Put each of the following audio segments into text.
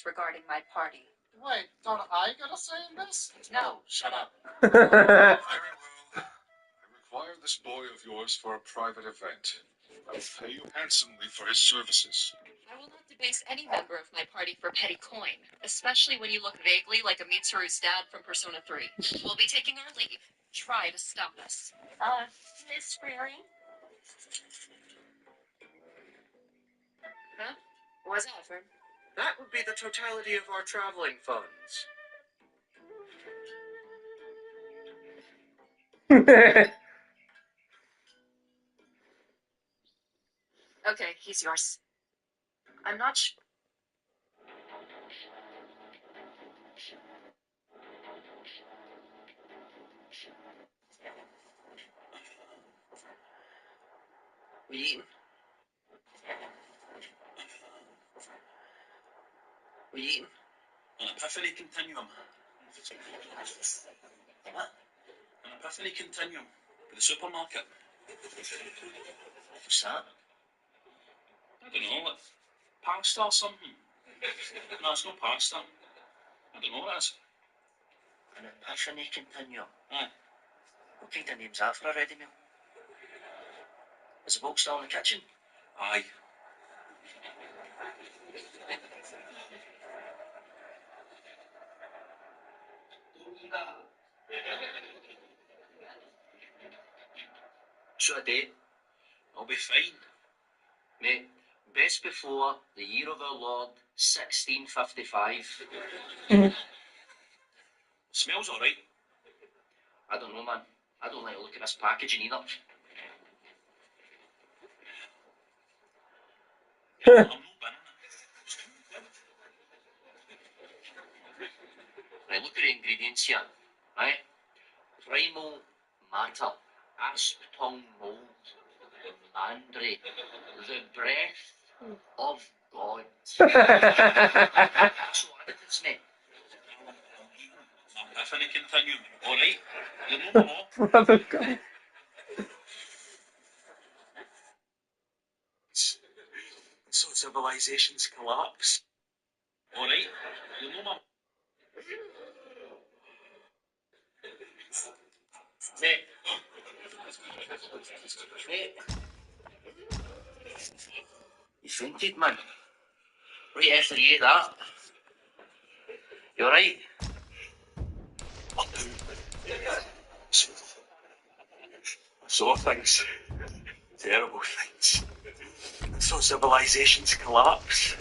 regarding my party. Wait, don't I get a say in this? No. Shut up. Very well. I require this boy of yours for a private event. I will pay you handsomely for his services. I will not debase any member of my party for petty coin, especially when you look vaguely like a Mitsuru's dad from Persona 3. We'll be taking our leave. Try to stop us. Miss Freeling? Huh? What's that, Fern? That would be the totality of our traveling funds. Okay, he's yours. I'm not sure. We eating? We eating? An epiphany continuum. What? An epiphany continuum for the supermarket. What's that? I don't know, like pasta or something. No, it's not pasta. I don't know what it is. An epiphany continuum. Aye. What kind of name's that for a ready meal? Is the box still in the kitchen? Aye. So a date? I'll be fine. Mate, best before the year of our Lord, 1655. Smells alright. I don't know, man. I don't like the look of this packaging either. I'm not banana. Right, look at the ingredients here. Right? Primal matter, asp tongue mold, mandrake, the breath of God. That's what it is, mate. Epiphany continuum. Alright. You know more. Brother God. So civilizations collapse. Alright. You know more. Mate. Mate. You fainted, man. Right after you ate that. You alright? Saw things. Terrible things. So civilizations collapse.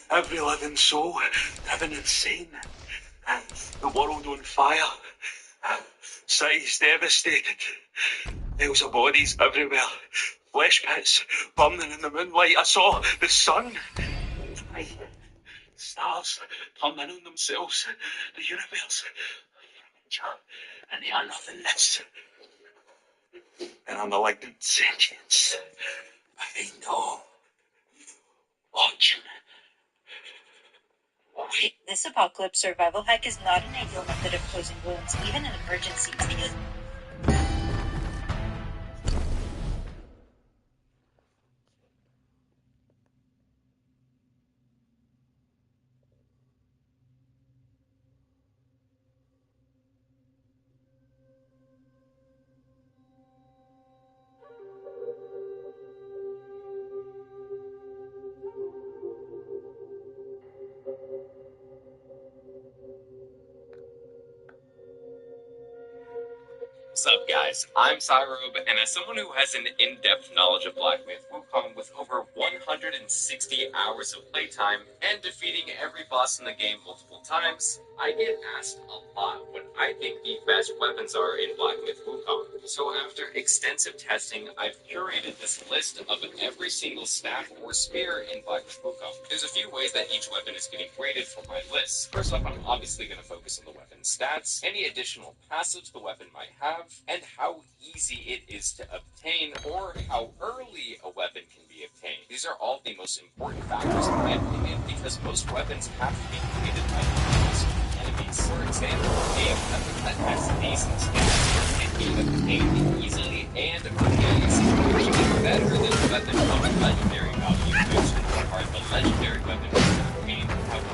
Every living soul driven insane. The world on fire. Cities devastated. Piles of bodies everywhere. Flesh pits burning in the moonlight. I saw the sun. Stars turning on themselves. The universe. And they are nothingness. And a malignant sentience. I know. Watching. This apocalypse survival hack is not an ideal method of closing wounds, even in emergencies. What's up, guys? I'm Cyrobe, and as someone who has an in-depth knowledge of Black Myth Wukong with over 160 hours of playtime and defeating every boss in the game multiple times, I get asked a lot what I think the best weapons are in Black Myth Wukong. So after extensive testing, I've curated this list of every single staff or spear in Black Myth Wukong. There's a few ways that each weapon is getting graded for my list. First off, I'm obviously going to focus on the weapon's stats, any additional passives the weapon might have, and how easy it is to obtain, or how early a weapon can be obtained. These are all the most important factors in my opinion, because most weapons have to be created by enemies. For example, a weapon that has decent stats can be obtained easily and early is even better than a weapon of legendary value, which are the legendary weapons obtained. However,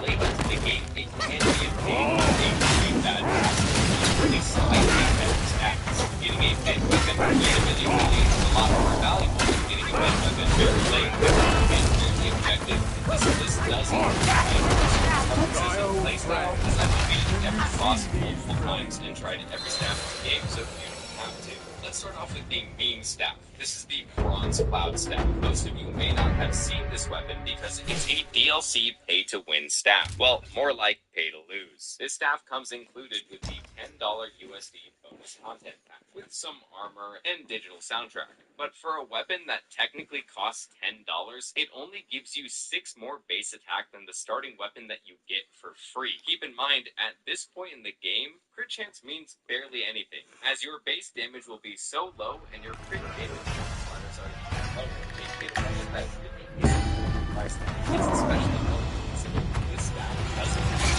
Consistent playstyle as I've defeated every boss multiple times and tried every staff in the game, so you don't have to. Let's start off with the meme staff. This is the Bronze Cloud staff. Most of you may not have seen this weapon because it's a DLC pay-to-win staff. Well, more like pay-to-lose. This staff comes included with the $10 USD bonus content pack, with some armor and digital soundtrack. But for a weapon that technically costs $10, it only gives you 6 more base attack than the starting weapon that you get for free. Keep in mind, at this point in the game, crit chance means barely anything, as your base damage will be so low and your crit damage multipliers are even lower, making it a weapon that really isn't worth the price tag. It's especially notable considering this staff doesn't have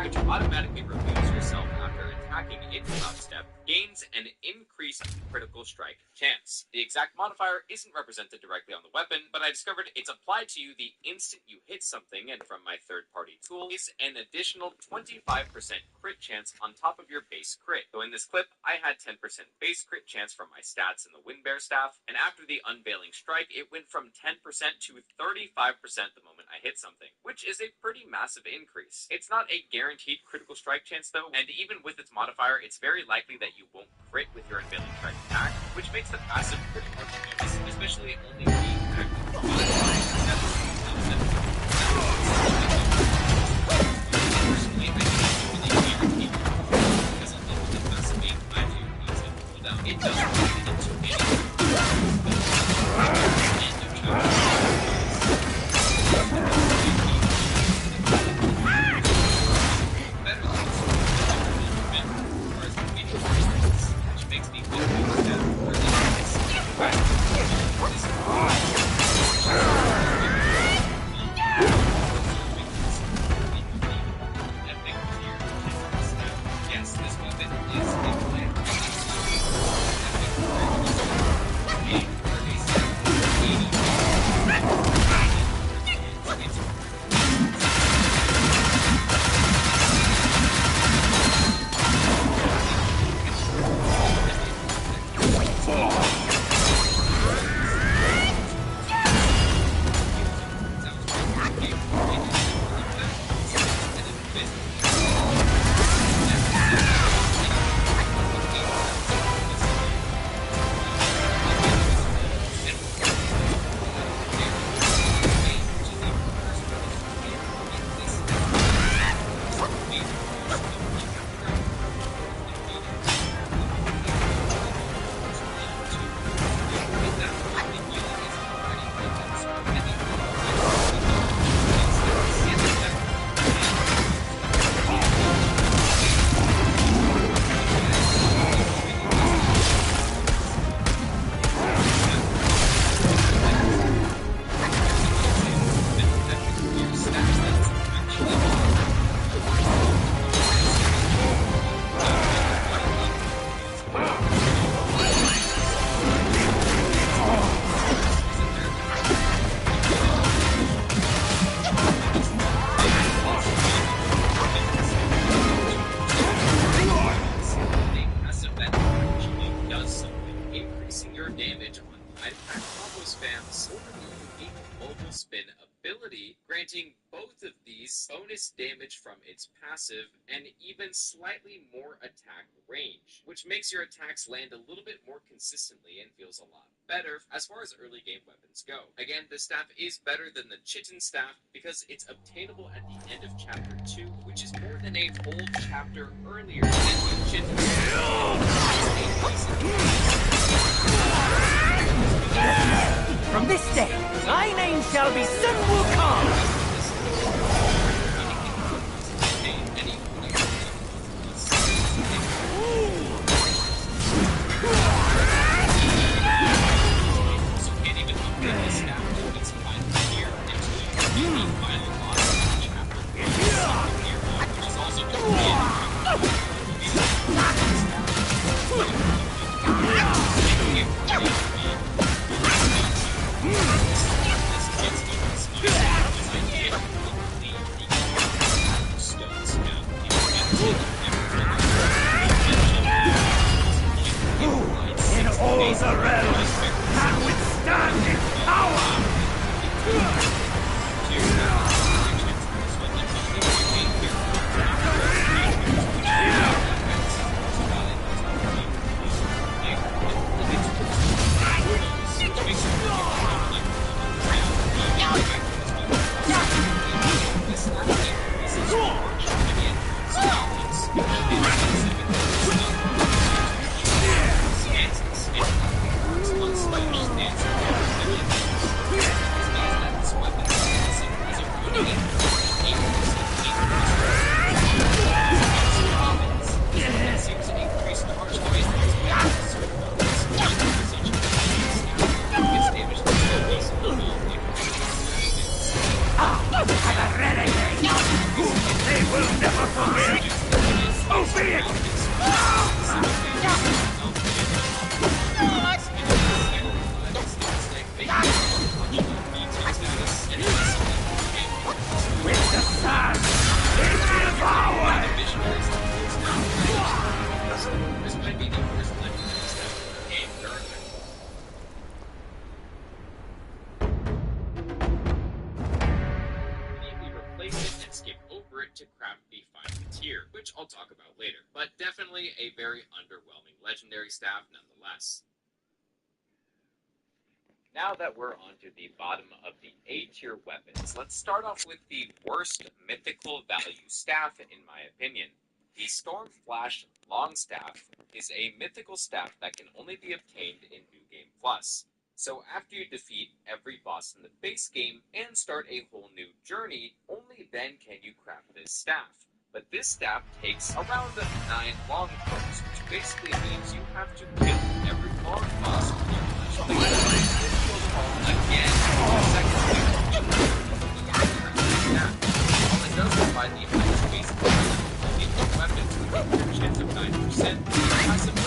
which automatically removes yourself after attacking in Cloud Step, gains an increased critical strike chance. The exact modifier isn't represented directly on the weapon, but I discovered it's applied to you the instant you hit something, and from my third-party tool is an additional 25% crit chance on top of your base crit. So in this clip, I had 10% base crit chance from my stats in the Wind Bear staff, and after the Unveiling Strike, it went from 10% to 35% the moment I hit something, which is a pretty massive increase. It's not a guaranteed critical strike chance though, and even with its modifier, it's very likely that you won't crit with your Unveiling Strike attack, which makes the passive pretty useless, especially only being active. Personally, I think it's really guaranteed because a level that passive aim I do needs a cooldown. It doesn't really get into anything. Which makes the yes, this weapon is damage on impact combo spams or the unique mobile spin ability, granting both of these bonus damage from its passive and even slightly more attack range, which makes your attacks land a little bit more consistently and feels a lot better as far as early game weapons go. Again, this staff is better than the Chitin staff because it's obtainable at the end of chapter 2, which is more than a whole chapter earlier than the Chitin staff. From this day, my name shall be Sun Wukong! To craft the final tier, which I'll talk about later, but definitely a very underwhelming legendary staff nonetheless. Now that we're onto the bottom of the A tier weapons, let's start off with the worst mythical value staff in my opinion. The Storm Flash Longstaff is a mythical staff that can only be obtained in New Game Plus. So after you defeat every boss in the base game and start a whole new journey, only then can you craft this staff. But this staff takes around 9 long throws, which basically means you have to kill every long boss with your flash again, while it does provide the highest base weapons with a chance of 9%, passive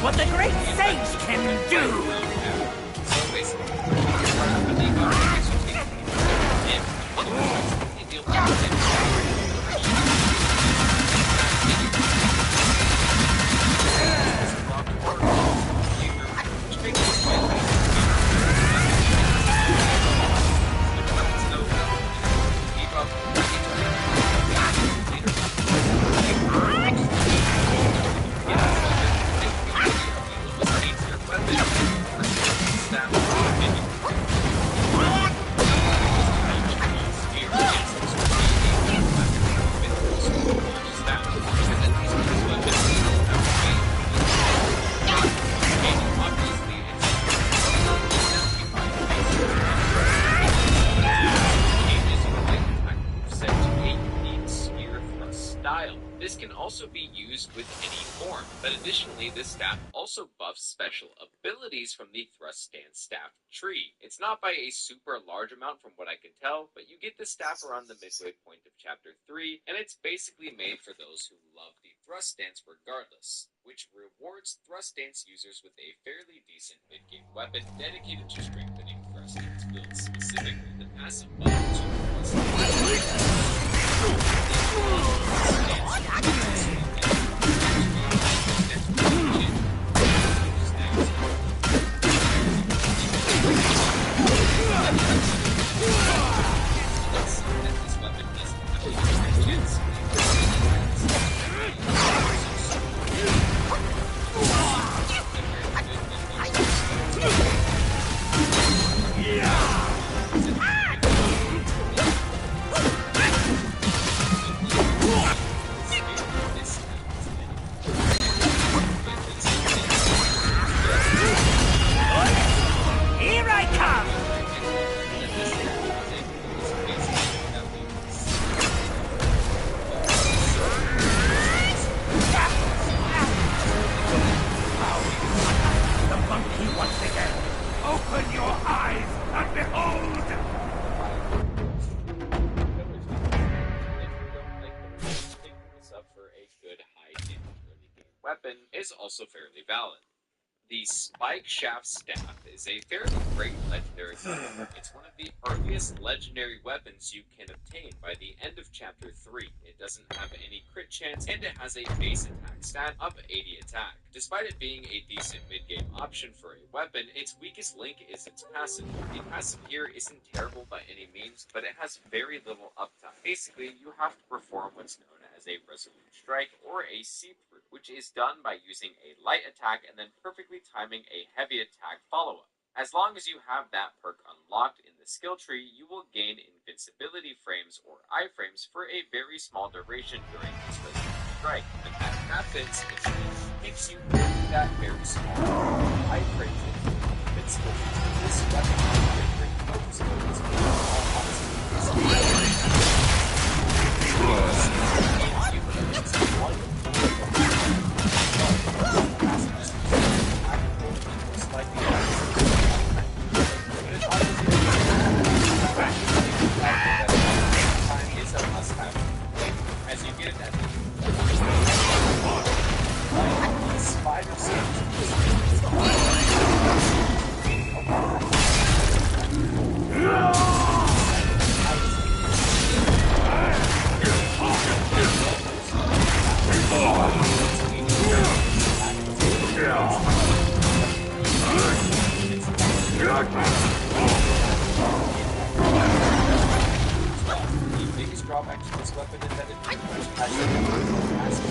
what the great sage can do! This can also be used with any form, but additionally this staff also buffs special abilities from the thrust stance staff tree. It's not by a super large amount from what I can tell, but you get the staff around the midway point of chapter 3, and it's basically made for those who love the thrust stance regardless, which rewards thrust stance users with a fairly decent mid-game weapon dedicated to strengthening thrust stance builds, specifically the passive buff to thrust Here I come! The monkey once again! Open your eyes and behold! Up for a good high damage early game weapon is also fairly valid. The Spike Shaft Staff is a fairly great legendary weapon. It's one of the earliest legendary weapons you can obtain by the end of chapter 3. It doesn't have any crit chance, and it has a base attack stat of 80 attack. Despite it being a decent mid-game option for a weapon, its weakest link is its passive. The passive here isn't terrible by any means, but it has very little uptime. Basically, you have to perform what's known as a resolute strike or a see-through, which is done by using a light attack and then perfectly timing a heavy attack follow-up. As long as you have that perk unlocked in the skill tree, you will gain invincibility frames or iframes for a very small duration during this resolute strike. When that happens, it makes you through that very small iframes into invincible. This weapon has a great focus skills for all as you get it at spider the biggest drawback to this weapon is that it pretty much has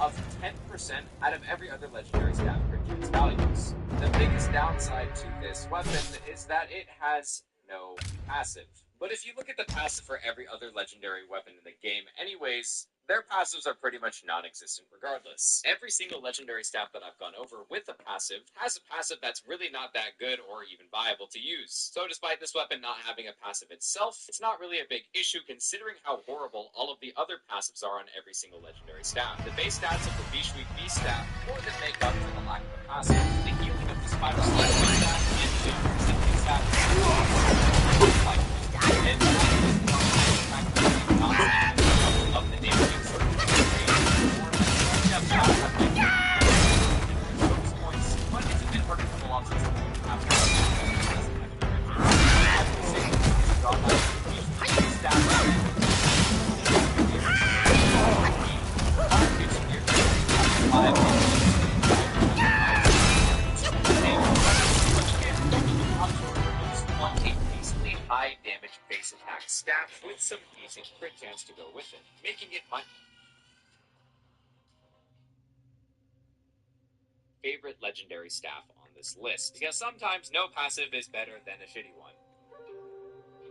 of 10% out of every other legendary staff crit chance values. The biggest downside to this weapon is that it has no passive. But if you look at the passive for every other legendary weapon in the game anyways, their passives are pretty much non-existent regardless. Every single legendary staff that I've gone over with a passive has a passive that's really not that good or even viable to use. So despite this weapon not having a passive itself, it's not really a big issue considering how horrible all of the other passives are on every single legendary staff. The base stats of the Bishwi B staff more than make up for the lack of a passive. The healing of the Spiral Slash staff and the Simply staff of the damaging circle. Points, but it's a bit harder to pull off since the high damage base attack staff with some decent crit chance to go with it, making it my favorite legendary staff on this list, because sometimes no passive is better than a shitty one.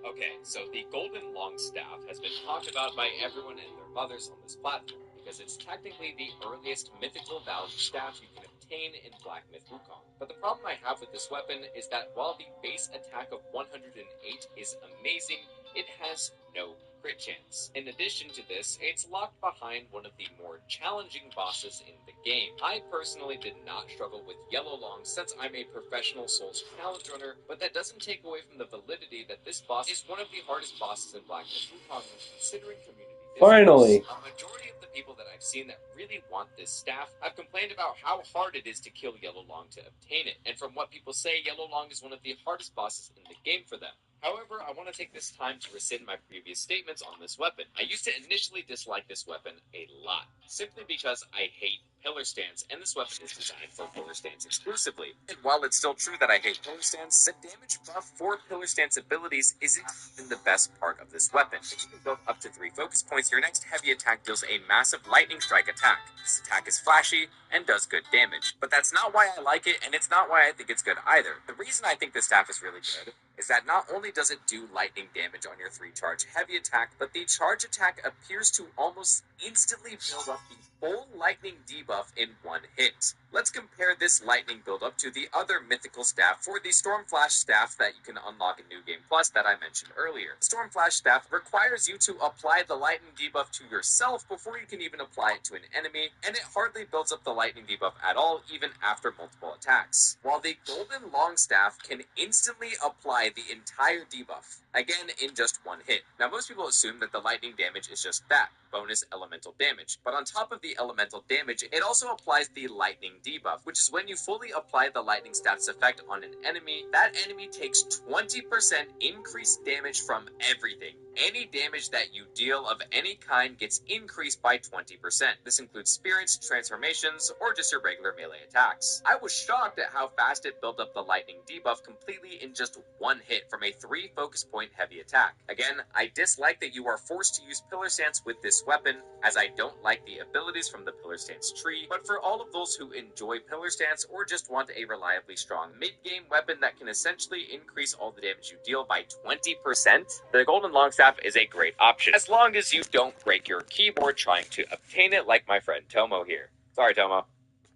Okay, so the Golden Longstaff has been talked about by everyone and their mothers on this platform, because it's technically the earliest mythical value staff you can obtain in Black Myth Wukong. But the problem I have with this weapon is that while the base attack of 108 is amazing, it has no crit chance. In addition to this, it's locked behind one of the more challenging bosses in the game. I personally did not struggle with Yellow Long since I'm a professional Souls challenge runner, but that doesn't take away from the validity that this boss is one of the hardest bosses in Black Myth Wukong considering community discourse. Finally! A majority of the people that I've seen that really want this staff have complained about how hard it is to kill Yellow Long to obtain it, and from what people say, Yellow Long is one of the hardest bosses in the game for them. However, I want to take this time to rescind my previous statements on this weapon. I used to initially dislike this weapon a lot, simply because I hate pillar stance, and this weapon is designed for pillar stance exclusively. And while it's still true that I hate pillar stance, the damage buff for pillar stance abilities isn't even the best part of this weapon. If you can build up to 3 focus points, your next heavy attack deals a massive lightning strike attack. This attack is flashy and does good damage, but that's not why I like it, and it's not why I think it's good either. The reason I think this staff is really good is that not only does it do lightning damage on your 3-charge heavy attack, but the charge attack appears to almost instantly build up the full lightning debuff in one hit. Let's compare this lightning buildup to the other mythical staff for the Stormflash staff that you can unlock in New Game Plus that I mentioned earlier. Stormflash staff requires you to apply the lightning debuff to yourself before you can even apply it to an enemy, and it hardly builds up the lightning debuff at all even after multiple attacks. While the Golden Longstaff can instantly apply the entire debuff, again in just one hit. Now most people assume that the lightning damage is just that, bonus elemental damage, but on top of the elemental damage, it also applies the lightning debuff, which is when you fully apply the lightning status effect on an enemy, that enemy takes 20% increased damage from everything. Any damage that you deal of any kind gets increased by 20%. This includes spirits, transformations, or just your regular melee attacks. I was shocked at how fast it built up the lightning debuff completely in just one hit from a 3 focus point heavy attack. Again, I dislike that you are forced to use Pillar Stance with this weapon, as I don't like the abilities from the Pillar Stance tree, but for all of those who enjoy Pillar Stance or just want a reliably strong mid-game weapon that can essentially increase all the damage you deal by 20%, the Golden Longstaff is a great option, as long as you don't break your keyboard trying to obtain it like my friend Tomo here. Sorry, Tomo.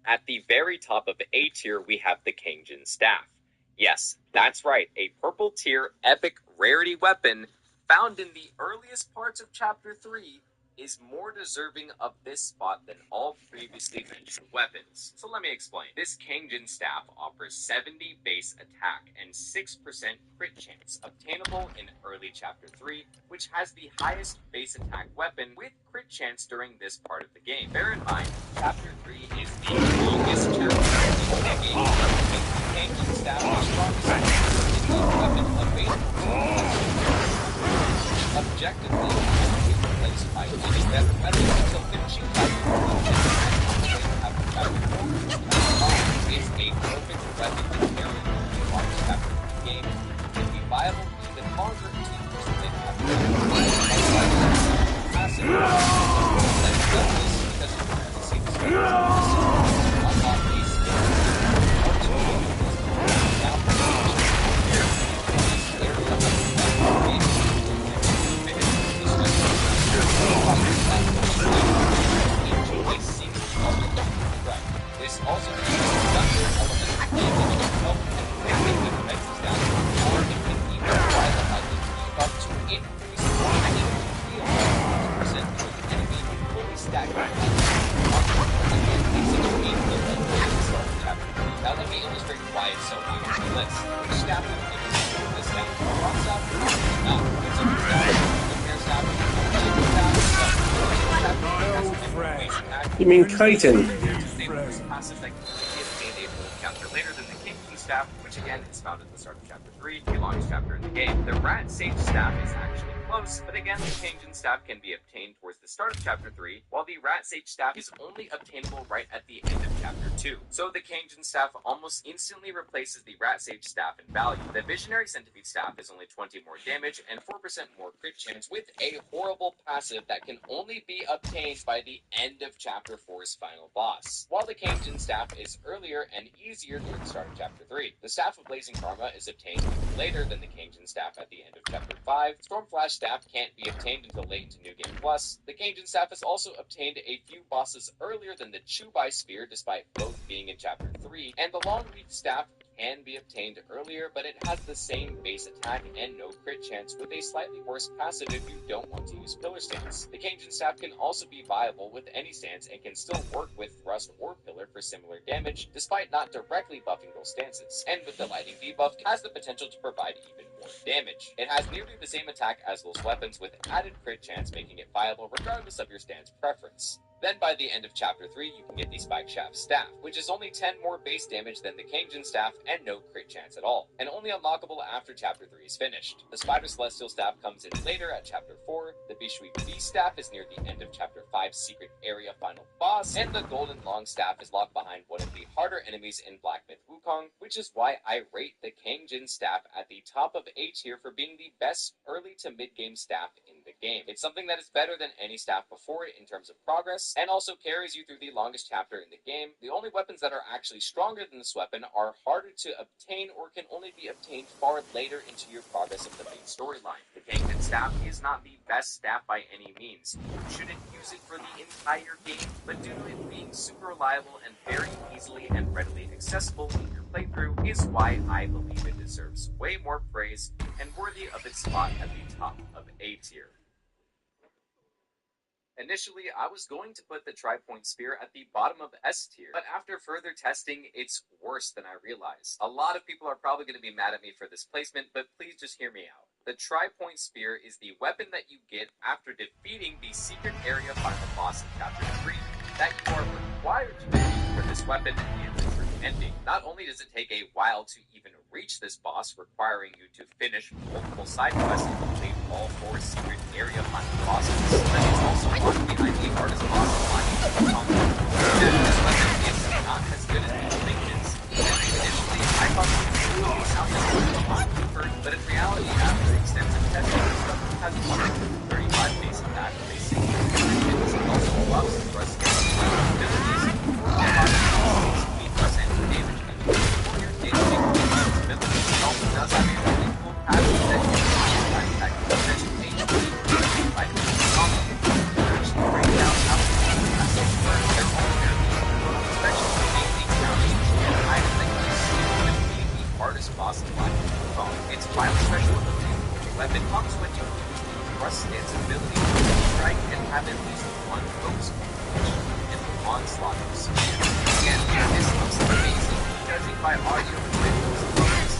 At the very top of A tier, we have the Kangjin Staff. Yes, that's right, a purple tier epic rarity weapon found in the earliest parts of Chapter 3 is more deserving of this spot than all previously mentioned weapons. So let me explain. This Kangjin Staff offers 70 base attack and 6% crit chance, obtainable in early Chapter 3, which has the highest base attack weapon with crit chance during this part of the game. Bear in mind, Chapter 3 is the longest chapter in the game, making the Kangjin Staff the strongest weapon available. Objectively, by any better weapon until finishing Chapter 4 is a perfect weapon to carry the large Chapter 3 game can be viable even longer to use than Chapter 4. Passive. Let's do this because you can only see the skills. Unlock these skills. This also uses another element of the game that can help and make the defenses down, or it can even apply the debuff to increase the action field by 50% for the enemy fully stacked up. Again, it's a painful at the start of chapter 3. Now let me illustrate why it's so easy. Let's which staff would give us this staff? Rock staff? No, it's a staff. Repair staff. You mean chitin? Passive that can be obtained a full chapter later than the King's Staff, which again is found at the start of chapter 3, the longest chapter in the game. The Rat Sage Staff is actually close, but again, the King's Staff can be obtained towards the start of chapter 3, while the Rat Sage Staff is only obtainable right at the end of chapter 2. So the King's Staff almost instantly replaces the Rat Sage Staff in value. The Visionary Centipede Staff is only 20 more damage and 4% more crit chance with a horrible passive that can only be obtained by the end of chapter 4's final boss, while the Cajun Staff is earlier and easier near the start of chapter 3. The Staff of Blazing Karma is obtained later than the Cajun Staff at the end of chapter 5. Stormflash Staff can't be obtained until late into New Game Plus. The Cajun Staff has also obtained a few bosses earlier than the Chubai Spear, despite both being in chapter 3, and the Long Reach Staff can be obtained earlier, but it has the same base attack and no crit chance with a slightly worse passive if you don't want to use Pillar Stance. The Cajun Staff can also be viable with any stance and can still work with Thrust or Pillar for similar damage, despite not directly buffing those stances. And with the Lightning debuff, it has the potential to provide even more damage. It has nearly the same attack as those weapons with added crit chance, making it viable regardless of your stance preference. Then by the end of chapter 3, you can get the Spike Shaft Staff, which is only 10 more base damage than the Cajun Staff and no crit chance at all, and only unlockable after chapter 3 is finished. The Spider Celestial Staff comes in later at chapter 4, the Bishui Beast Staff is near the end of chapter 5's secret area final boss, and the Golden Long Staff is locked behind one of the harder enemies in Black Myth Wukong, which is why I rate the Kangjin Staff at the top of A tier for being the best early to mid-game staff in the game. It's something that is better than any staff before it in terms of progress, and also carries you through the longest chapter in the game. The only weapons that are actually stronger than this weapon are harder to obtain or can only be obtained far later into your progress of the main storyline. The Kangjin Staff is not the best staff by any means. You shouldn't use it for the entire game, but due to it being super reliable and very easily and readily accessible in your playthrough is why I believe it deserves way more praise and worthy of its spot at the top of A tier. Initially, I was going to put the Tri-Point Spear at the bottom of S tier, but after further testing, it's worse than I realized. A lot of people are probably going to be mad at me for this placement, but please just hear me out. The Tri-Point Spear is the weapon that you get after defeating the secret area final boss in chapter 3, that you are required to defeat for this weapon in the true ending. Not only does it take a while to even reach this boss, requiring you to finish multiple side quests and complete all 4 secret area final bosses, but it's also locked behind the hardest boss in the Wukong. This weapon is not as good as people think it is. Initially, I thought it would sound like a but in reality, after extensive testing, this weapon has 135 base attack, basic, and also buffs the thrust abilities, speed plus and damage, and for your day-to-day abilities. It also does have a really cool passive that you can attack potential HP by doing combo. To actually break down how to use the passive for their own abilities, especially mainly counting and items that can be seen when defeating the hardest boss in Black Myth Wukong. Its final special ability, the weapon comes when you thrust its ability to strike and have at least one focus point and the onslaught of spear. Again, this looks amazing, judging by audio and visuals focus,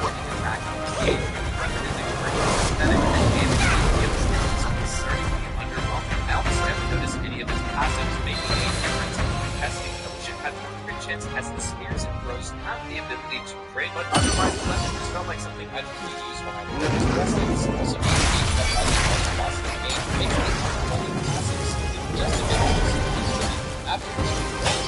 working attack, game, and the weapon is extremely aesthetic and damage deals is certainly underwhelming. I almost never noticed any of its passives making a difference in my testing. The ship has more crit chance as the spears and throws have the ability to crit, but otherwise the weapon just felt like something I could use when I was testing. This also means that by the most boss in the game, making it only passives just a bit easier. After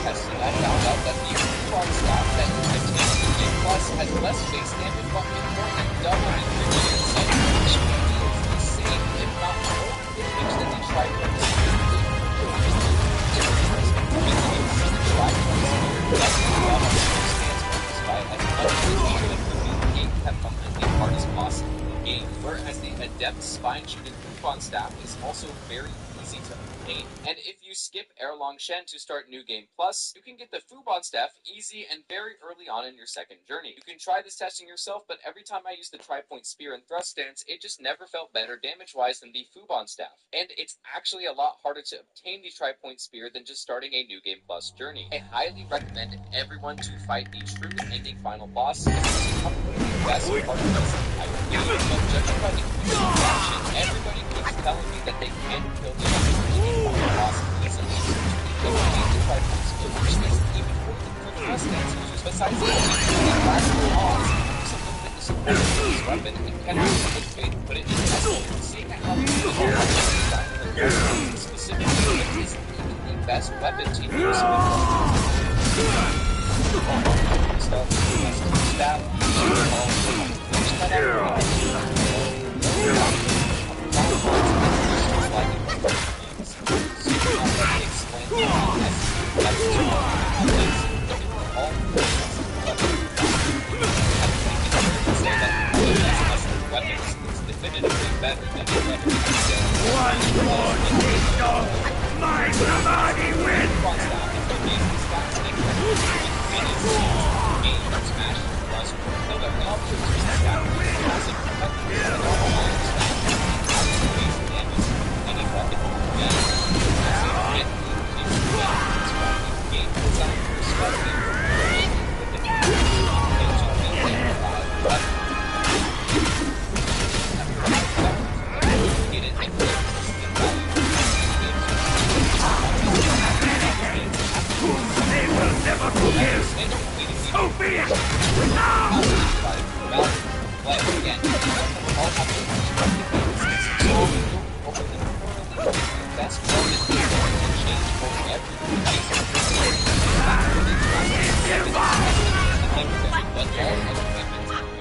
testing, I found out that the Wukong Staff that you obtain in Game Plus has less base damage, but with more than double in crit chance, and it deals the same, if not more, damage than the Tri-Point Spear. Whereas the Adept Spine Shooting Coupon Staff is also very easy to obtain, and if you skip Erlong Shen to start New Game Plus, you can get the Fubon staff easy and very early on in your second journey. You can try this testing yourself, but every time I used the Tri-Point Spear and Thrust stance, it just never felt better damage-wise than the Fubon staff. And it's actually a lot harder to obtain the Tri-Point Spear than just starting a New Game Plus journey. I highly recommend everyone to fight the Truth Ending final boss, because it's probably the best part of this entire game. But judging by the reaction, everybody keeps telling me that they can't kill the final boss easily. They need the Tri-Point Spear, which is even more than the Thrust stance users. Besides that, the last boss is a little bit disappointing with this weapon and cannot with faith put it in the seeing how specifically it is the best weapon to use My somebody win!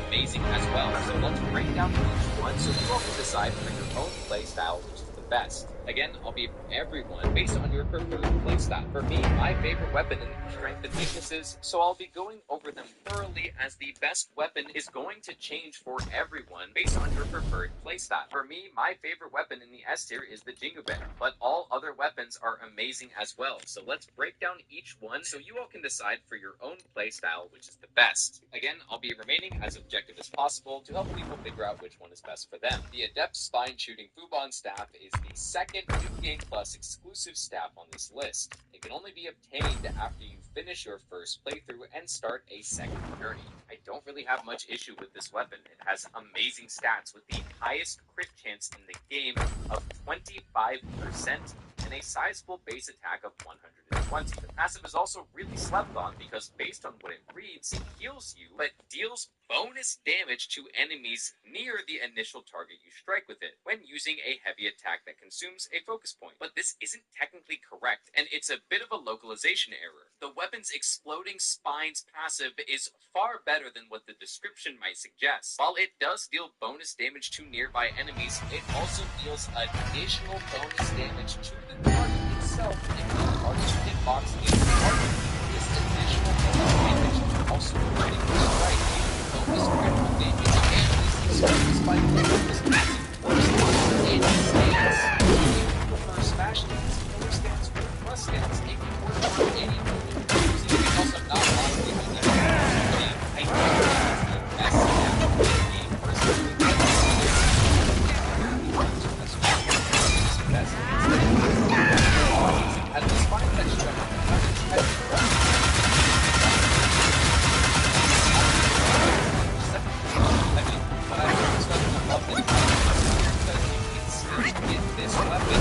Amazing as well, so let's break down each one so you all can decide for your own playstyle which is the best. Again, I'll be everyone based on your preferred playstyle. For me, my favorite weapon and strength and weaknesses, so I'll be going over them thoroughly as the best weapon is going to change for everyone based on your preferred playstyle. For me, my favorite weapon in the S tier is the Jingu Bear, but all other weapons are amazing as well. So let's break down each one so you all can decide for your own playstyle which is the best. Again, I'll be remaining as objective as possible to help people figure out which one is best for them. The Adept Spine Shooting Fubon staff is the second New Game Plus exclusive staff on this list. It can only be obtained after you finish your first playthrough and start a second journey. I don't really have much issue with this weapon. It has amazing stats with the highest crit chance in the game of 25% and a sizable base attack of 120. The passive is also really slept on because based on what it reads, it heals you, but deals bonus damage to enemies near the initial target you strike with it when using a heavy attack that consumes a focus point. But this isn't technically correct, and it's a bit of a localization error. The weapon's Exploding Spines passive is far better than what the description might suggest. While it does deal bonus damage to nearby enemies, it also deals additional bonus damage to the target itself if the target's hitbox is target. This additional bonus damage also critting the strike, bonus critical damage, and this Exploding Spine bonus massive force in stance. If you prefer smash stance, killer stance, or thrust stance, it can work for any movement. You can also not lock it in the game. I think it's the best staff in the game, personally. As the spine that struck, this weapon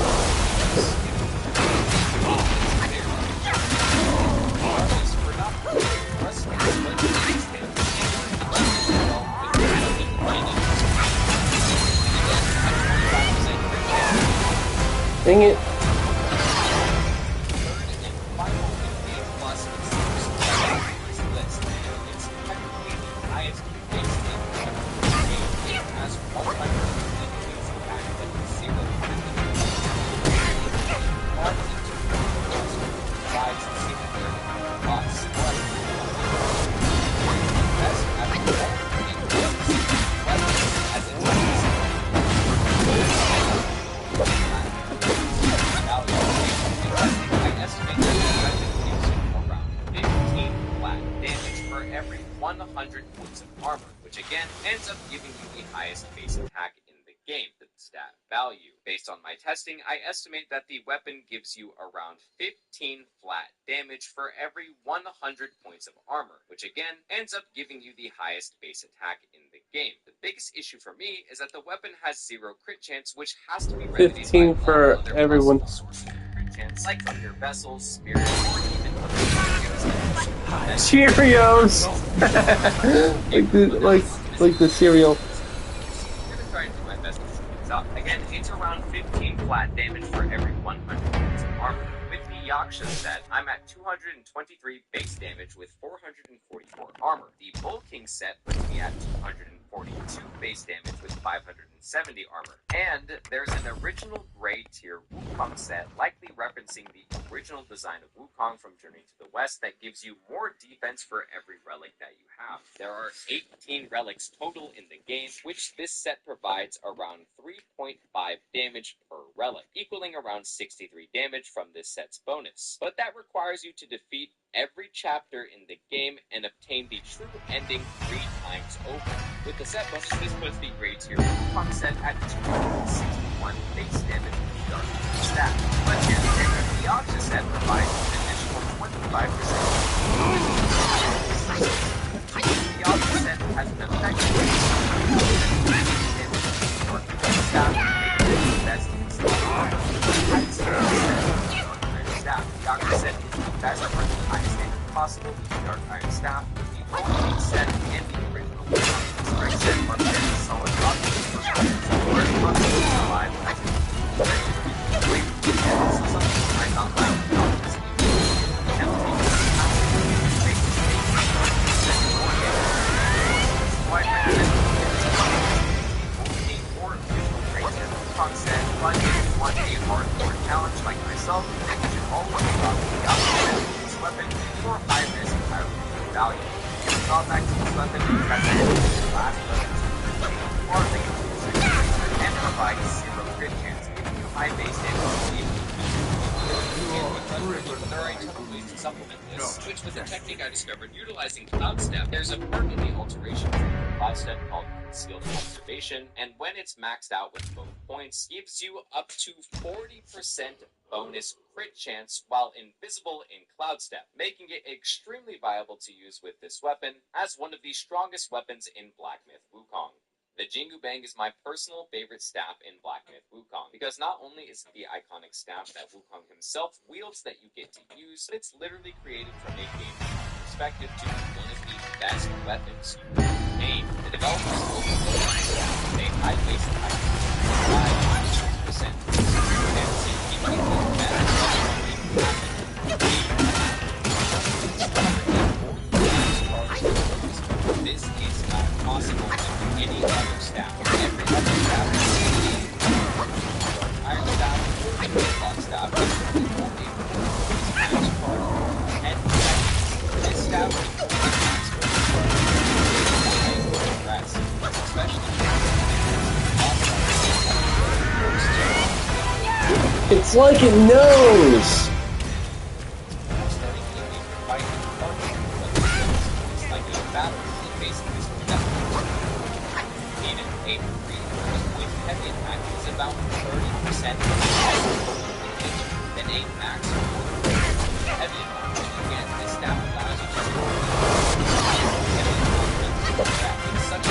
Dang it. every 100 points of armor, which again ends up giving you the highest base attack in the game, the stat value. Based on my testing, I estimate that the weapon gives you around 15 flat damage for every 100 points of armor, which again ends up giving you the highest base attack in the game. The biggest issue for me is that the weapon has 0 crit chance, which has to be remedied 15 by for all other everyone. possible sources of crit chance, like from your vessels, spirits, or even other Cheerios that Cheerios! like the cereal. I'm gonna try and do my best to sum this up. Again, it's around 15 flat damage for every 100 points of armor. With the Yaksha set, I'm at 223 base damage with 444 armor. The Bull King set puts me at 242 base damage with 570 armor. And there's an original gray tier Wukong set, likely referencing the original design of Wukong from Journey to the West, that gives you more defense for every relic that you have. There are 18 relics total in the game, which this set provides around 3.5 damage per relic, equaling around 63 damage from this set's bonus. But that requires you to defeat every chapter in the game and obtain the true ending 3 times over. With the set bonus, this puts the Grey Tier Wukong set at 261 base damage with the Dark stat. But here's the thing, the Yaksha set provides an additional 25%. The Yaksha set has an effective base damage with the staff, making it the best in the staff. Yaksha set is the best for the highest damage possible with the Dark Iron Staff, with the Ultimate set and the original Strike set are very solid options for support, possibly alive, I can wait, so something I thought loud about this set, but if you want a hardcore challenge like myself, you should always drop the option of this weapon for high risk, high reward value. If you draw back to this weapon, you have to hit the last weapon or link it to the second and provide 0 crit chance, giving you high base damage. There are a ton of ways to supplement this, which with the technique I discovered utilizing Cloud Step, there's a perk in the alteration of Cloud Step called Concealed Observation, and when it's maxed out with both points, gives you up to 40% bonus crit chance while invisible in Cloud Step, making it extremely viable to use with this weapon as one of the strongest weapons in Black Myth Wukong. The Jingu Bang is my personal favorite staff in Black Myth Wukong, because not only is it the iconic staff that Wukong himself wields that you get to use, but it's literally created from a game perspective to be one of the best weapons you can name. The developers opened the line with a high base attack of 5%, and see people in better this is not possible with any other staff. Every other staff is Iron Staff, Block Staff, and this staff it's like it knows! Heavy attack is about 30% then 8 max heavy attack. Again, this staff allows you to heavy attack. It's such a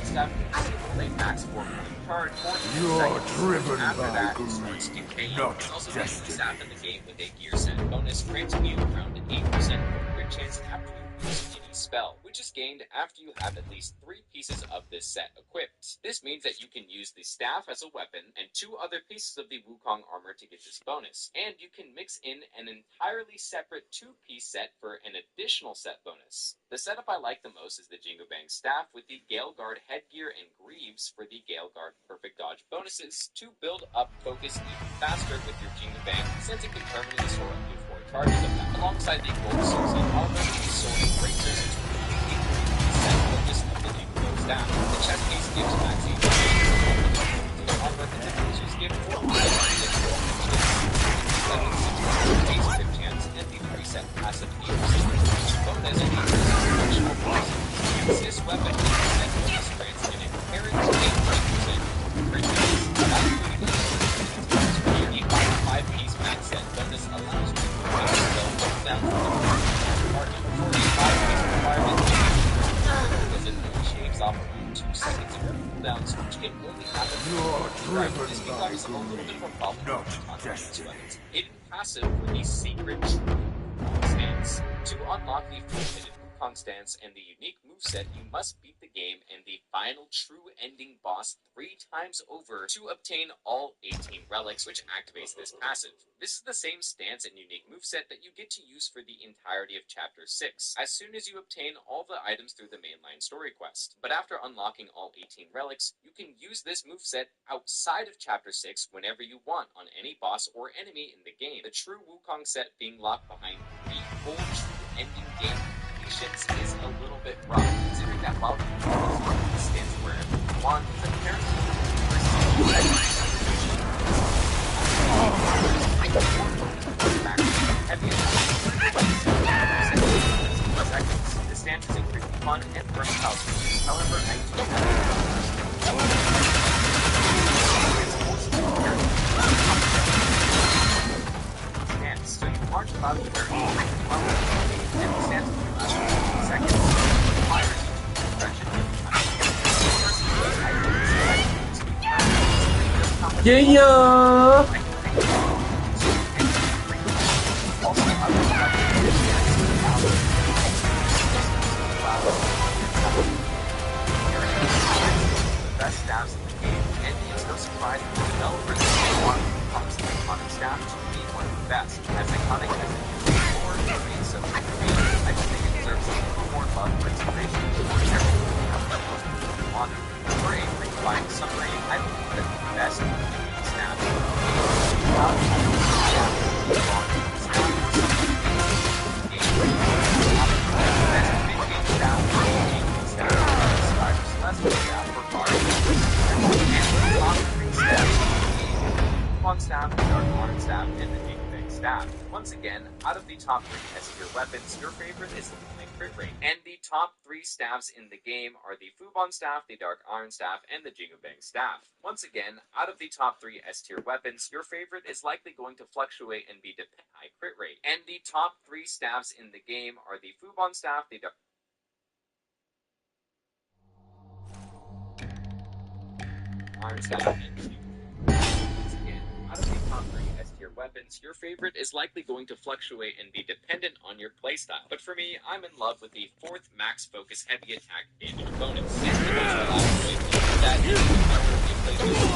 staff late max 4 charge. You're driven after by that, greed, starts decaying. not Also, destiny. staff in the game with a gear set bonus, granting you around 8% of crit chance after you use any spell, which is gained after you have at least 3 pieces of this set equipped. This means that you can use the staff as a weapon and 2 other pieces of the Wukong armor to get this bonus, and you can mix in an entirely separate 2-piece set for an additional set bonus. The setup I like the most is the Jingu Bang staff with the Gale Guard headgear and greaves for the Gale Guard perfect dodge bonuses to build up focus even faster with your Jingu Bang, since it can permanently store up to 4 charges of them. Alongside the gold suits and armor, the sword and bracers to completely set focus of the Jingu Bang staff. The chest piece gives maxi armor, and the bracers give 4 You're driven This by becomes a little bit more greed, problematic not on destiny. weapons. Hidden passive for the secret stance. To unlock the full hidden Wukong stance and the unique moveset, you must beat the game and the final true ending boss 3 times over to obtain all 18 relics, which activates this passive. This is the same stance and unique moveset that you get to use for the entirety of Chapter 6, as soon as you obtain all the items through the mainline story quest. But after unlocking all 18 relics, you can use this moveset outside of Chapter 6 whenever you want on any boss or enemy in the game. The true Wukong set being locked behind the full true ending game patience is a little bit rough, considering that while you can use stance wherever you want, the character the stance is incredibly fun and versatile to use. However, I do have so you march about the area and the stance will last 15 seconds. Yeah. Best staffs in the game, and it's no surprise that the developers want Wukong's iconic staff to be one of the best. As iconic as it is before, it remains so for me, I just think it deserves a little more love for inspiration for everything that most people want. For a refined summary, I believe that the best staff in the Wukong staff, the Dark Iron staff, and the Jingbang staff. Once again, out of the top 3 S-tier weapons, your favorite is the high crit rate. And the top 3 staffs in the game are the Fubon staff, the Dark Iron staff, and the Jingbang staff. Once again, out of the top 3 S-tier weapons, your favorite is likely going to fluctuate and be dependent on high crit rate. And the top 3 staffs in the game are the Fubon staff, the Dark Iron staff, and the out of the top 3 S-tier weapons, your favorite is likely going to fluctuate and be dependent on your playstyle. But for me, I'm in love with the 4th max focus heavy attack damage bonus. It's the most reliable way to do that is the number of playstyle.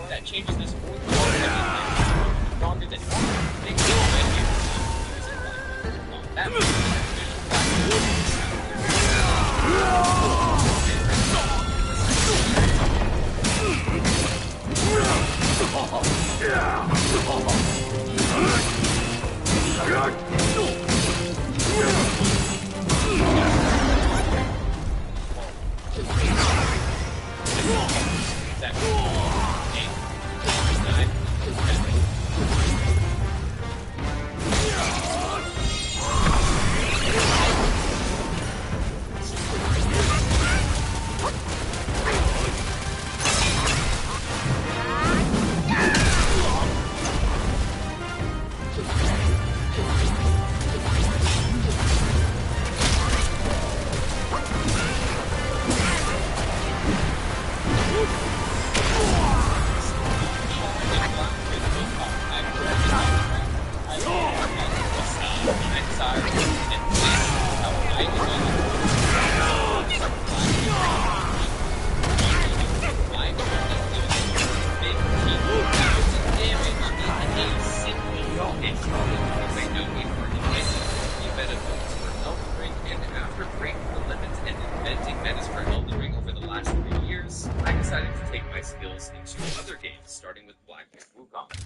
That changes this 4th heavy attack longer than normal. They can already use it that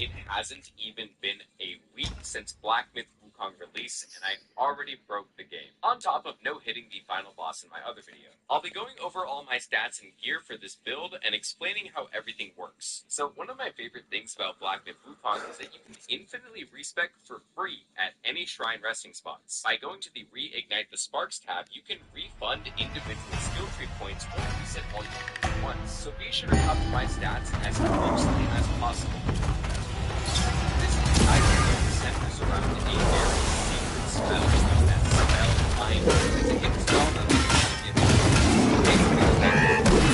It hasn't even been a week since Black Myth Wukong release, and I already broke the game. On top of no hitting the final boss in my other video. I'll be going over all my stats and gear for this build and explaining how everything works. So one of my favorite things about Black Myth Wukong is that you can infinitely respec for free at any shrine resting spots. By going to the Reignite the Sparks tab, you can refund individual skill tree points or reset all your points at once. So be sure to up my stats as closely as possible. This entire centers around a very secret spell known as Spell Mind. It's a hidden spell that will give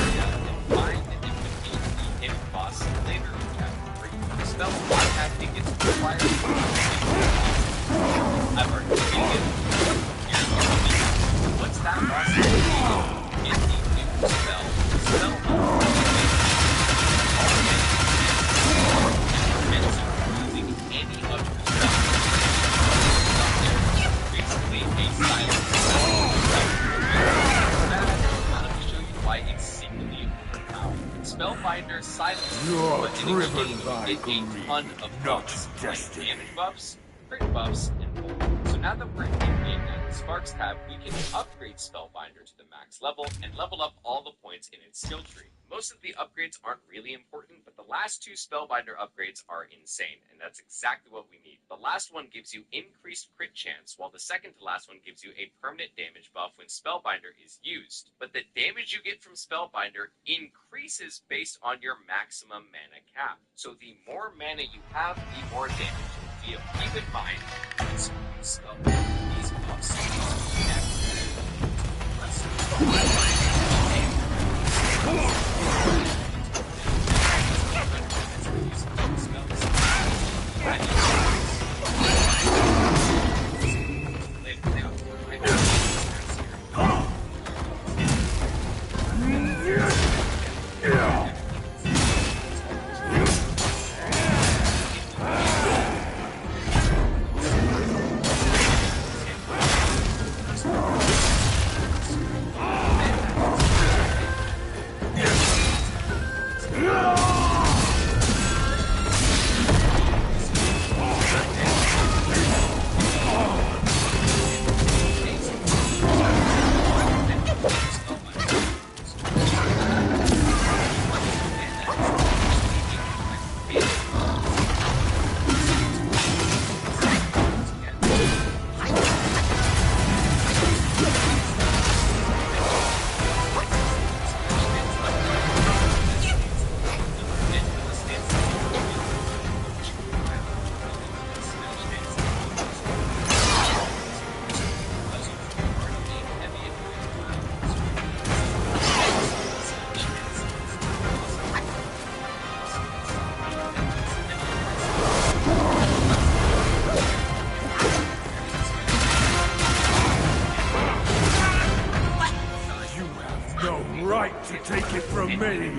you it's secretly overpowered. Spellbinder silences, You're but in exchange driven you by get a greed, ton of not buffs, like destiny. damage buffs, crit buffs, and more. So now that we're in game at the Sparks tab, we can upgrade Spellbinder to the max level and level up all the points in its skill tree. Most of the upgrades aren't really important, but the last two Spellbinder upgrades are insane, and that's exactly what we need. The last one gives you increased crit chance, while the second to last one gives you a permanent damage buff when Spellbinder is used. But the damage you get from Spellbinder increases based on your maximum mana cap. So the more mana you have, the more damage you'll deal. Keep in mind, once you use Spellbinder, these buffs To take it from me. Need to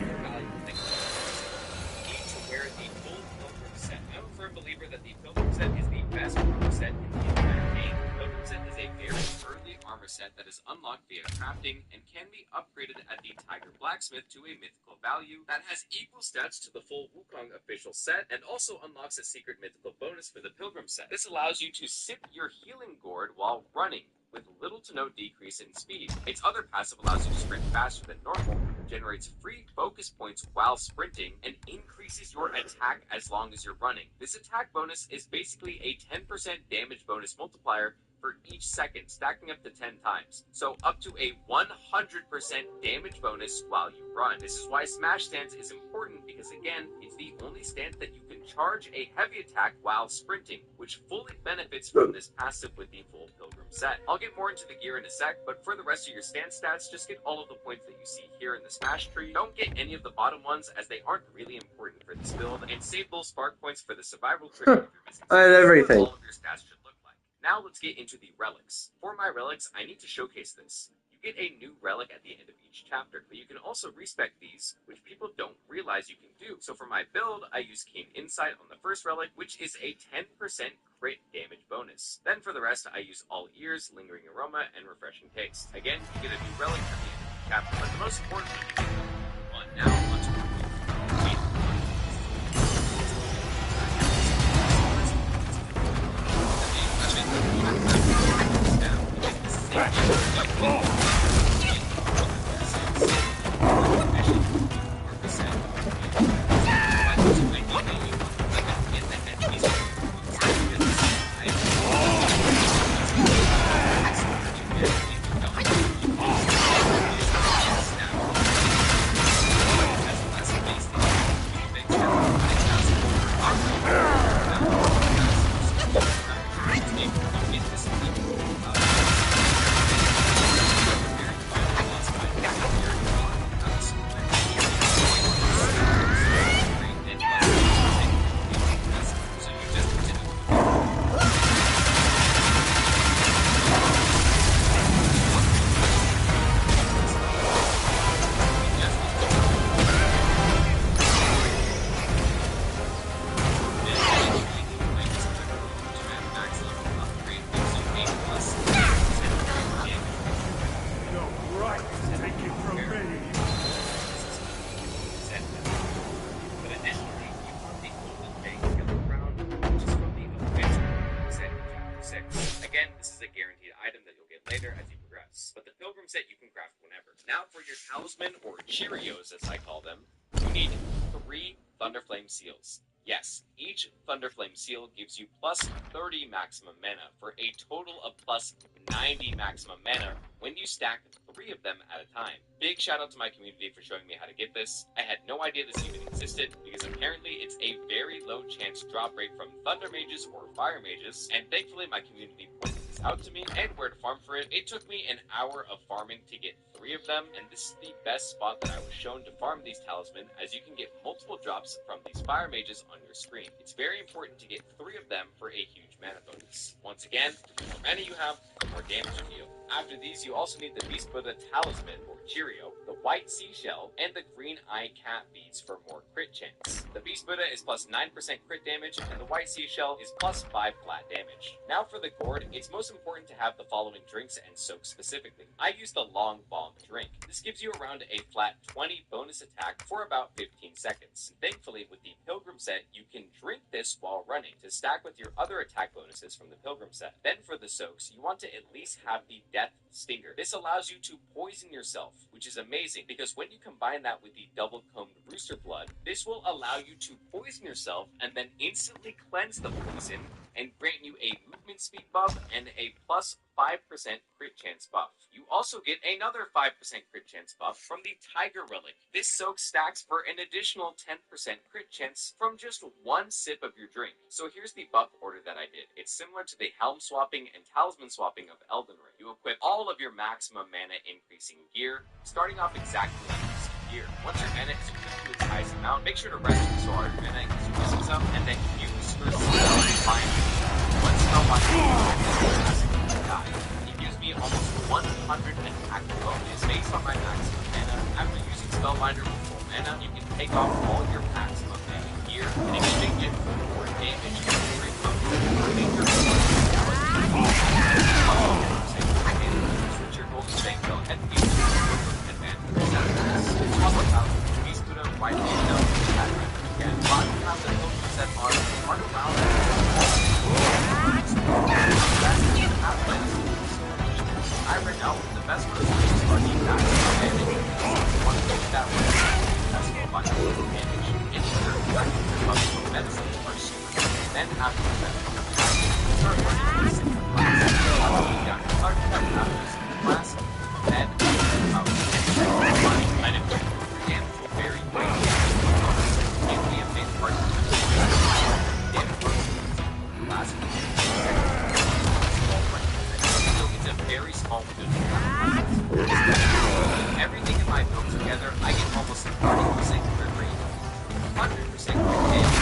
wear the full Pilgrim set. I'm a firm believer that the Pilgrim set is the best armor set in the entire game. Pilgrim set is a very early armor set that is unlocked via crafting and can be upgraded at the Tiger Blacksmith to a mythical value that has equal stats to the full Wukong official set and also unlocks a secret mythical bonus for the Pilgrim set. This allows you to sip your healing gourd while running, with little to no decrease in speed. Its other passive allows you to sprint faster than normal, generates free focus points while sprinting, and increases your attack as long as you're running. This attack bonus is basically a 10% damage bonus multiplier for each second, stacking up to 10 times. So up to a 100% damage bonus while you run. This is why Smash Stance is important because, again, it's the only stance that you can charge a heavy attack while sprinting, which fully benefits from this passive with the full Pilgrim set. I'll get more into the gear in a sec, but for the rest of your stance stats, just get all of the points that you see here in the Smash tree. Don't get any of the bottom ones as they aren't really important for this build, and save those spark points for the survival tree if you're missing I had everything. all of your stats should look like. Now let's get into the relics. For my relics, I need to showcase this. You get a new relic at the end of each chapter, but you can also respec these, which people don't realize you can do. So for my build, I use Keen Insight on the first relic, which is a 10% crit damage bonus. Then for the rest, I use All Ears, Lingering Aroma, and Refreshing Taste. Again, you get a new relic at the end of each chapter, but the most important one you get on now onto the set you can craft whenever. Now for your talisman, or Cheerios as I call them, you need 3 Thunderflame seals. Yes, each Thunderflame seal gives you plus 30 maximum mana for a total of plus 90 maximum mana when you stack 3 of them at a time. Big shout out to my community for showing me how to get this. I had no idea this even existed, because apparently it's a very low chance drop rate from Thunder Mages or Fire Mages, and thankfully my community pointed this out to me and where to farm for it. It took me an hour of farming to get 3 of them, and this is the best spot that I was shown to farm these talisman, as you can get multiple drops from these Fire Mages on your screen. It's very important to get 3 of them for a huge mana bonus. Once again, the more mana you have, the more damage you deal. After these, you also need the Beast Buddha Talisman, or Cheerio, the White Seashell, and the Green Eye Cat Beads for more crit chance. The Beast Buddha is plus 9% crit damage, and the White Seashell is plus 5 flat damage. Now for the gourd, it's most important to have the following drinks and soaks specifically. I use the Long Bomb drink. This gives you around a flat 20 bonus attack for about 15 seconds. Thankfully, with the Pilgrim set, you can drink this while running to stack with your other attack bonuses from the Pilgrim set. Then for the soaks, you want to at least have the Death Stinger. This allows you to poison yourself, which is amazing because when you combine that with the double-combed rooster blood, this will allow you to poison yourself and then instantly cleanse the poison and grant you a movement speed buff and a plus 5% crit chance buff. You also get another 5% crit chance buff from the Tiger Relic. This soak stacks for an additional 10% crit chance from just one sip of your drink. So here's the buff order that I did. It's similar to the helm swapping and talisman swapping of Elden Ring. You equip all of your maximum mana increasing gear, starting off exactly like this gear. Once your mana is equipped to its highest amount, make sure to rest so our mana is increasing some, and then use your spell find. One spell find die. It gives me almost 100 attack bonus based on my maximum mana. After using Spellbinder with full mana, you can take off all your maximum mana gear and exchange it for more damage and free bonus. Make your switch your golden bank belt and use it advantage. Swap out Beast Buddha, White Seashell, and again. Bottom half the Pilgrim set are run around I read out the best one is are the maximum damage. One thing that was that's a bunch of damage. Any other effective buffs of medicine are super. Then after the medicine attack, start running the second class. Start after the second class, then let it go. Damage will vary greatly. If we have made parts of the damage last a very small window. Everything in my build together, I get almost 30% crit rate, 100% crit damage,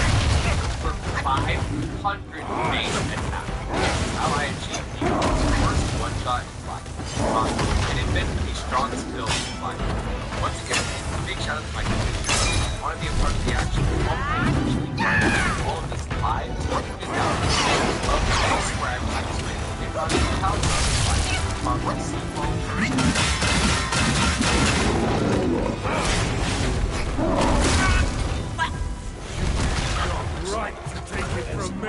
for 500 base attack. How I achieved the first one-shot in Black, and invent the strongest build in Black. Once again, a big shout out to my community. I want to be a part of the action. All of this live, working it out, and love to subscribe to this video. If I'm in the house, Right to take it from me.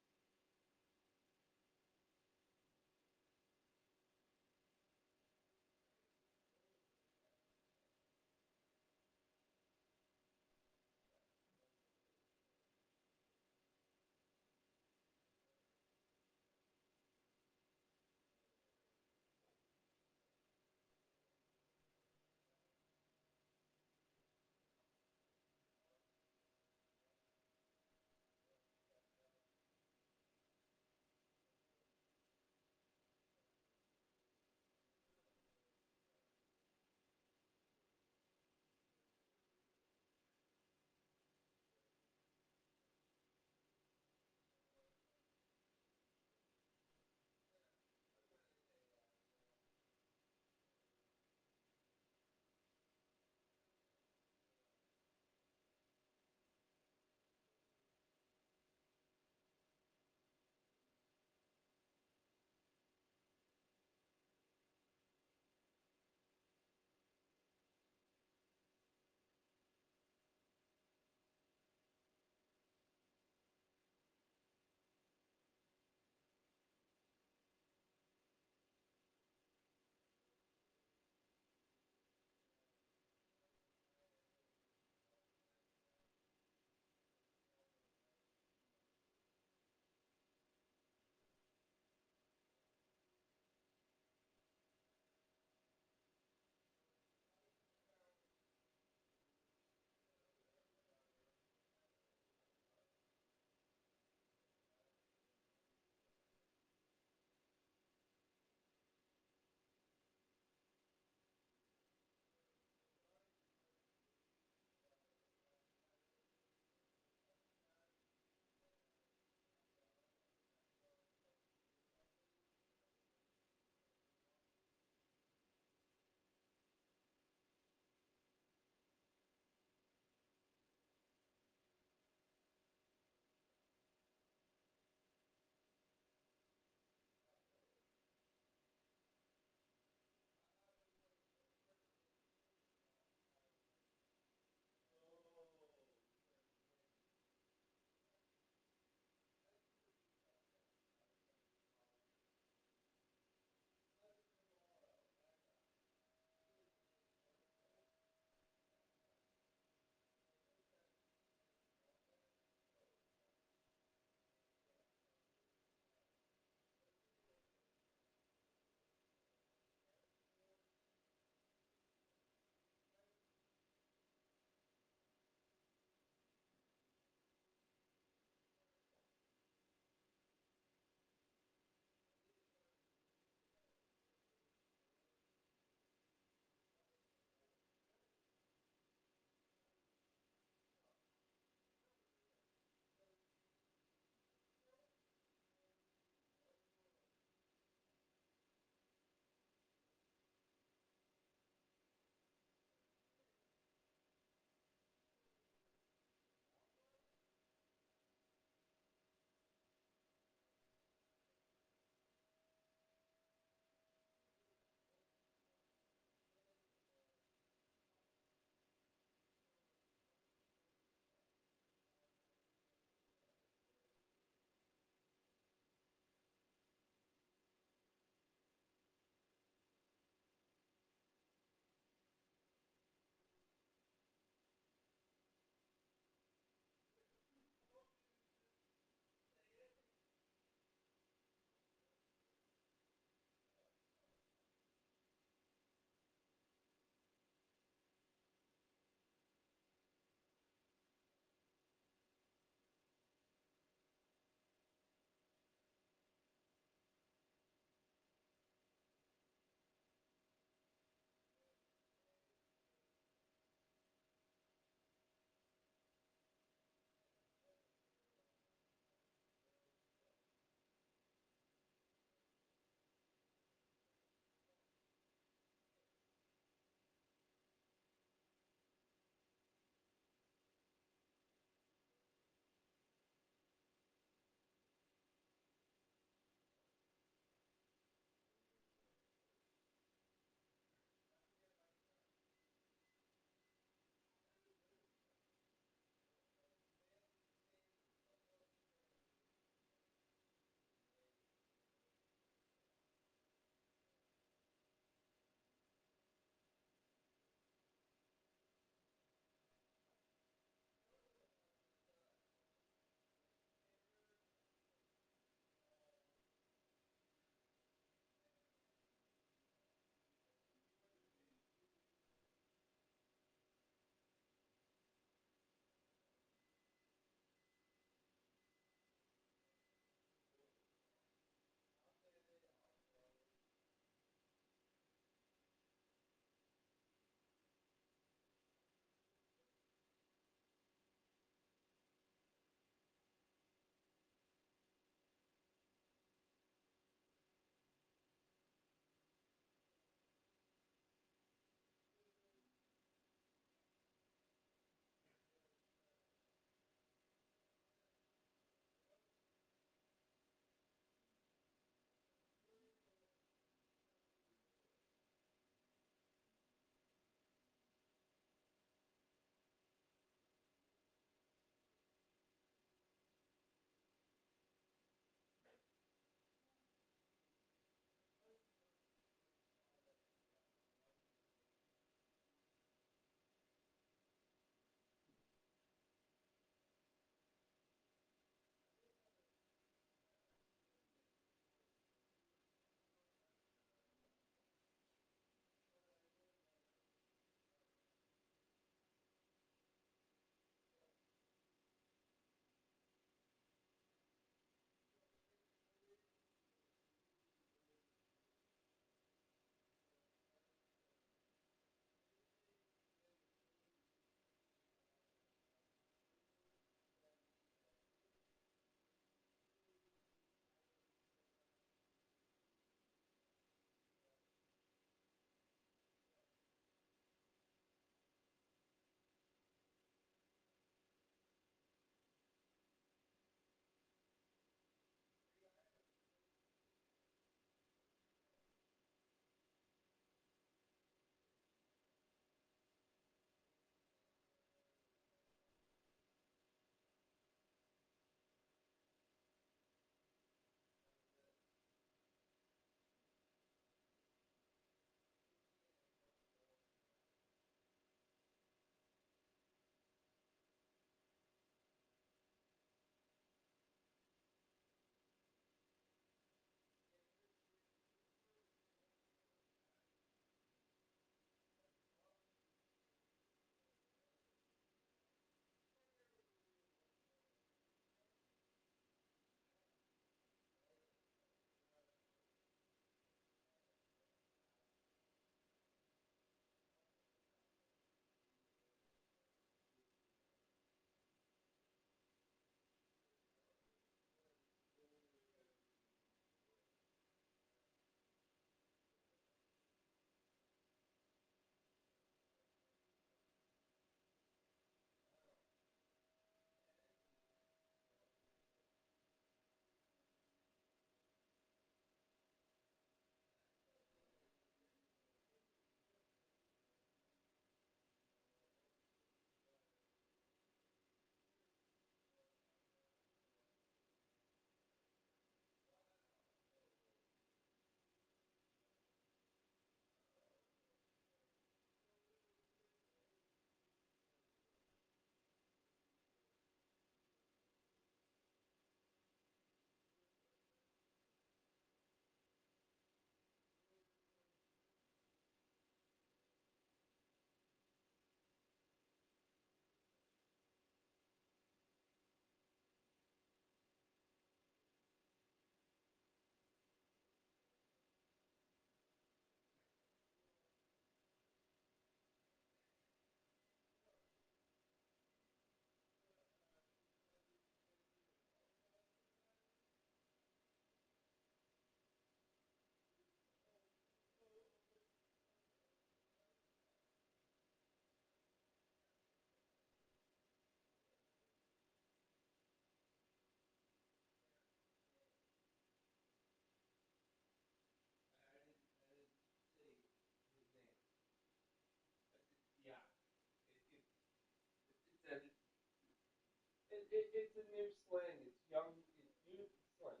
it's a new slang. It's young. It's youth slang.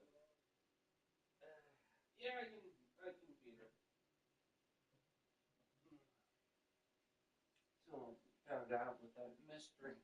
Yeah, I can beat her. So found out with that mystery.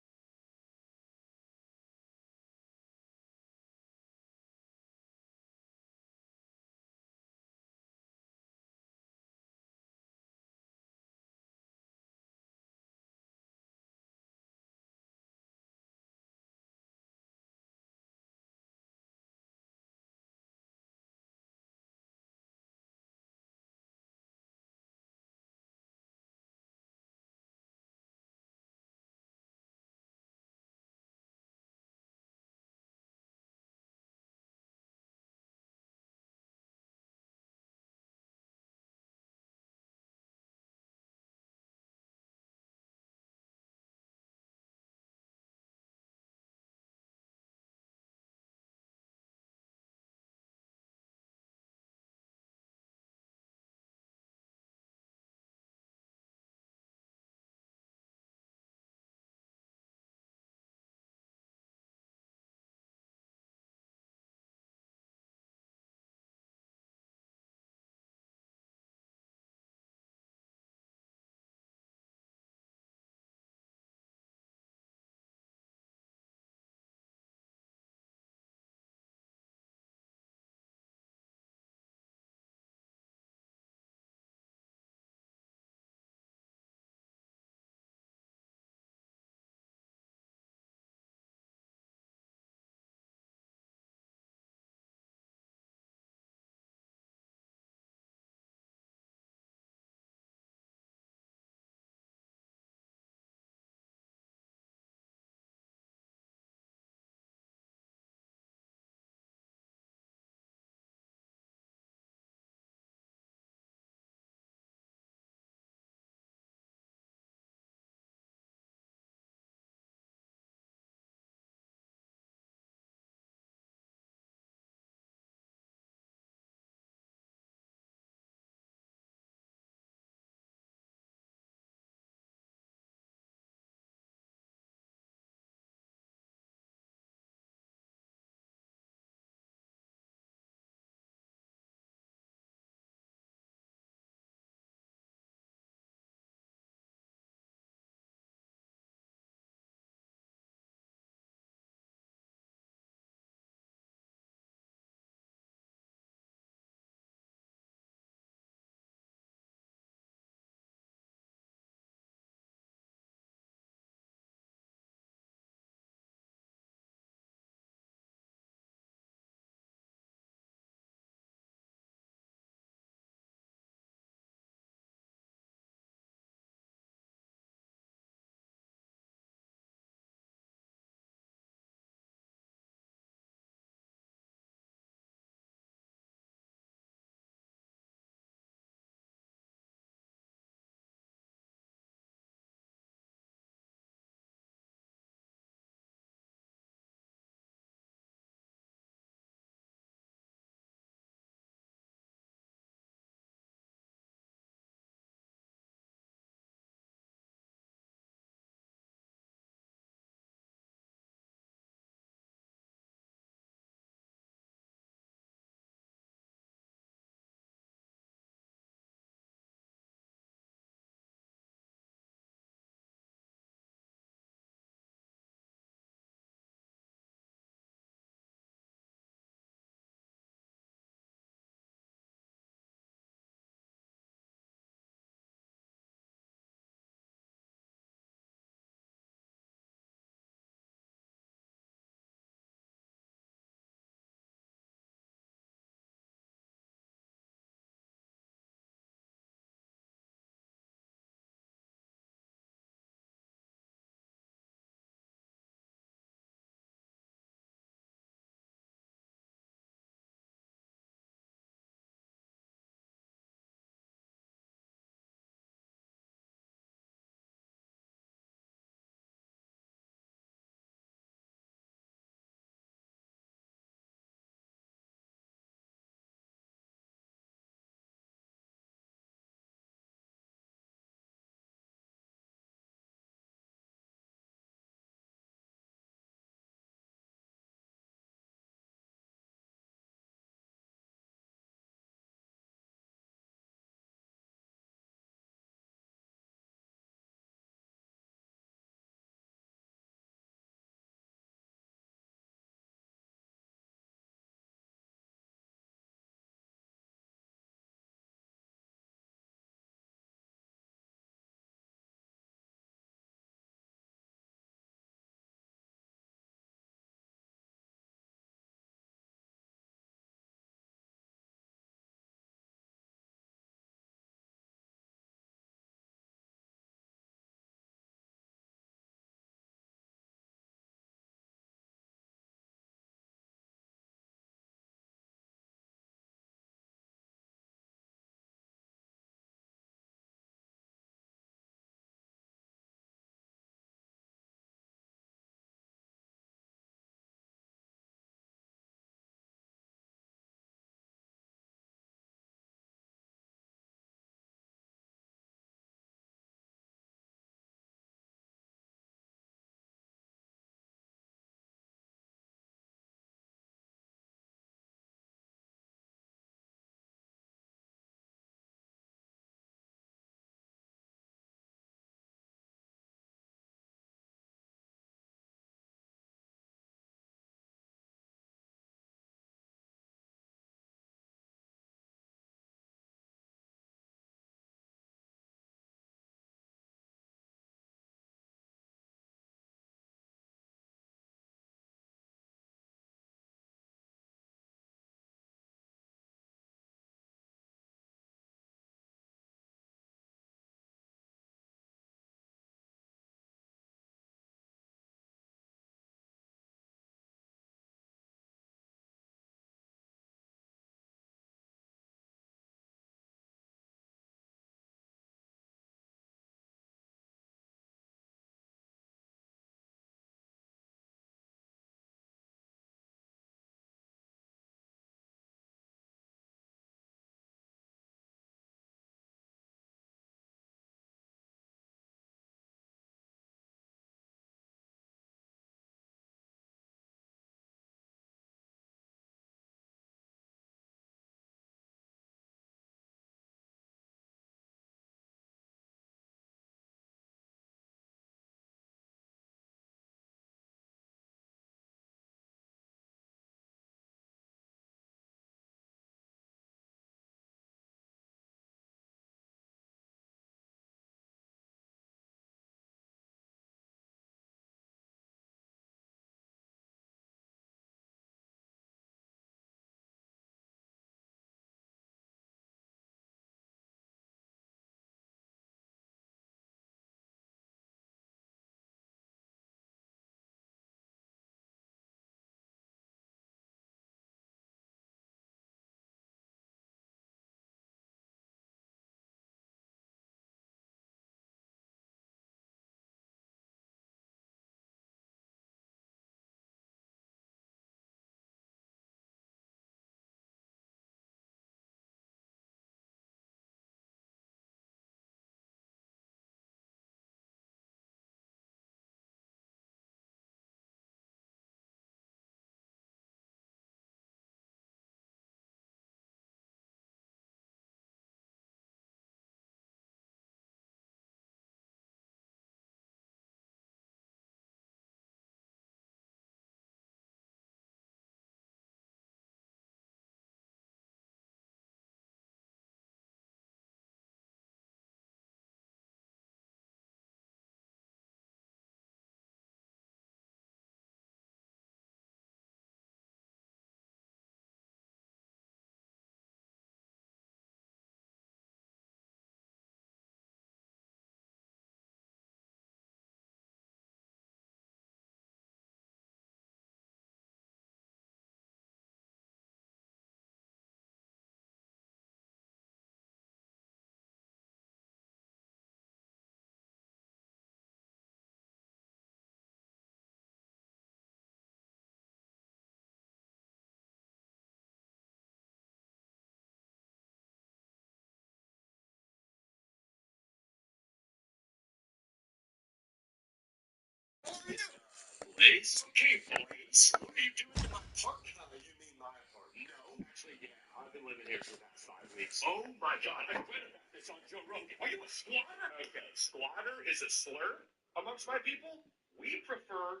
Police? Okay, police. What are you doing in my park? You mean my apartment? No. Actually, yeah. I've been living here for the past 5 weeks. Oh my god, I read about this on Joe Rogan. Are you a squatter? Okay, squatter is a slur amongst my people. We prefer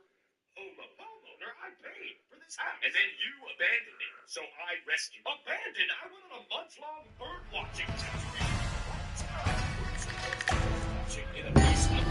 homeowner. I paid for this house. And then you abandoned it, so I rescued. Abandoned? I went on a month-long bird watching trip. In a piece of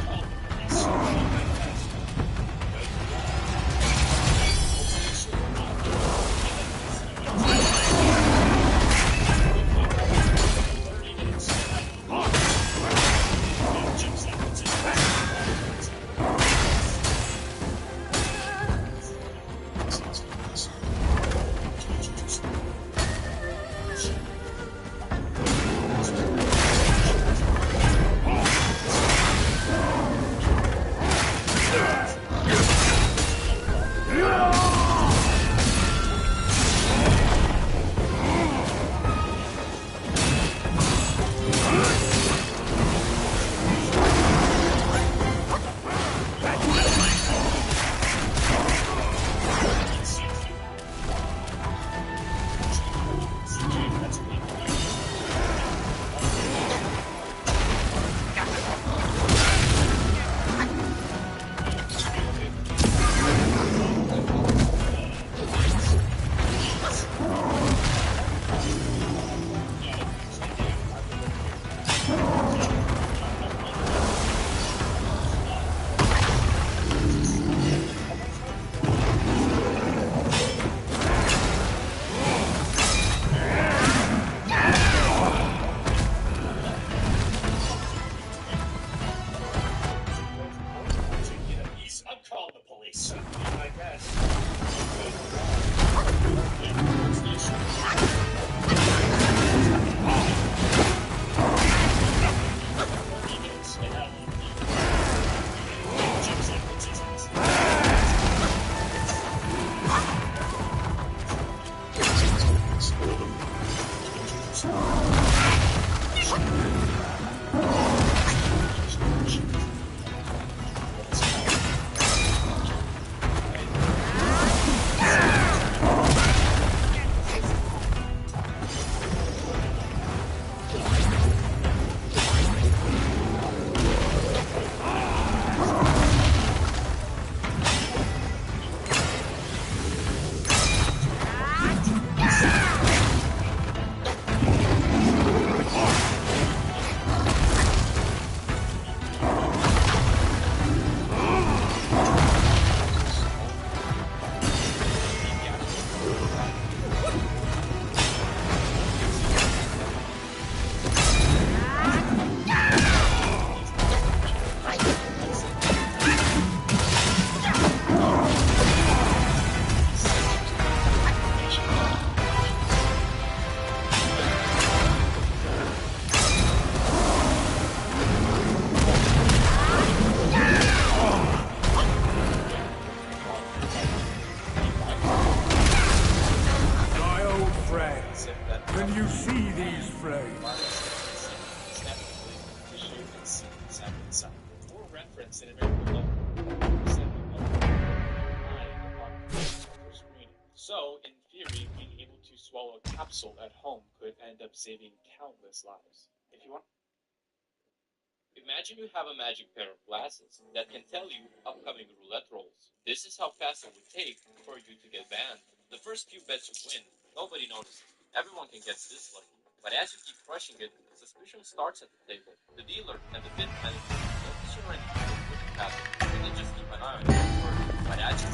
called the police. When you see these flames, For reference, in American so, in theory, being able to swallow a capsule at home could end up saving countless lives. If you want. Imagine you have a magic pair of glasses that can tell you upcoming roulette rolls. This is how fast it would take for you to get banned. The first few bets you win, nobody notices. Everyone can get this lucky. But as you keep crushing it, suspicion starts at the table. The dealer and the bid manager notice you're in the pattern, and they just keep an eye on you. But as you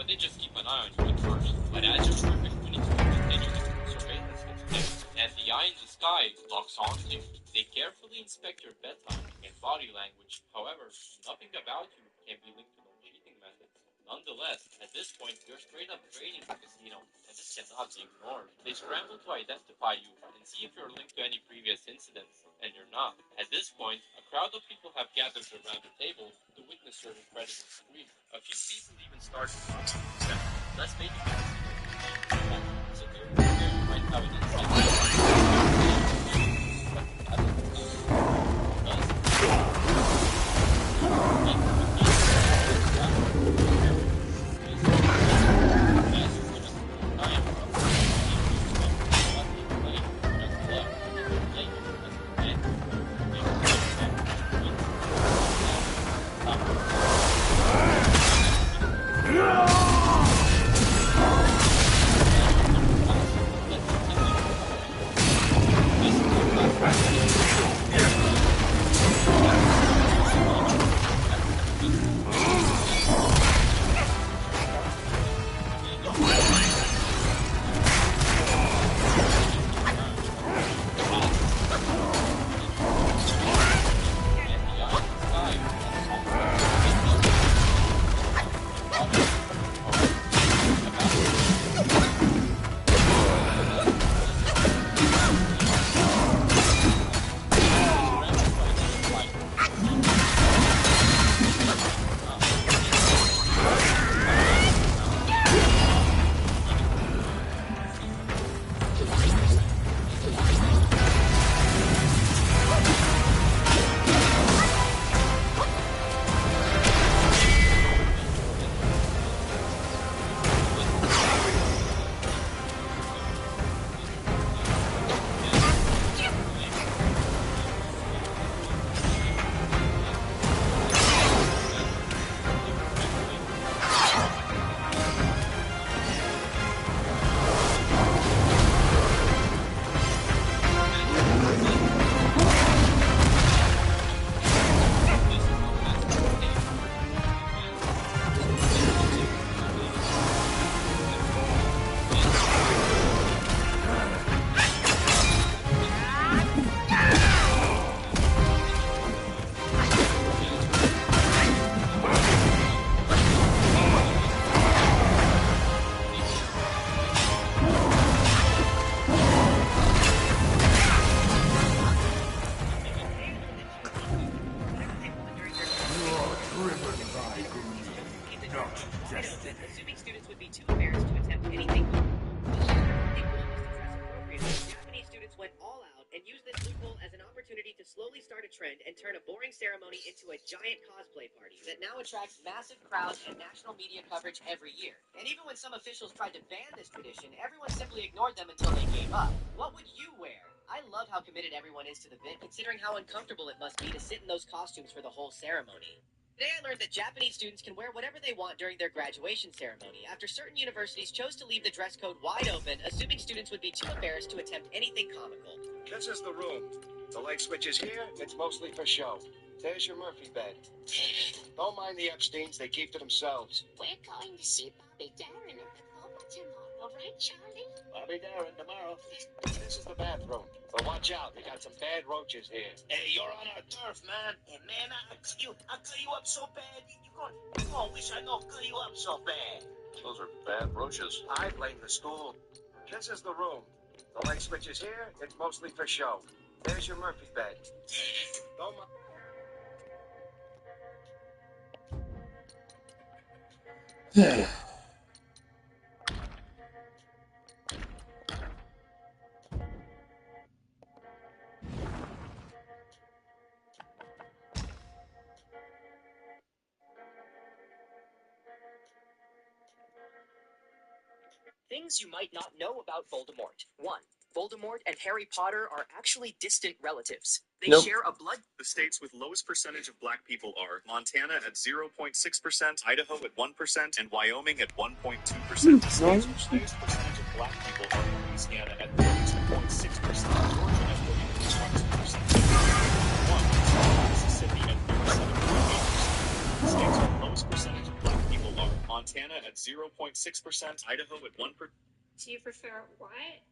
But they just keep an eye on you at first. But as your terrific winning streak continues, surveillance gets thick, and the eye in the sky locks onto you. They carefully inspect your bedtime and body language. However, nothing about you can be linked to no cheating methods. Nonetheless, at this point, you're straight up draining the casino, and this cannot be ignored. They scramble to identify you and see if you're linked to any previous incidents, and you're not. At this point, a crowd of people have gathered around the table to witness your incredible spree. A few people even start to talk to you. Let's make it so here you might have an Assuming students would be too embarrassed to attempt anything, the rule was to dress appropriately. Japanese students went all out and used this loophole as an opportunity to slowly start a trend and turn a boring ceremony into a giant cosplay party that now attracts massive crowds and national media coverage every year. And even when some officials tried to ban this tradition, everyone simply ignored them until they gave up. What would you wear? I love how committed everyone is to the bit, considering how uncomfortable it must be to sit in those costumes for the whole ceremony. Today I learned that Japanese students can wear whatever they want during their graduation ceremony after certain universities chose to leave the dress code wide open, assuming students would be too embarrassed to attempt anything comical. This is the room. The light switch is here. It's mostly for show. There's your Murphy bed. Don't mind the Epsteins. They keep to themselves. We're going to see Bobby Darin at the Coma tomorrow, right, Charlie? Bobby Darin tomorrow. This is the bathroom. But watch out. We got some bad roaches here. Hey, you're on our turf, man. Hey, man, I'll cut you up so bad. You gonna wish I don't cut you up so bad. Those are bad roaches. I blame the school. This is the room. The light switch is here. It's mostly for show. There's your Murphy bed. Don't mind. Things you might not know about Voldemort. 1. Voldemort and Harry Potter are actually distant relatives. They share a blood... The states with lowest percentage of black people are Montana at 0.6%, Idaho at 1%, and Wyoming at 1.2%. The states with highest percentage of black people are Louisiana at 32.6%, Georgia at 30.2%, Mississippi at 37.8%. The states with lowest percentage of black people are Montana at 0.6%, Idaho at 1%. Do you prefer white?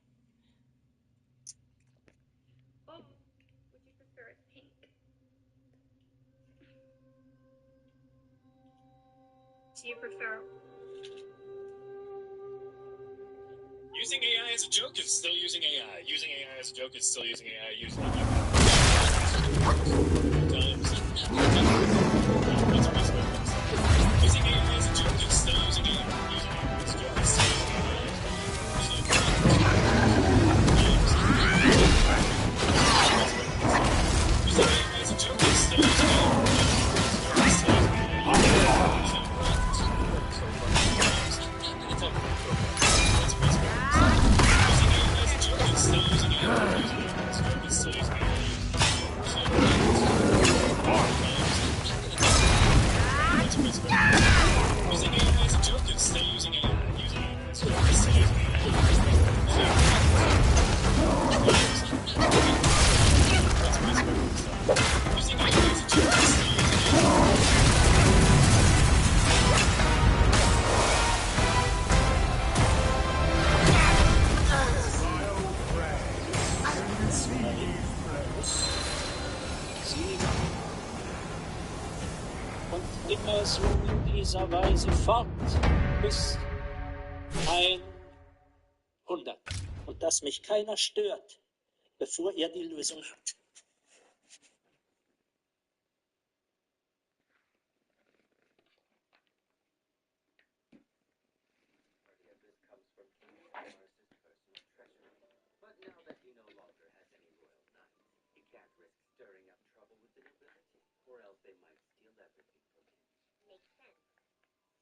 Oh, would you prefer it pink? Do you prefer... Using AI as a joke is still using AI. Using AI as a joke is still using AI. Using AI. Using AI as a joke is still using AI. Using AI as a joke is still using AI. Using AI as a joke is still using AI. Immer so in dieser Weise fort bis 100. Und dass mich keiner stört, bevor er die Lösung hat. But now that he no longer has any royal knights, he can't risk stirring up trouble with the nobility, or else they might steal everything from him. Makes sense.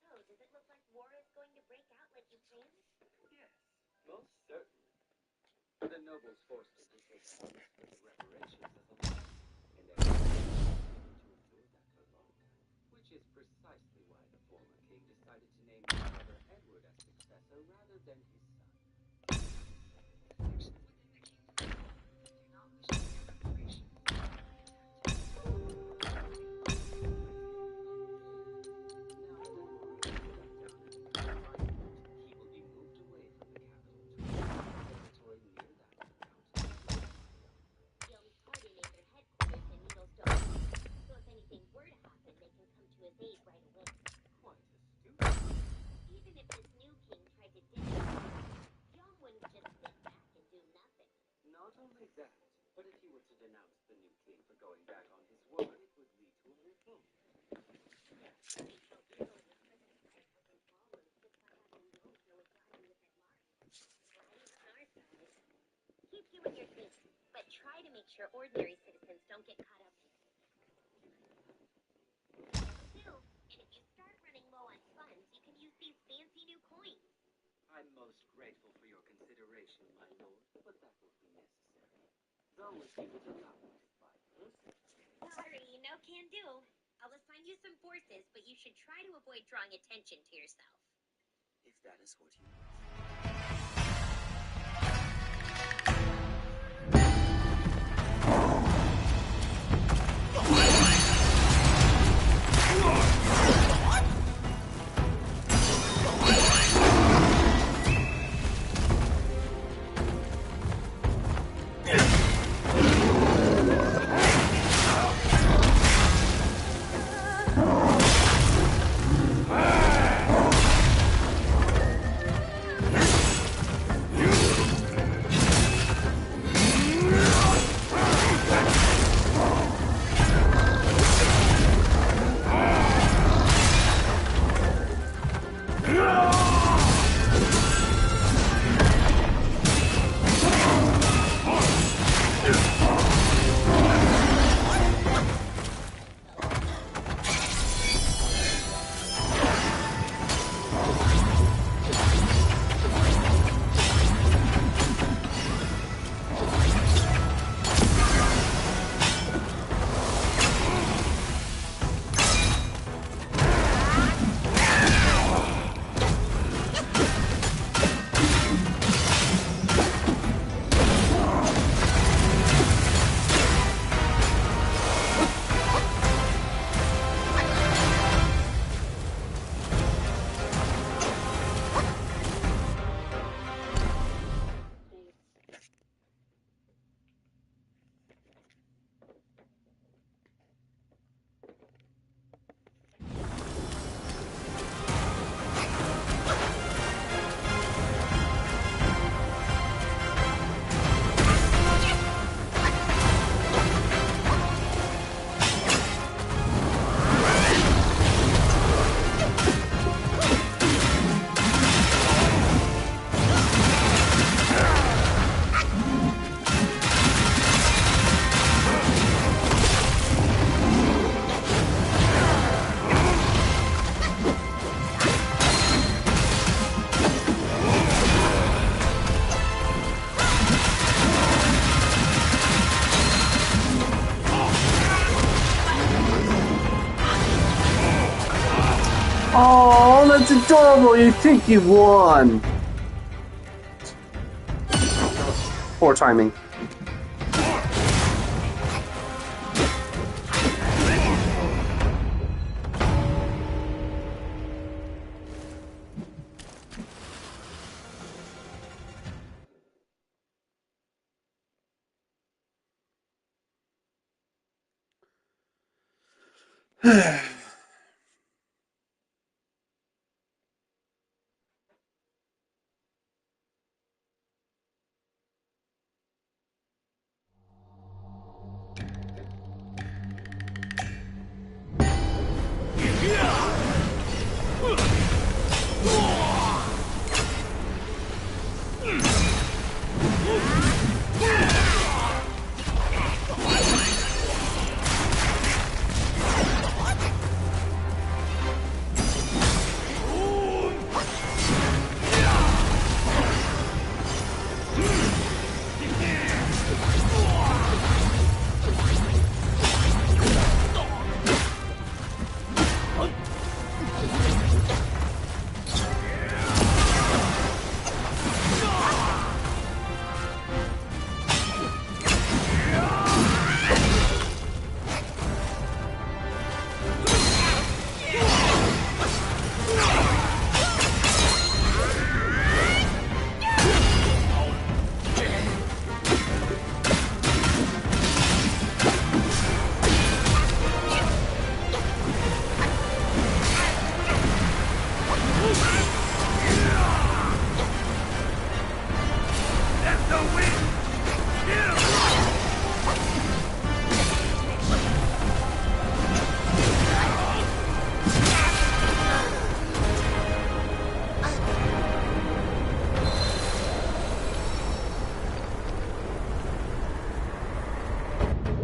So, does it look like war is going to break out like you planned? Yes, most certainly. The nobles forced him to take honors for the reparations as a loss, and they have to endure that for long. Which is precisely why the former king decided to name his brother Edward as successor rather than his son. Not only that, but if he were to denounce the new king for going back on his word, it would lead to a revolt. Keep doing your thing, but try to make sure ordinary citizens don't get caught up in it. Still, and if you start running low on funds, you can use these fancy new coins. I'm most grateful for your consideration, my lord, but that won't be necessary. Though if you would allow me to buy this... Sorry, no can do. I'll assign you some forces, but you should try to avoid drawing attention to yourself. If that is what you Oh, that's adorable. You think you won. Poor timing.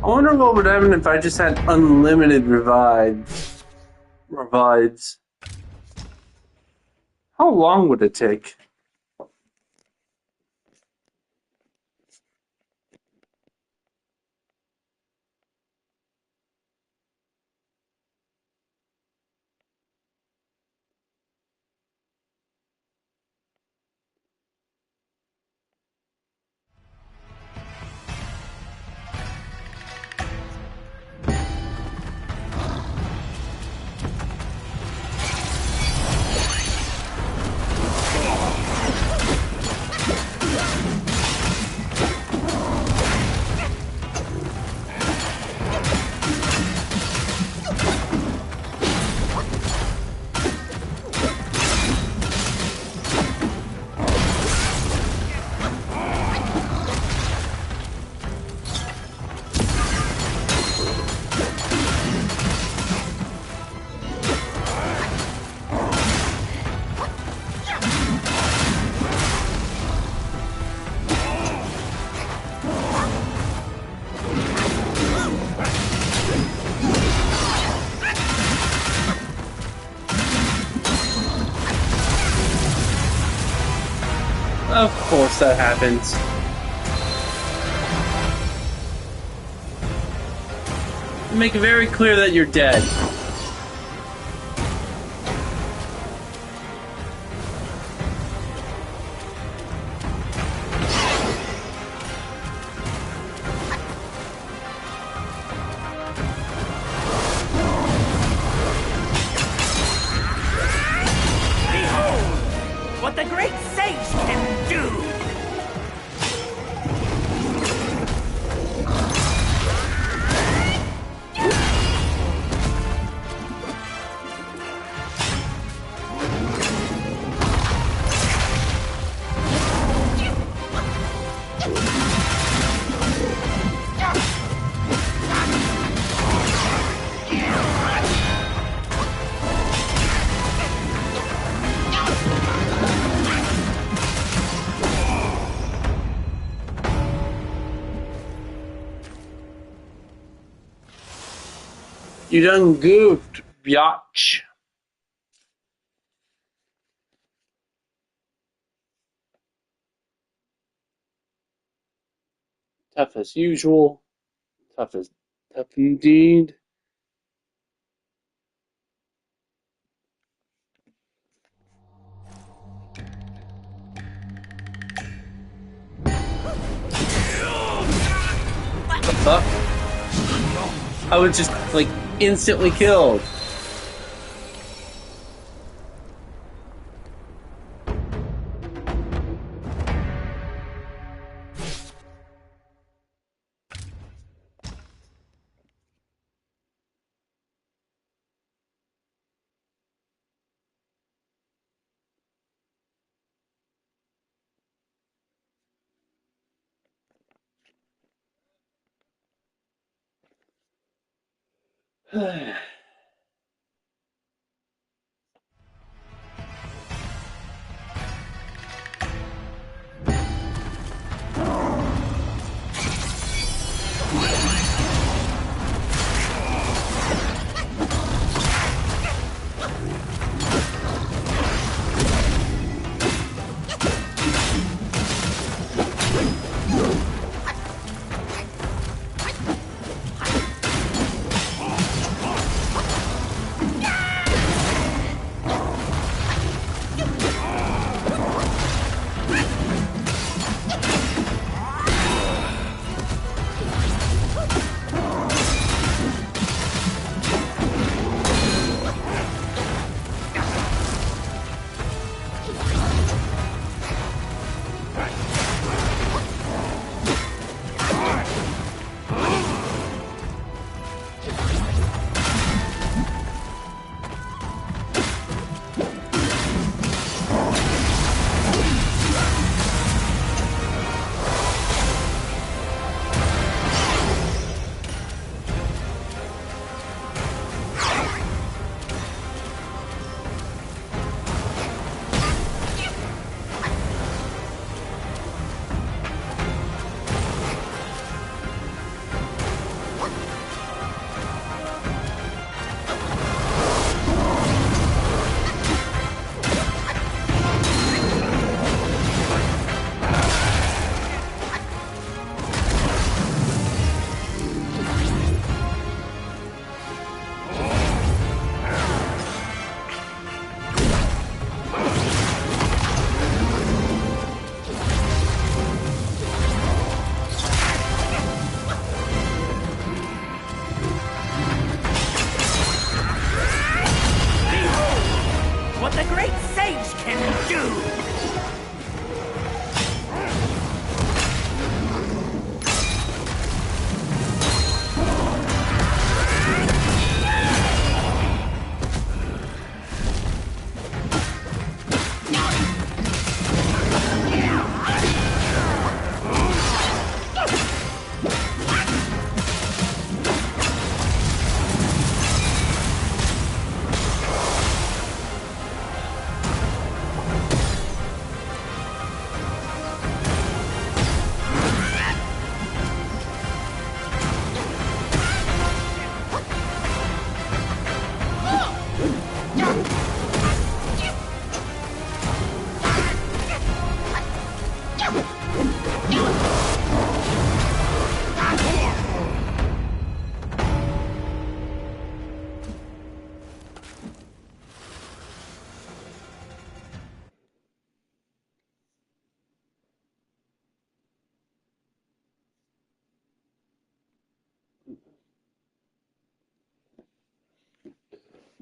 I wonder what would happen if I just had unlimited revives. How long would it take? once that happens. Make it very clear that you're dead. What the great sage can do! You done goofed, biatch. Tough as usual. Tough indeed. What the fuck? I was just like instantly killed.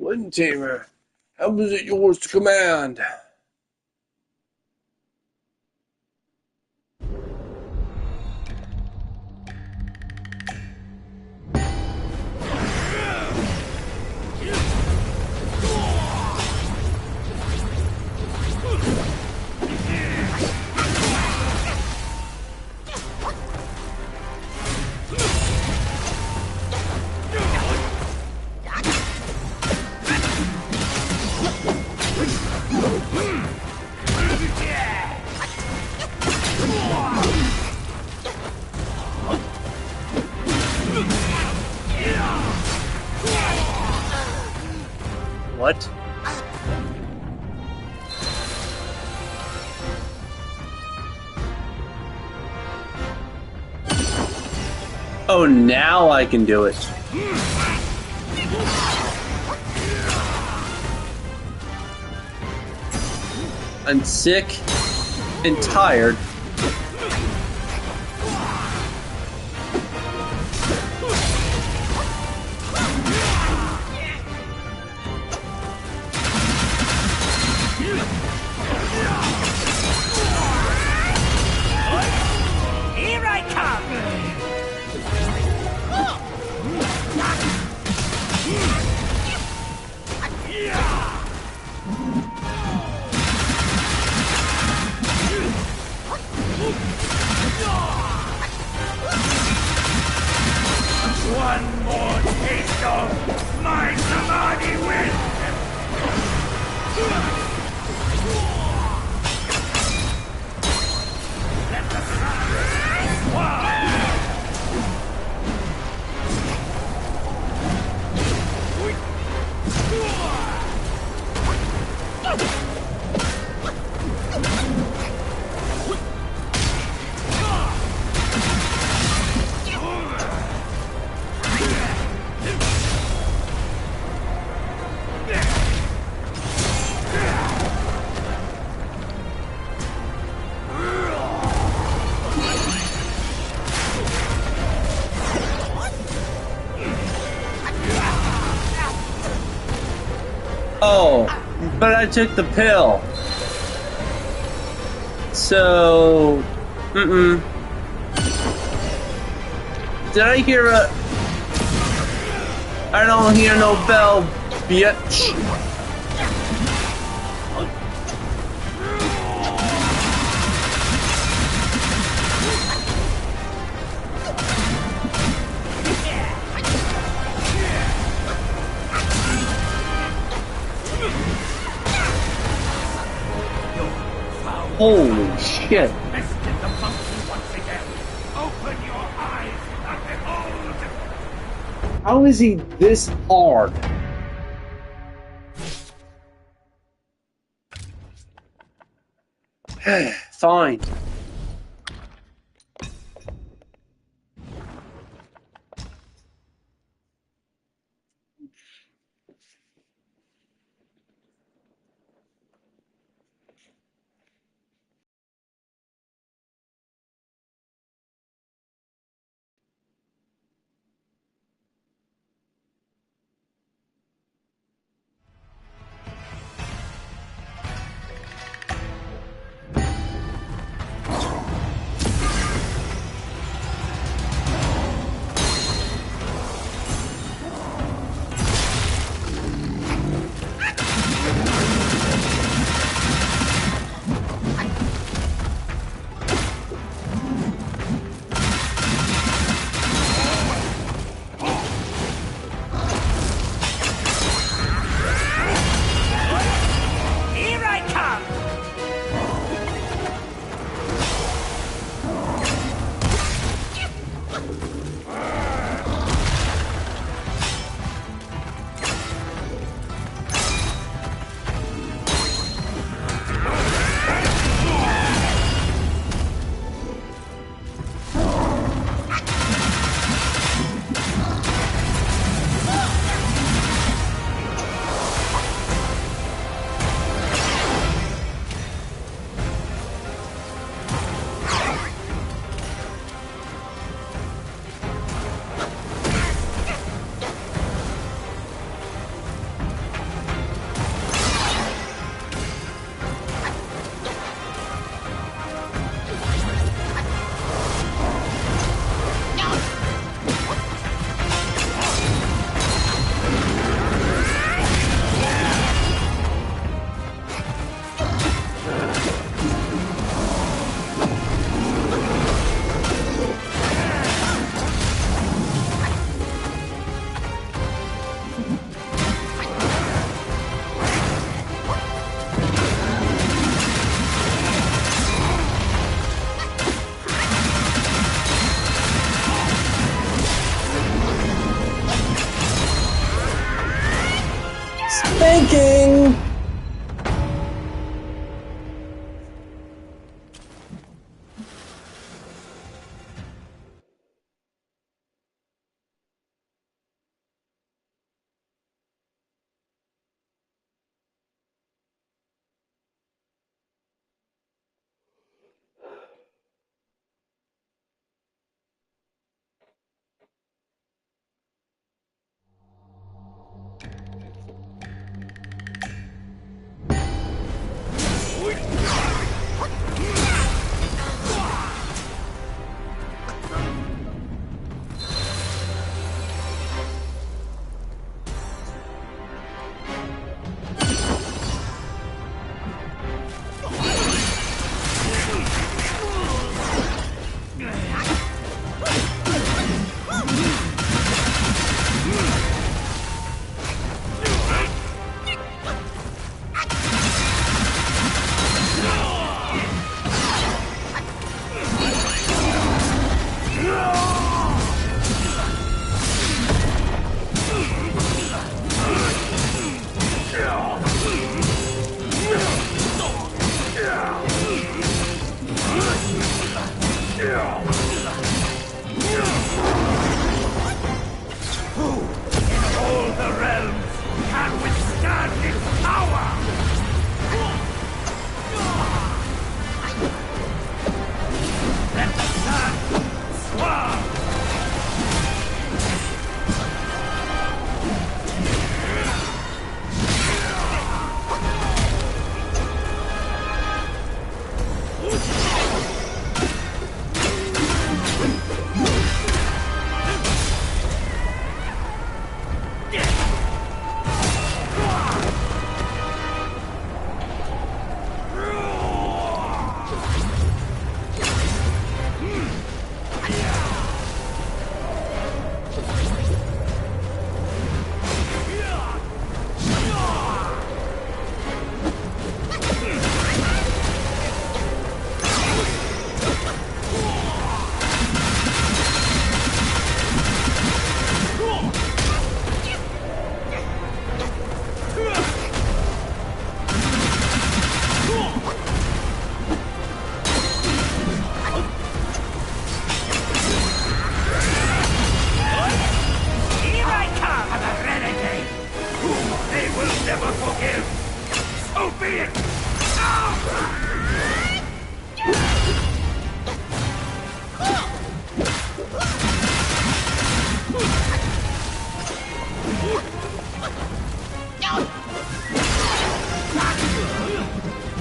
Wind Tamer, how is it yours to command? What? Oh, now I can do it. I'm sick and tired. Here I come! One more taste of my Samadhi wind! Let the sun Oh, but I took the pill. So, Did I hear a... I don't hear no bell, bitch. Holy shit. Tested the monkey once again. Open your eyes and behold! How is he this hard? Fine. Who in all the realms can withstand its power? Let the sun swirl! Here I come, the renegade, whom they will never forgive. So be it.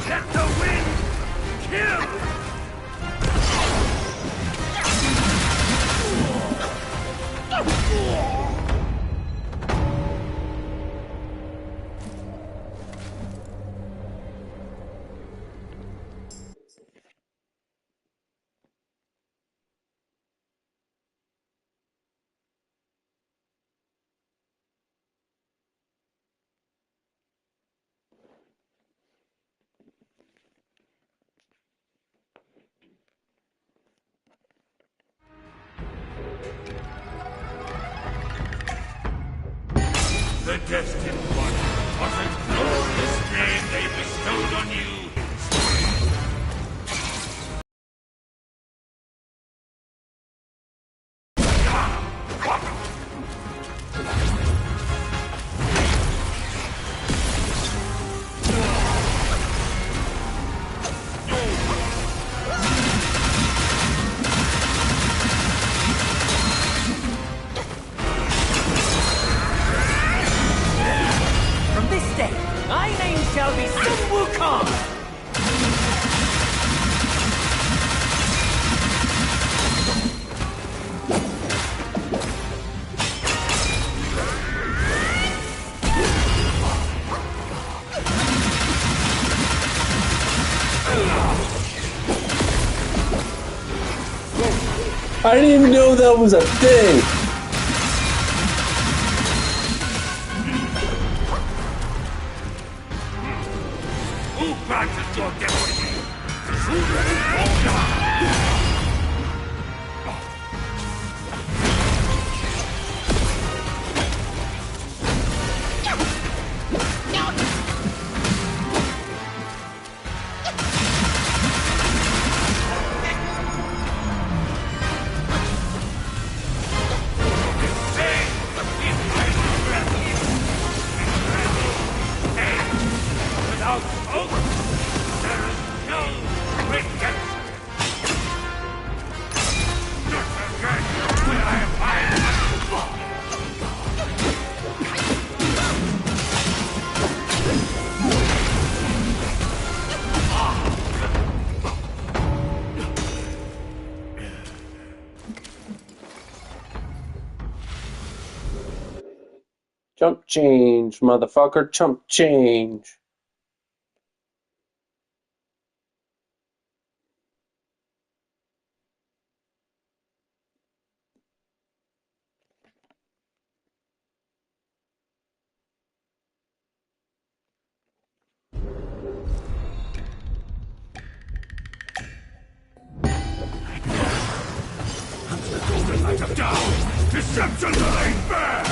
Let the wind kill. The destined one, what a glorious name they bestowed on you! From this day, my name shall be Sun Wukong! I didn't even know that was a thing. Who granted your destiny? Without hope, there is no redemption. Not again will I find Chump change, motherfucker, chump change. the golden light of Tao. Deceptions are laid bare.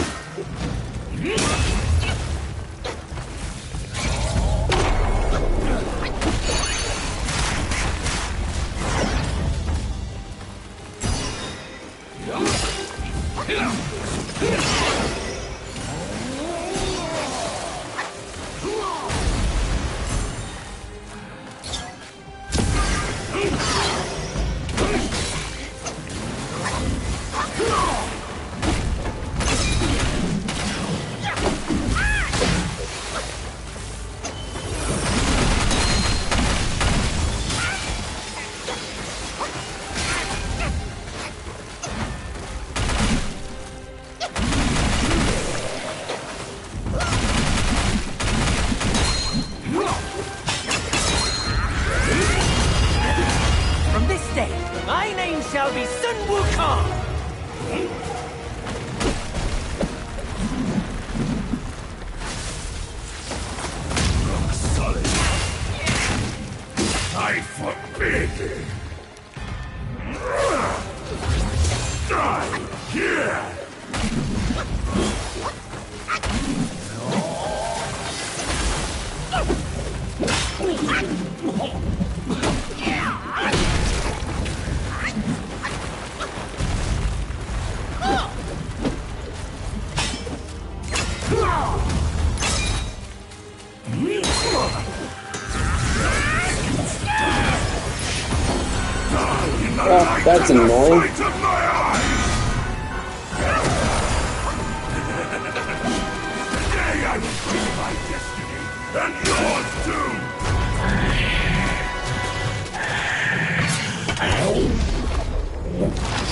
From this day, my name shall be Sun Wukong! Rock solid. I forbid it. Die here! Oh, that's annoying. Today I will bring my destiny, and yours too!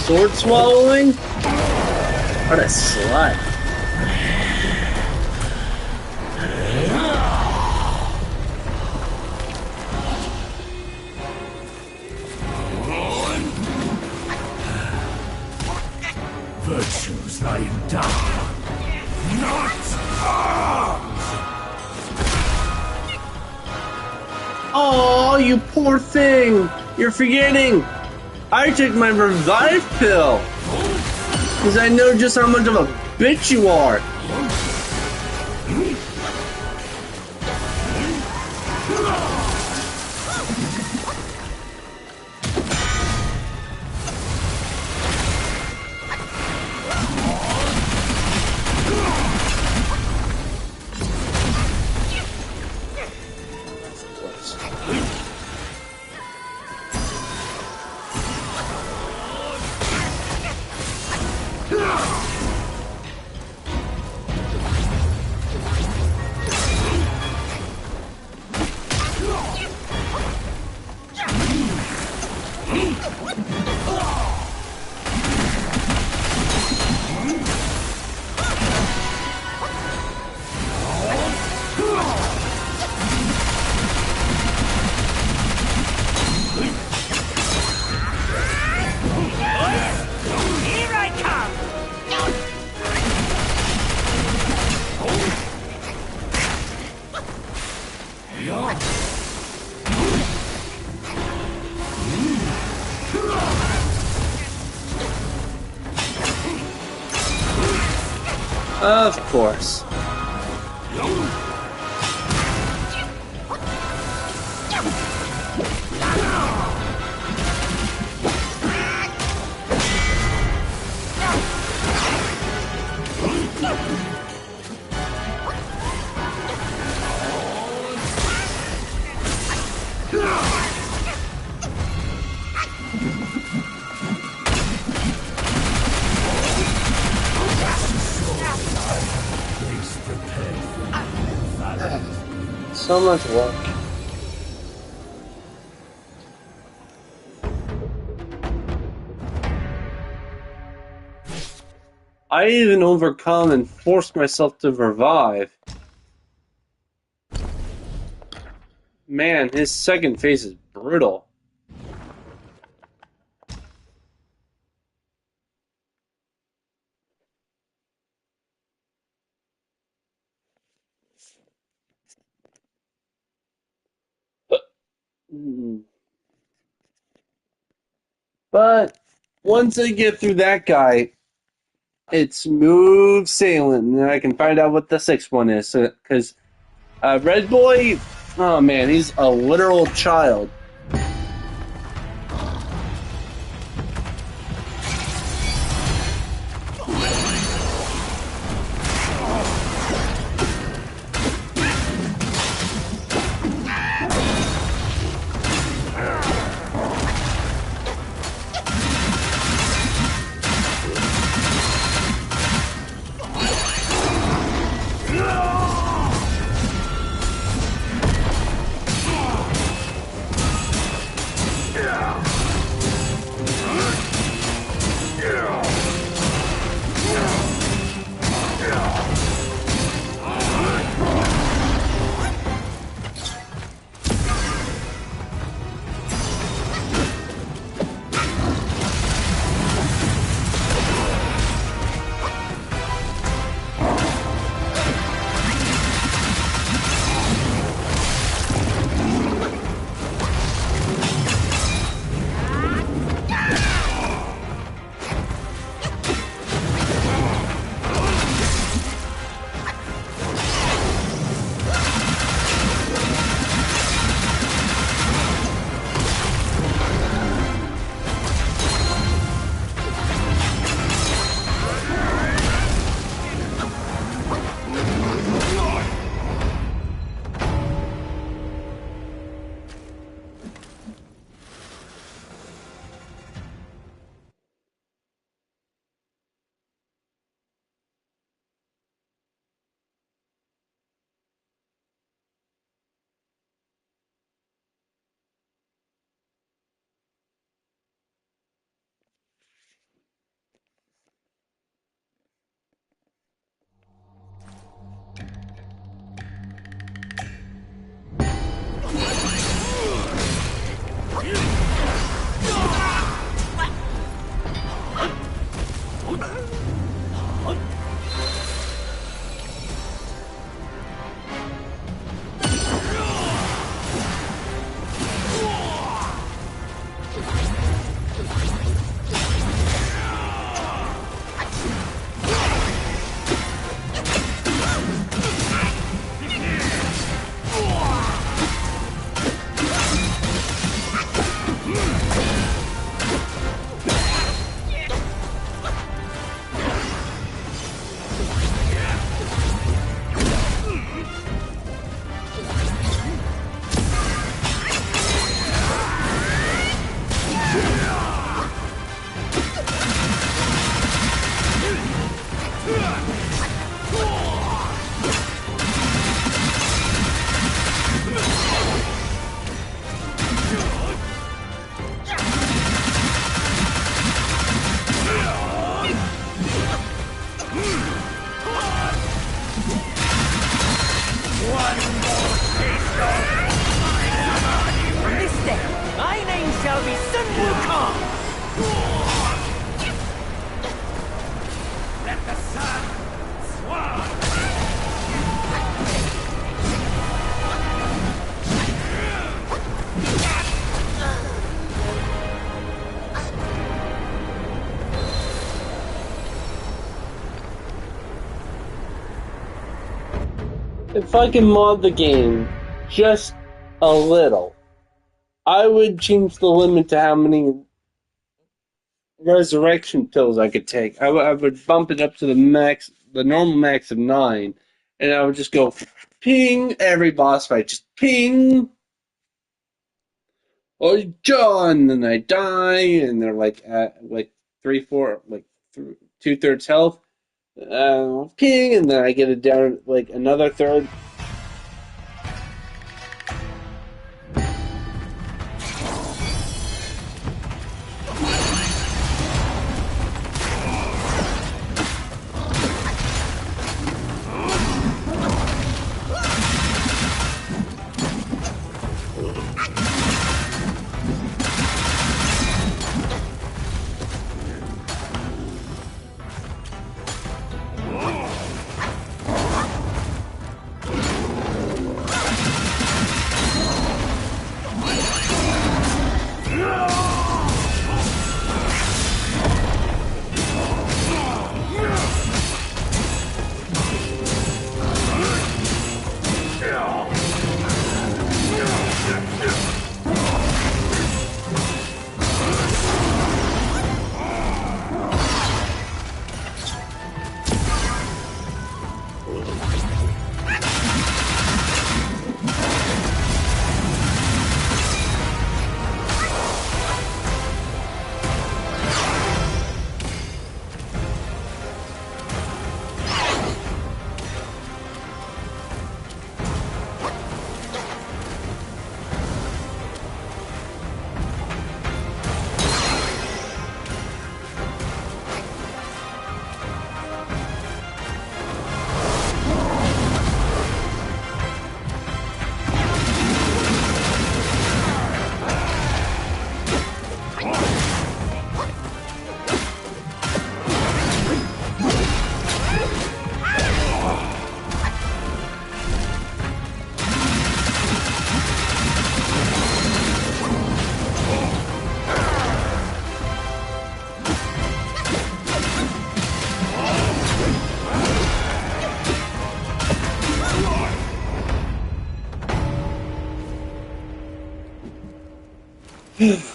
Sword swallowing? What a slut. Virtues lie in dark, not arms! Oh, you poor thing! You're forgetting! I took my revive pill! Because I know just how much of a bitch you are! Here I come! Of course. So much work. I even overcome and force myself to revive. Man, his second phase is brutal. But once I get through that guy, it's smooth sailing, and I can find out what the sixth one is. Because Red Boy, oh man, he's a literal child. if I can mod the game just a little, I would change the limit to how many resurrection pills I could take. I would bump it up to the max, the normal max of 9, and I would just go ping every boss fight, just ping. Oh, John, and I die, and they're like at like 3/4, like 2/3 health. Ping, and then I get it down like another third.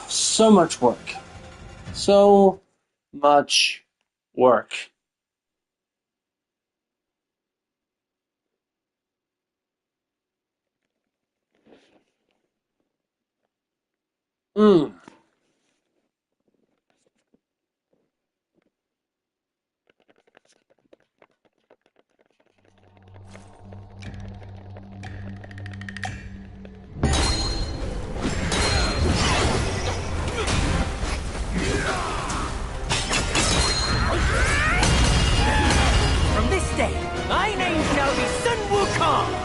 So much work. So much work. Mm. From this day, my name shall be Sun Wukong!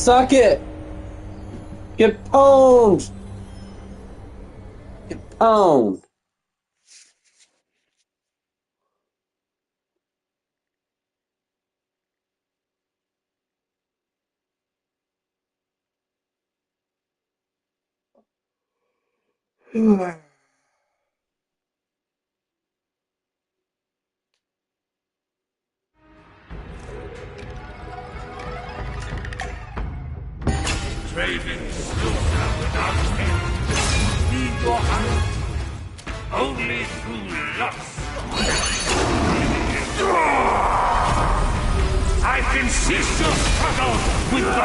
Suck it! Get pwned! Get pwned! Draven slaughter without end. Need your hand. Only through lust. I can cease your struggle with the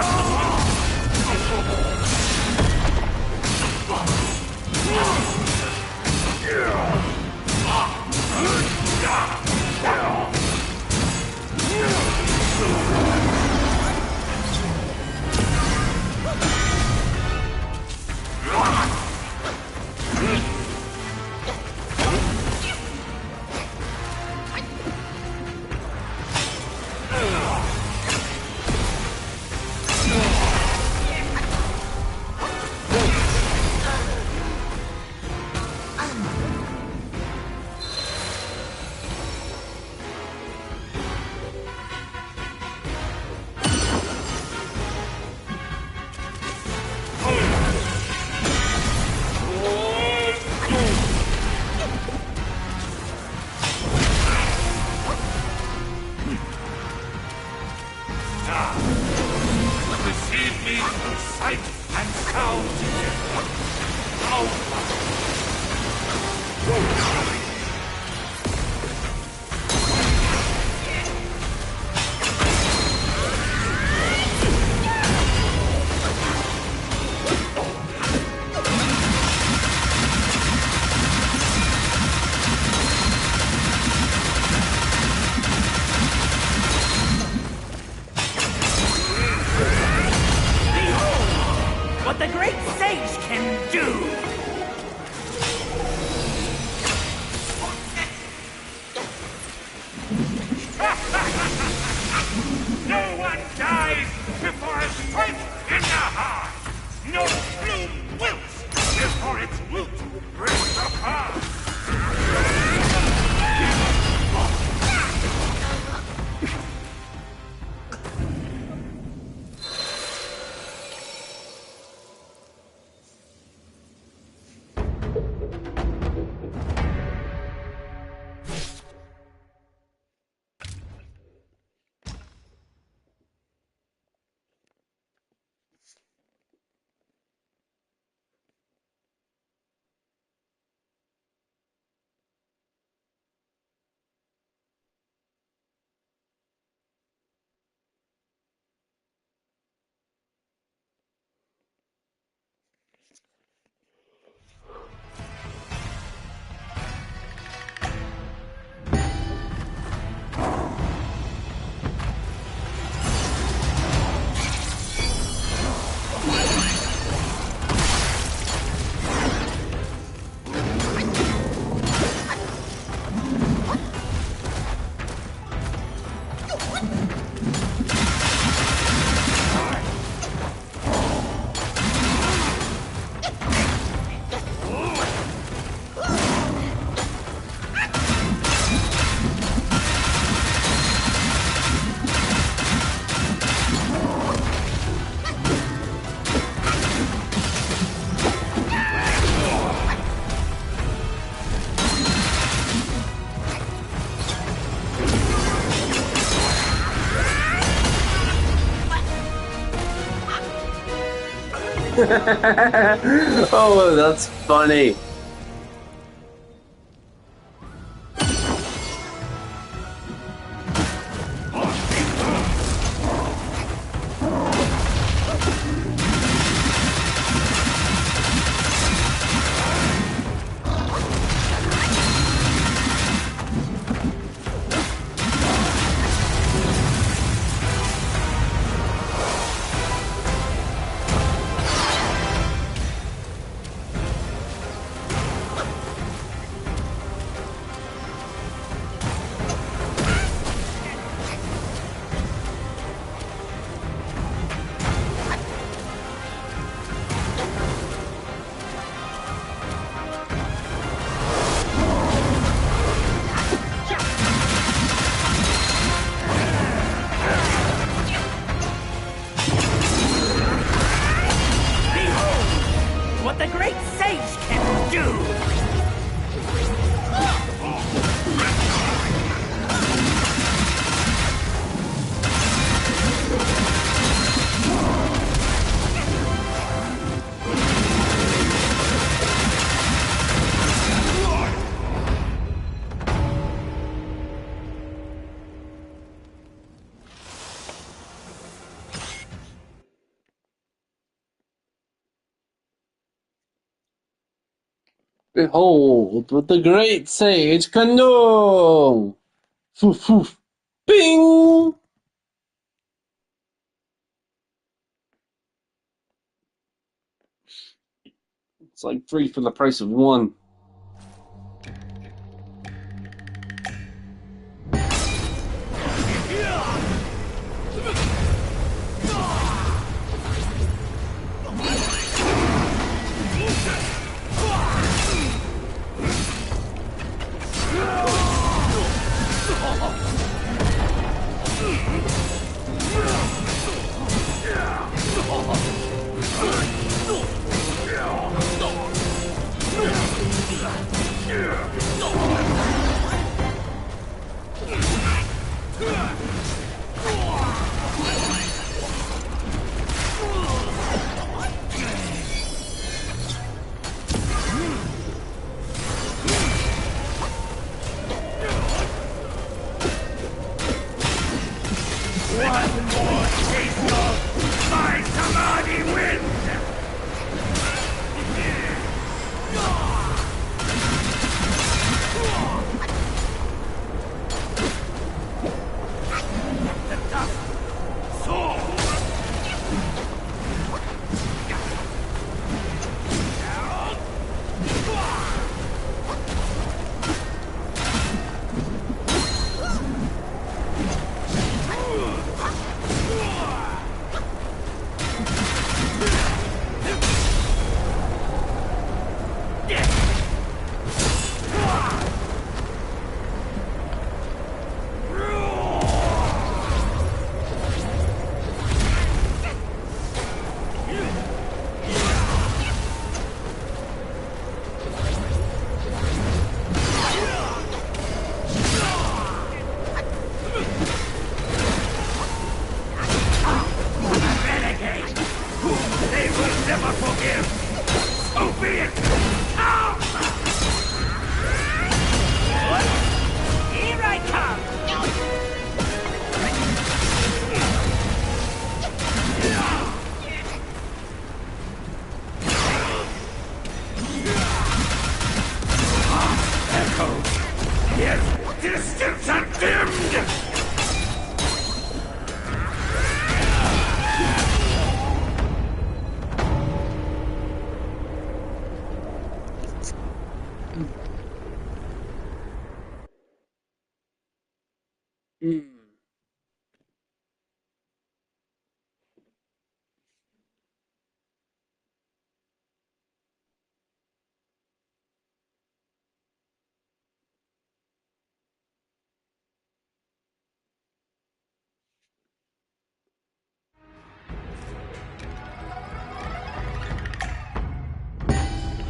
receive me through sight and sound. What the great sage can do! No one dies before a strike in the heart. No bloom wilts before its root breaks apart. Oh, that's funny. great sage can do! Behold what the great sage can do! Foof, foof. Bing! It's like 3 for the price of 1. One more taste of my Samadhi wind! The dust soars! Never forgive! So be it! Come! Here I come! Echoes! Yet distance and dimmed!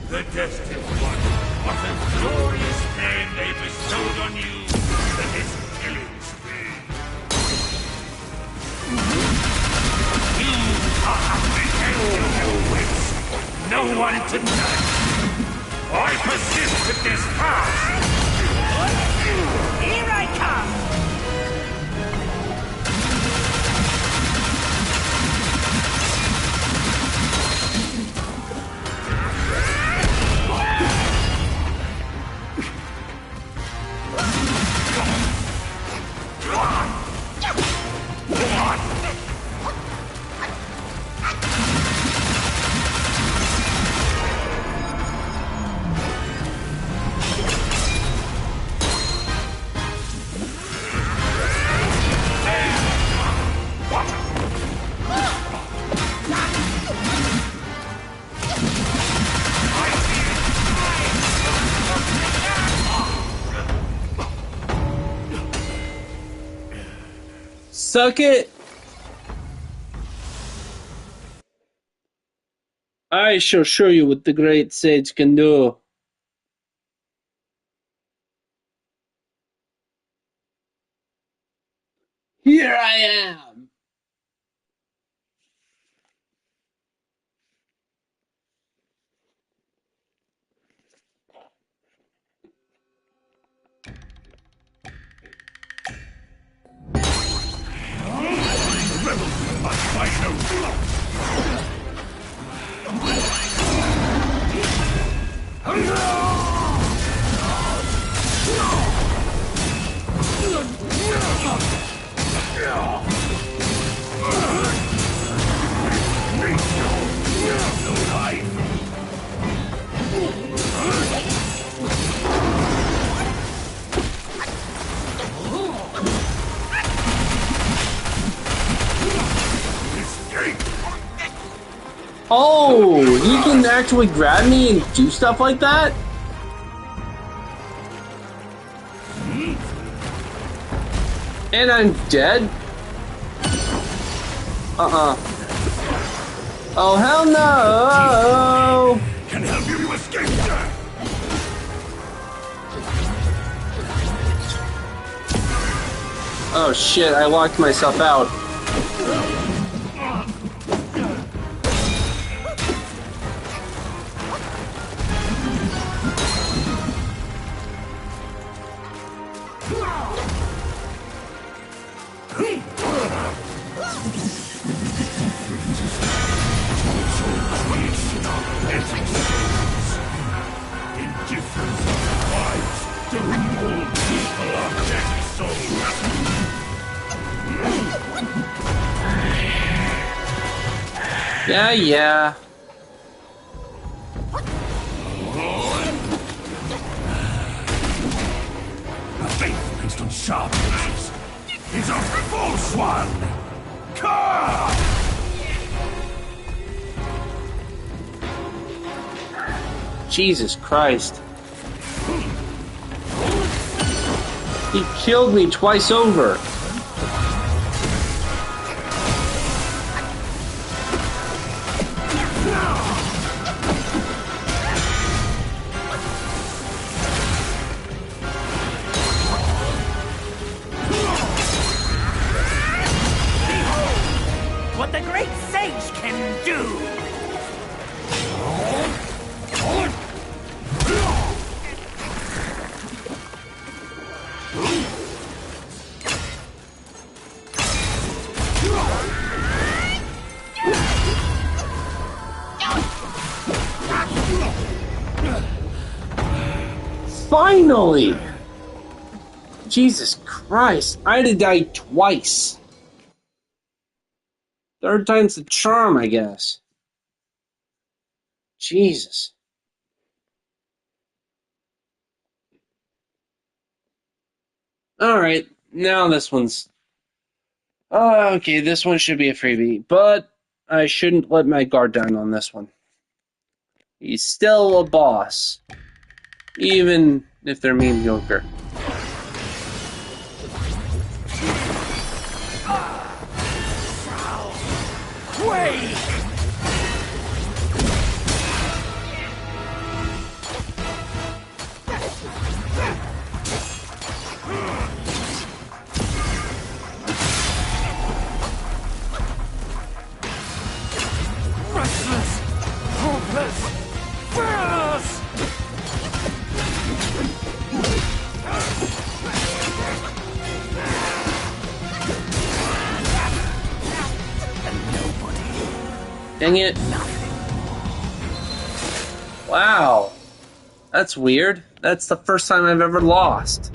The destined one, what a glorious name they bestowed on you in this killing spree. You are at the end of your wits, no one to judge. I persist with this task. Here I come! Suck it! I shall show you what the great sage can do. Here I am. Oh, he can actually grab me and do stuff like that? And I'm dead? Oh, hell no! Can help you escape death. Oh shit, I locked myself out. Yeah. A faith based on sharp edges is a false one. Jesus Christ. He killed me twice over. What the great sage can do! Finally! Jesus Christ, I had to die twice. Third time's the charm, I guess. Jesus. Alright, now this one's... okay, this one should be a freebie, but I shouldn't let my guard down on this one. He's still a boss, even if they're mediocre. Quake! Restless! Hopeless! Fearless! Dang it. Wow. That's weird. That's the first time I've ever lost.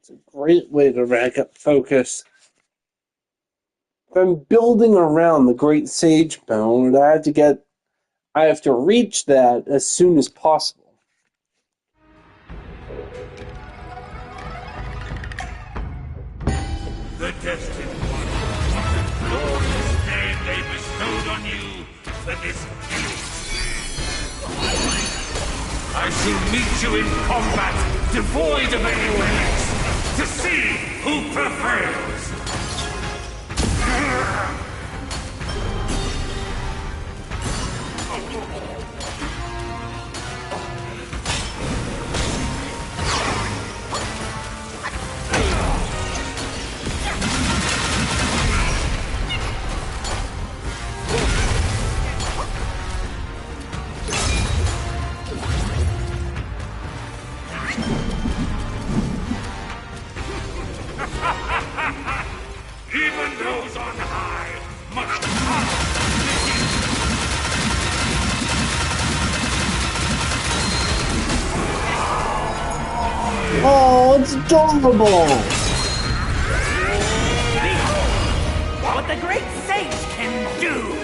It's a great way to rack up focus. If I'm building around the Great Sage Bone, I have to reach that as soon as possible. The destined one, the glorious name they bestowed on you for this guilt. I shall meet you in combat, devoid of any relics, to see who prevails. Even those on high must Oh, it's adorable! Behold what the great sage can do!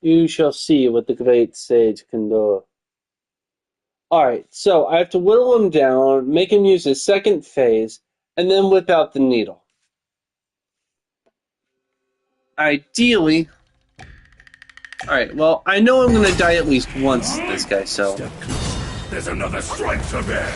You shall see what the Great Sage can do. Alright, so I have to whittle him down, make him use his second phase, and then whip out the needle. Ideally... Alright, well, I know I'm gonna die at least once, this guy, so... There's another strike to bear.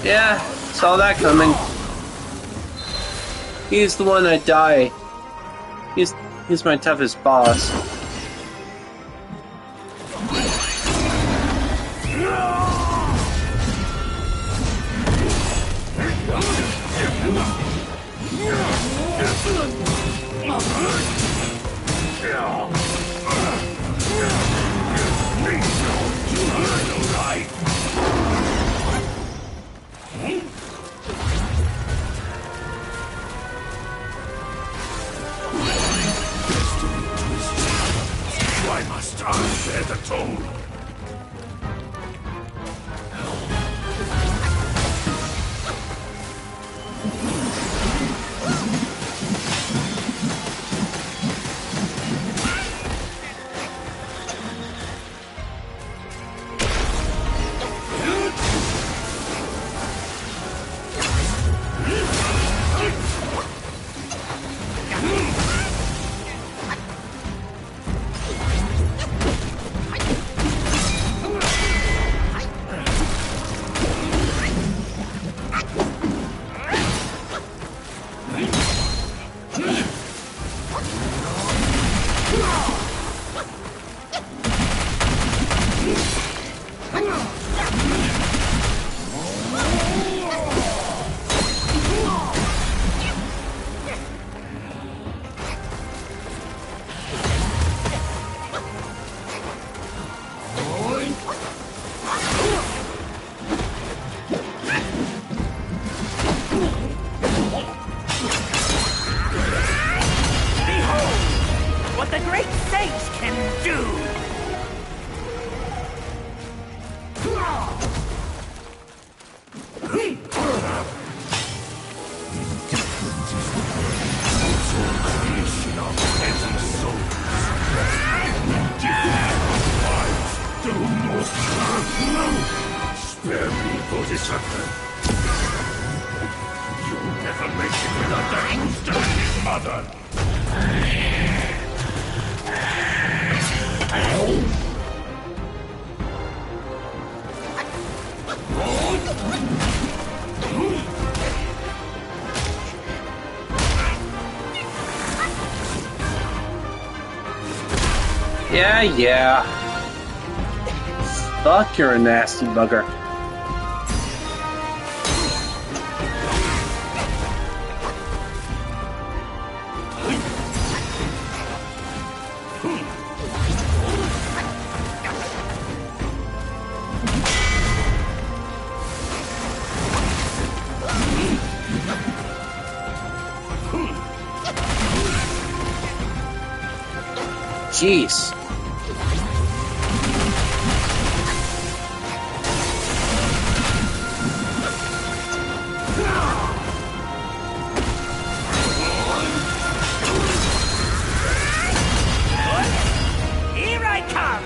Yeah, saw that coming. He's the one that die. He's my toughest boss. Why must I bear the toll? what the great sage can do! Spare me, Bodhisattva. You'll never make it without that rooster and his mother. Yeah. Fuck, you're a nasty bugger. Jeez. Here I come!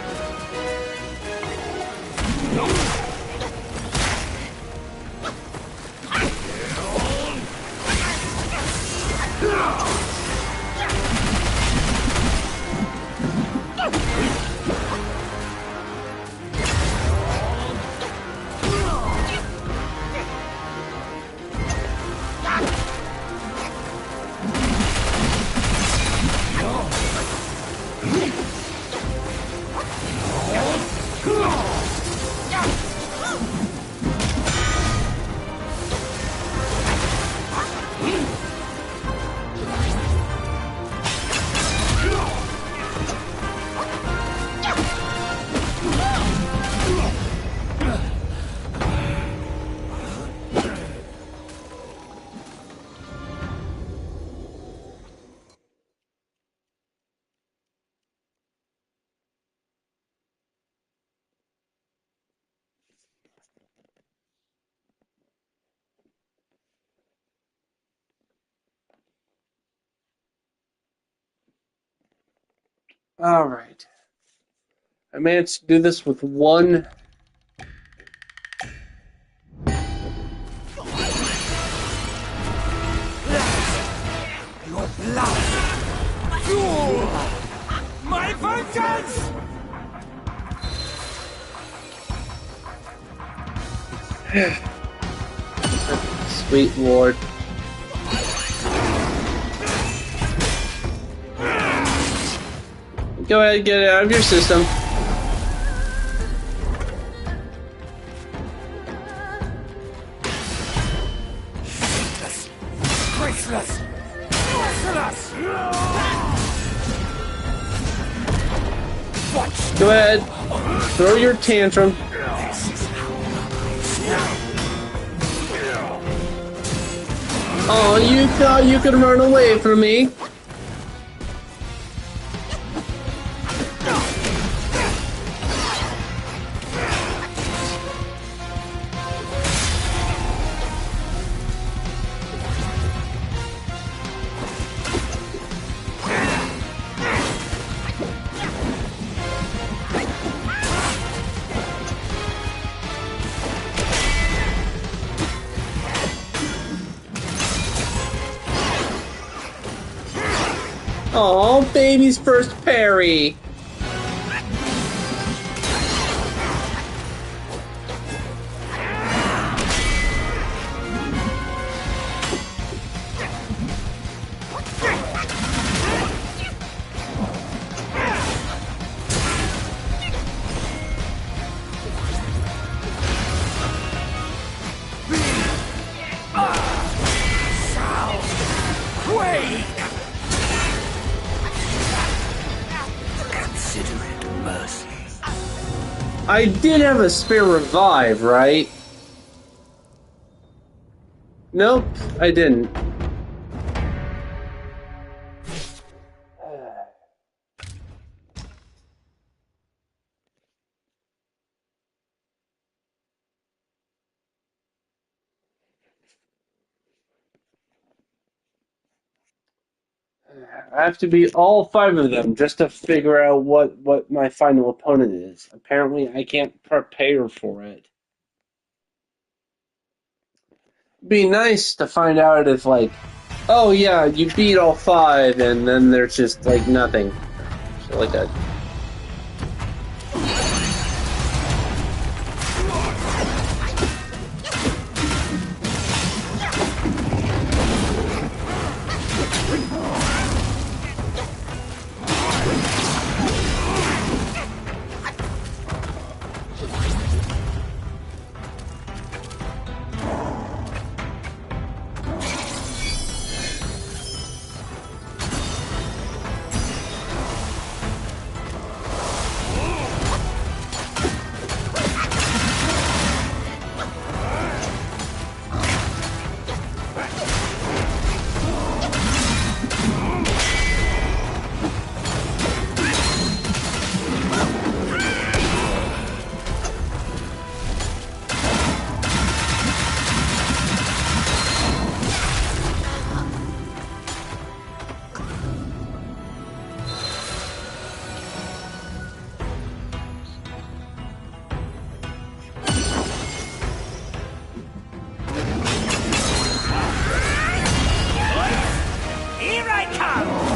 Alright. I managed to do this with one. Your blood! Fuel! My vengeance! Sweet Lord. Go ahead and get it out of your system. Graceless! Merciless! Go ahead. Throw your tantrum. Oh, you thought you could run away from me? Oh, baby's first parry. Quake! Consider it mercy. I did have a spare revive, right? Nope, I didn't. I have to beat all 5 of them just to figure out what my final opponent is. Apparently, I can't prepare for it. Be nice to find out if, like, oh yeah, you beat all 5, and then there's just, like, nothing. So, like a... Here I come!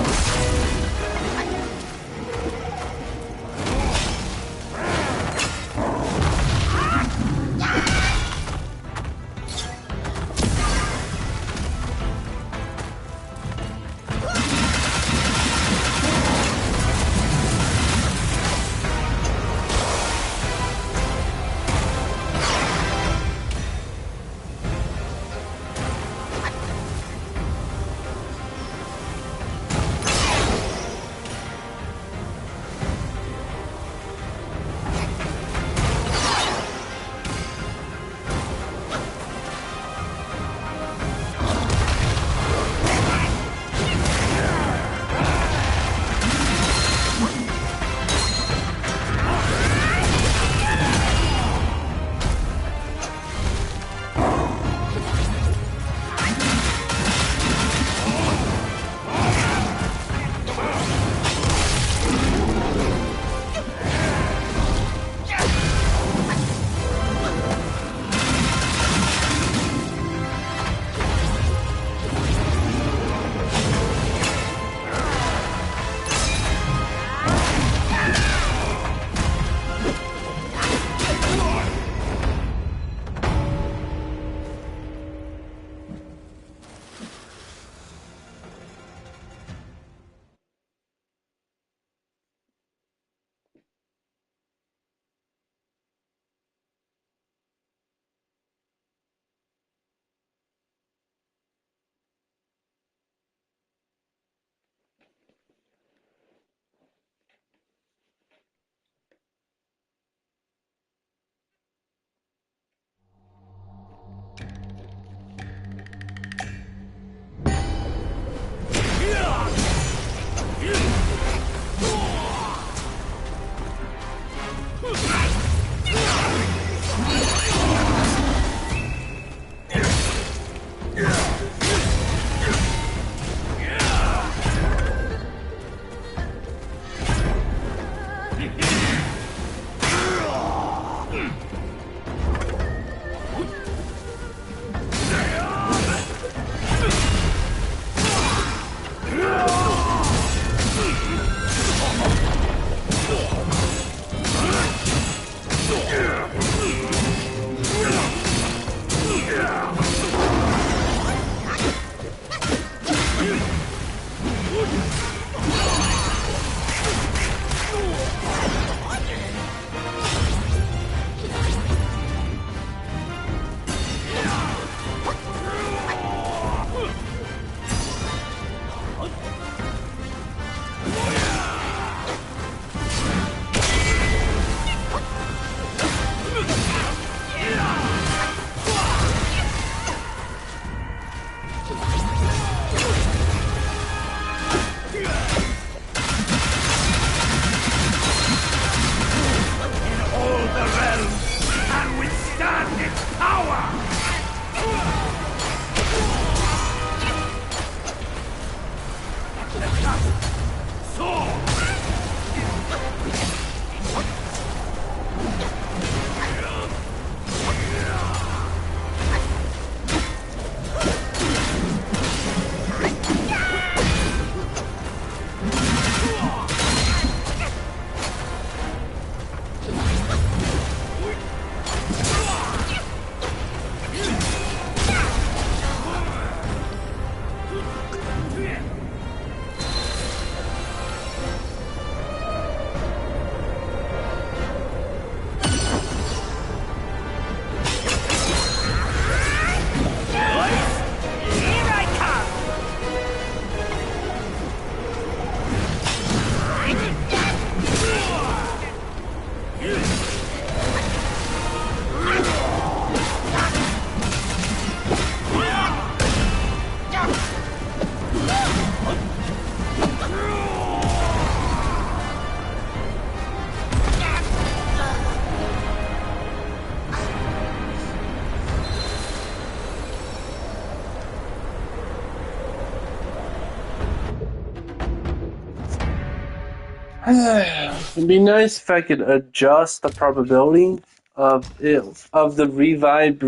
It'd be nice if I could adjust the probability of the revive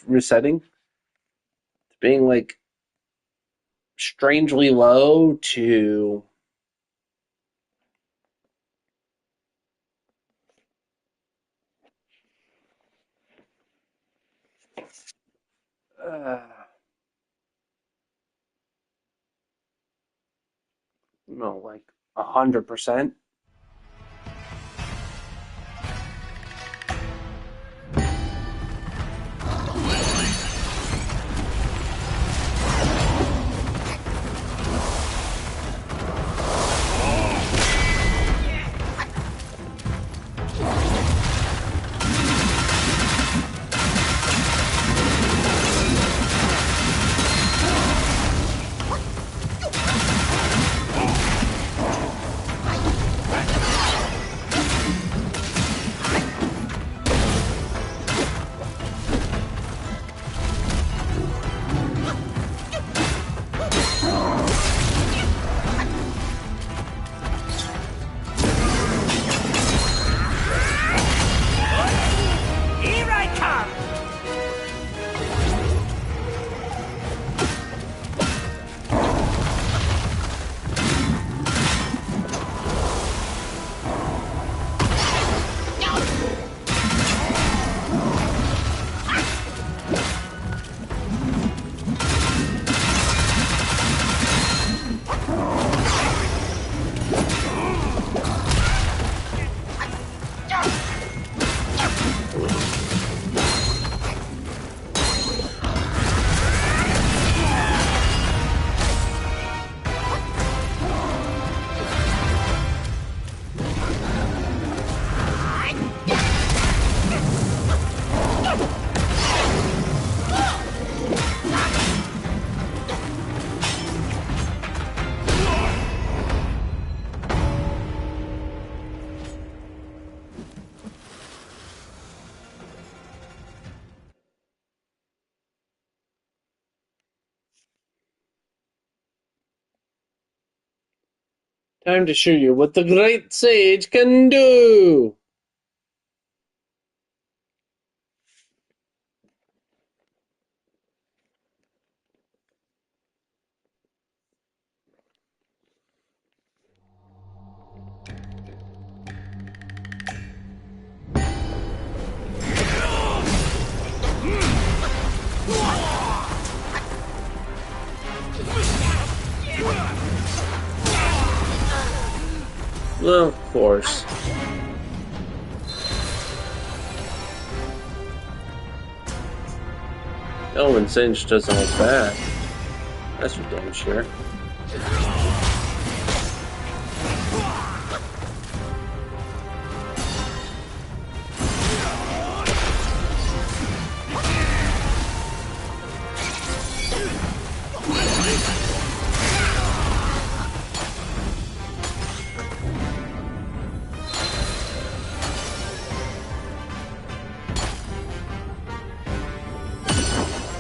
resetting to being like strangely low to like 100%. Here I come! Time to show you what the great sage can do! Well, of course. Elven Singe doesn't look bad. That's for damn sure.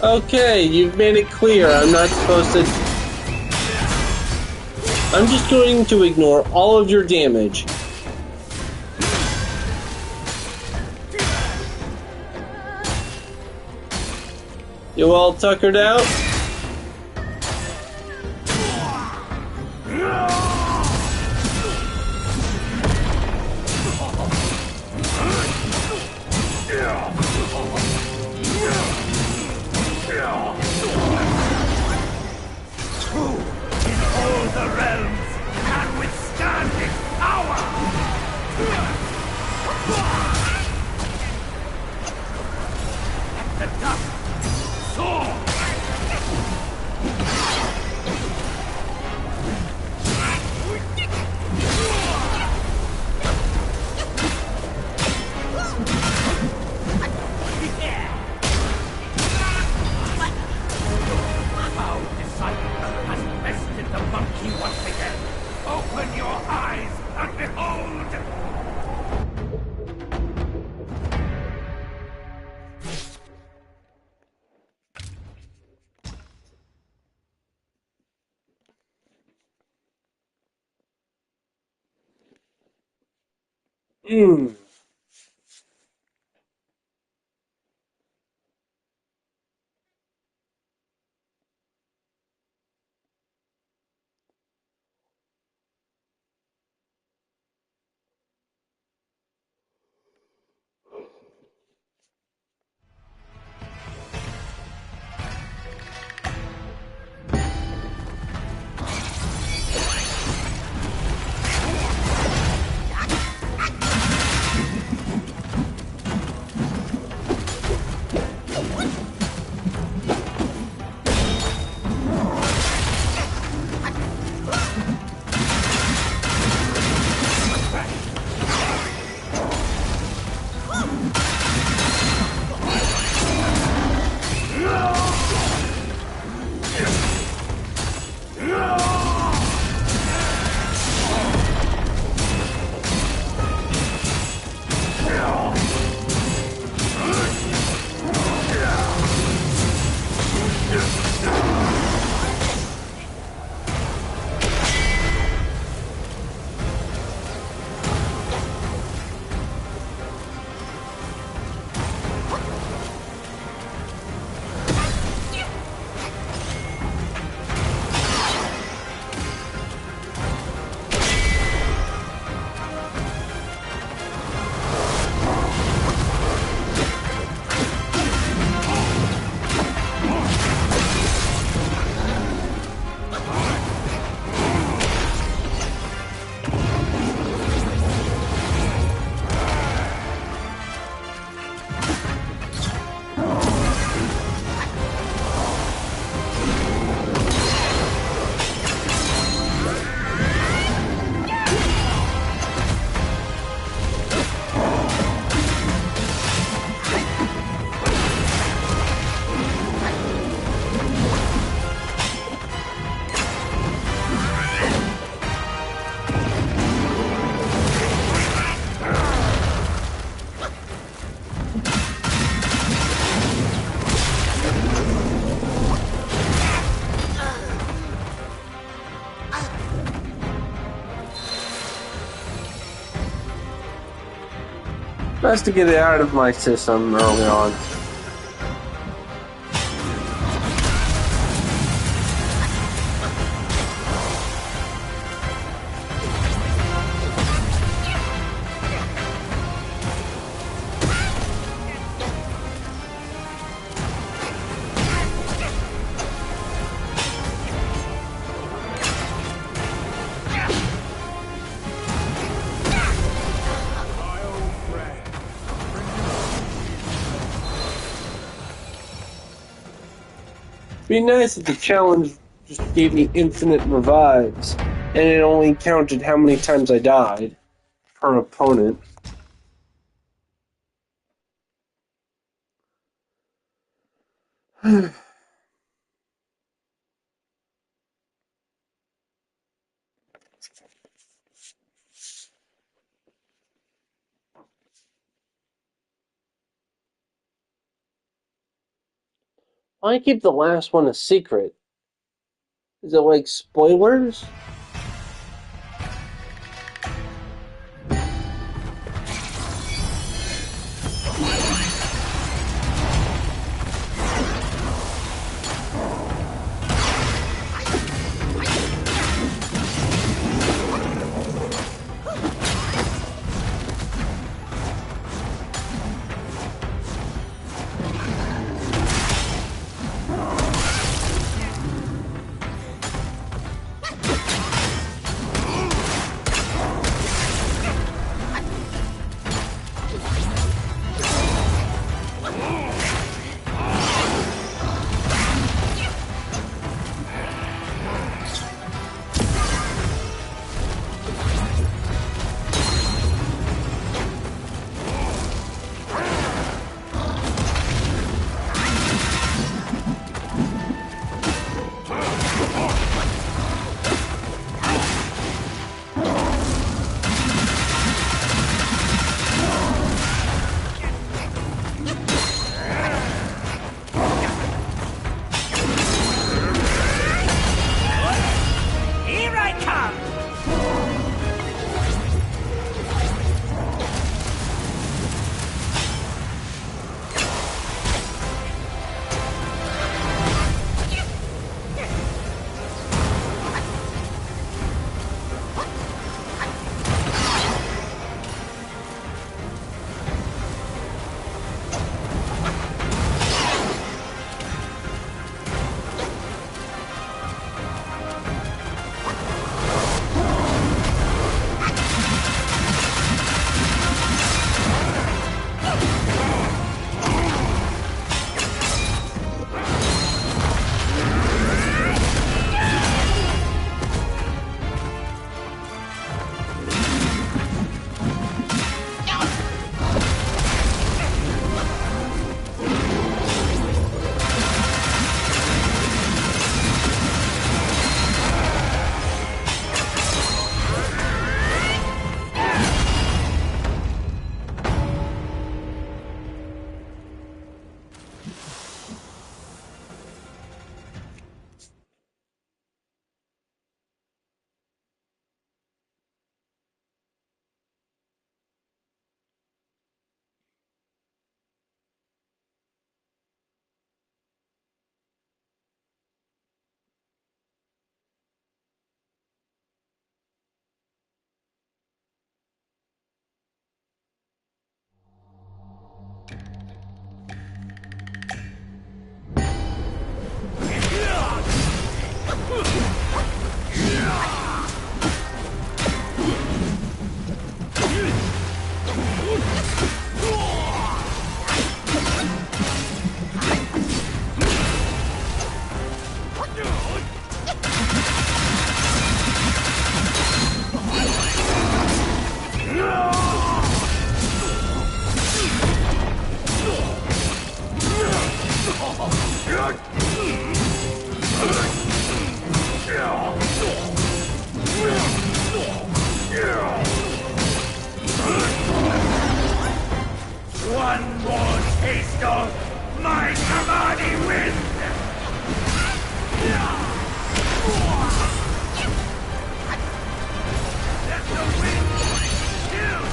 Okay, you've made it clear I'm not supposed to I'm just going to ignore all of your damage. You all tuckered out? Who in all the realms can withstand its power? Let the dust soar! Our disciple has bested the monkey once again. Open your eyes and behold! Hmm. Best to get it out of my system early on. Be nice if the challenge just gave me infinite revives, and it only counted how many times I died per opponent. Why keep the last one a secret? Is it like spoilers? handle my Samadhi wind! Let the wind chill!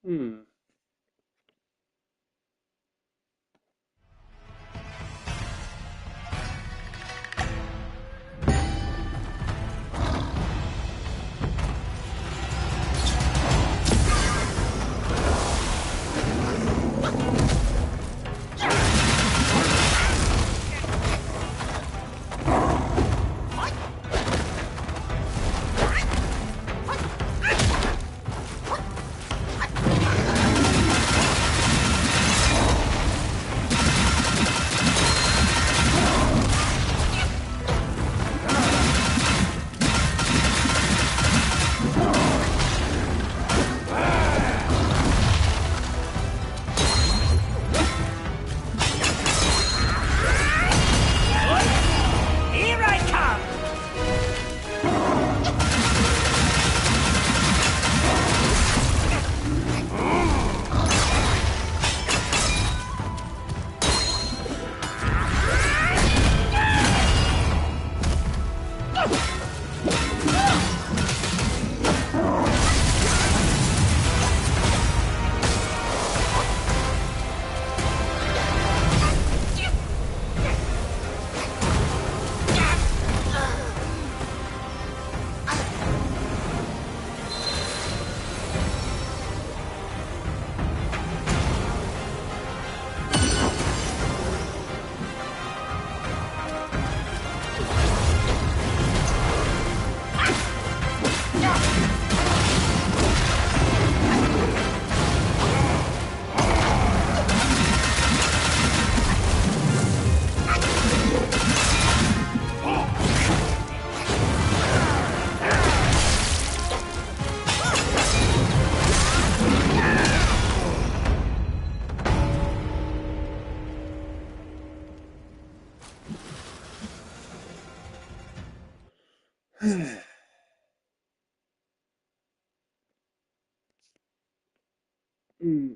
Hmm. Here I come! Hmm.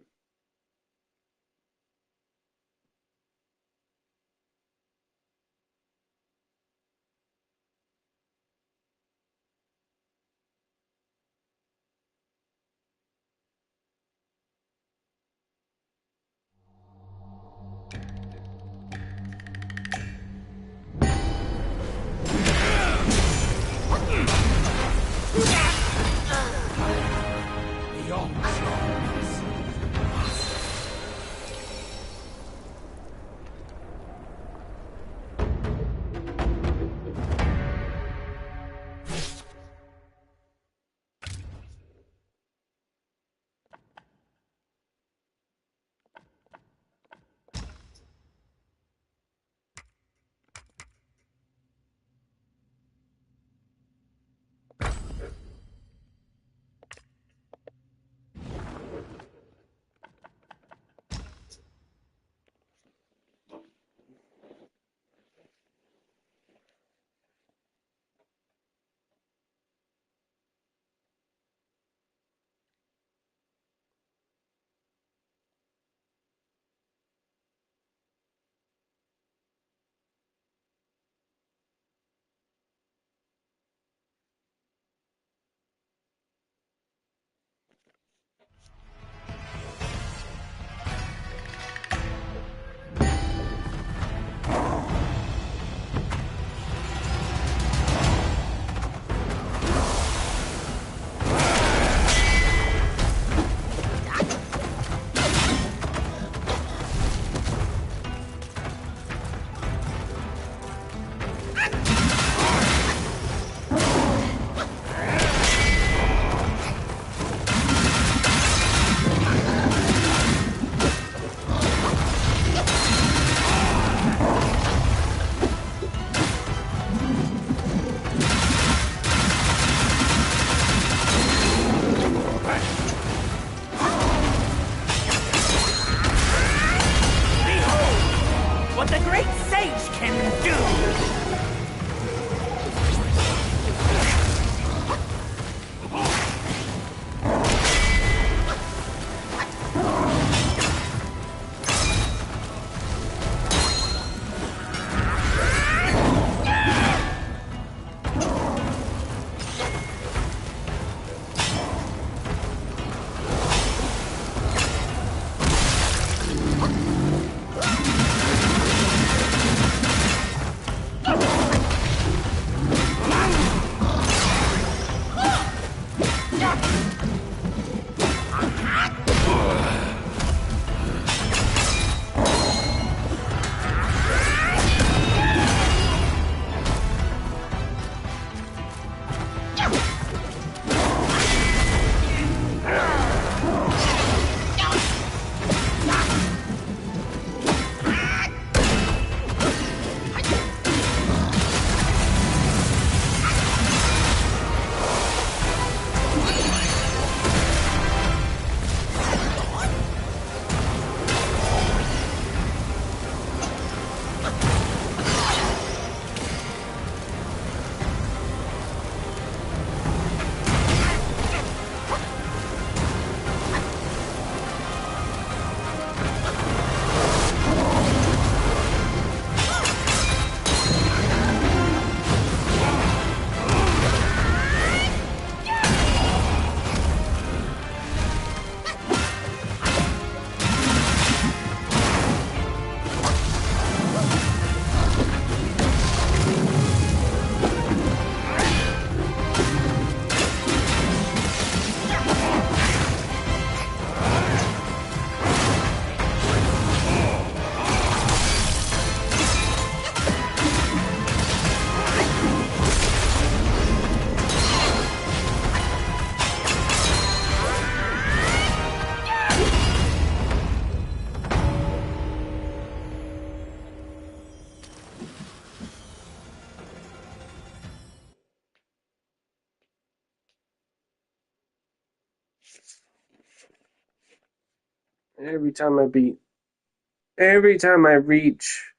Every time I reach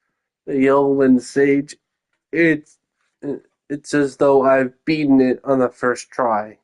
the Yellowland Sage, it's it's as though I've beaten it on the first try.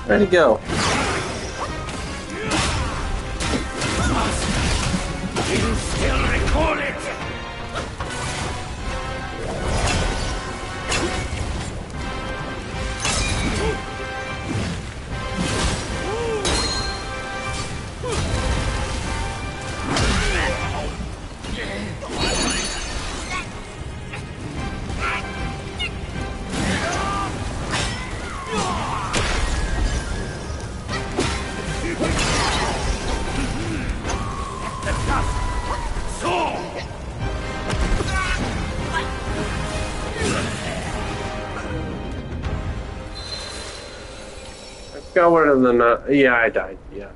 Where'd he go? You still recall it? Got one of the yeah, I died. Yeah.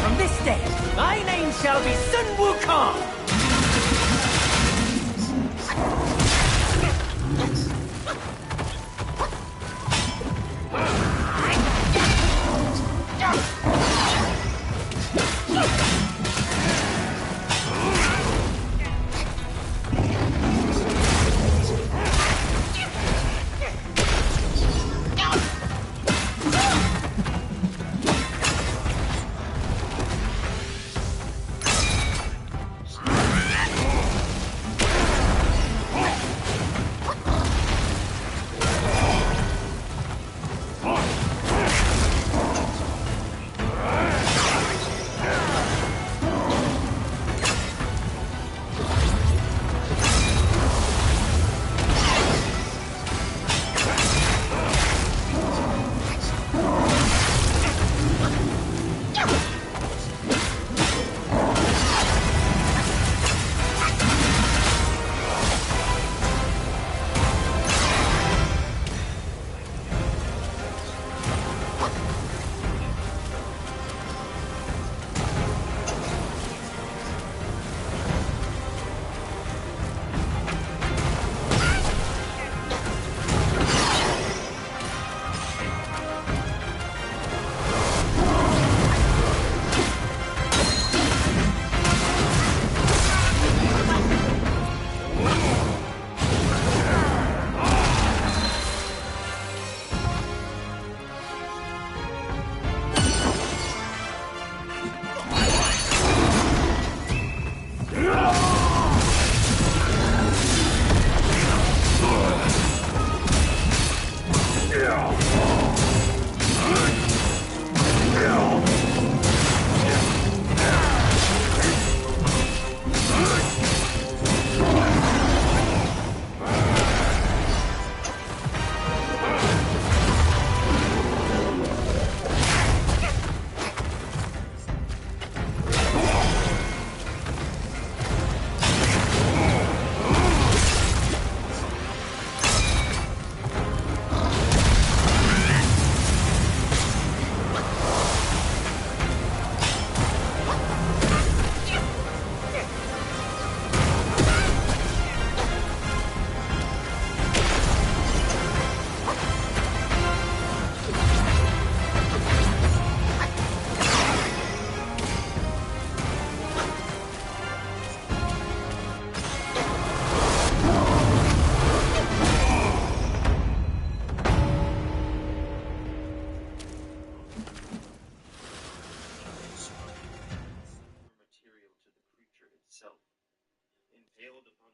From this day, my name shall be Sun Wukong!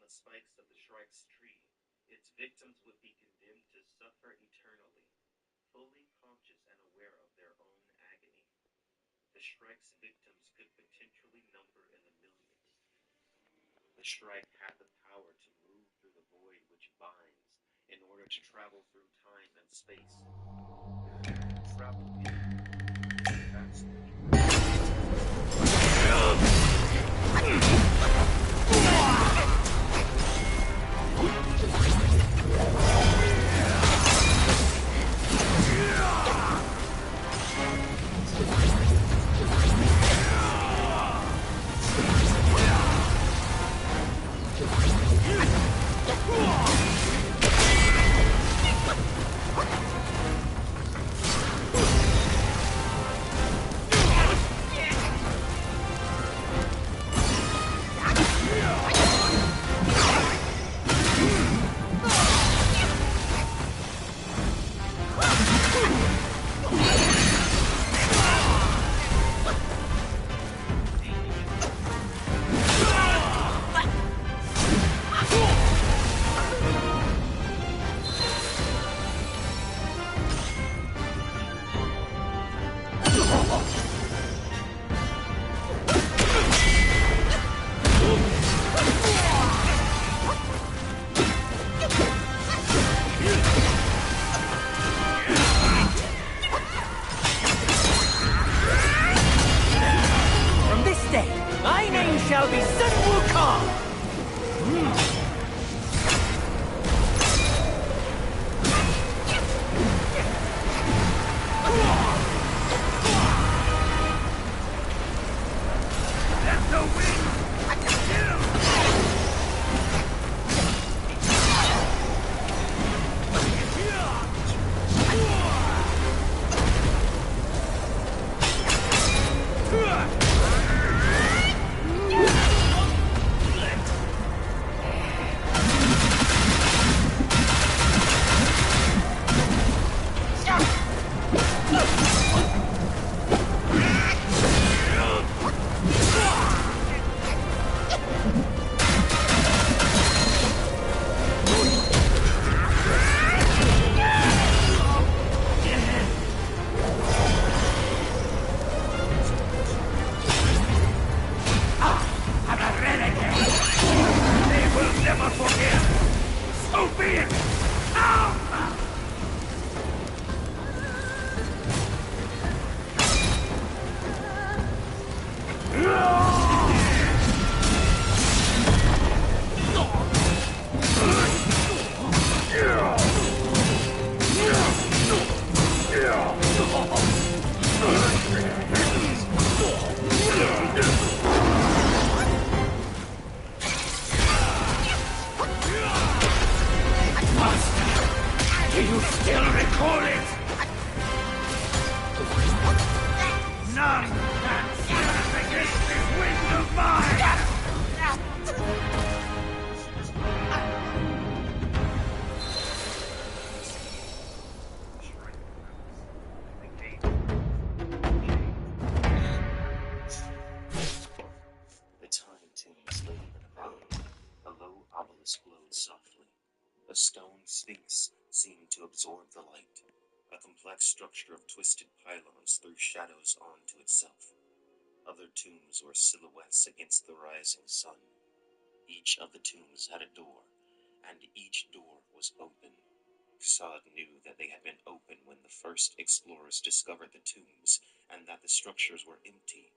the spikes of the Shrike's tree, its victims would be condemned to suffer eternally, fully conscious and aware of their own agony. The Shrike's victims could potentially number in the millions. The Shrike had the power to move through the void which binds in order to travel through time and space. Travel in. That's From this day, my name shall be Sun Wukong! Let the wind I'm a renegade! They will never forget! So be it! Do you still recall it? None can stand against this wind of mine! The time tunes lay in the valley. A low obelisk glowed softly. A stone sphinx seemed to absorb the light. A complex structure of twisted pylons threw shadows onto itself. Other tombs were silhouettes against the rising sun. Each of the tombs had a door, and each door was open. Kasad knew that they had been open when the first explorers discovered the tombs, and that the structures were empty.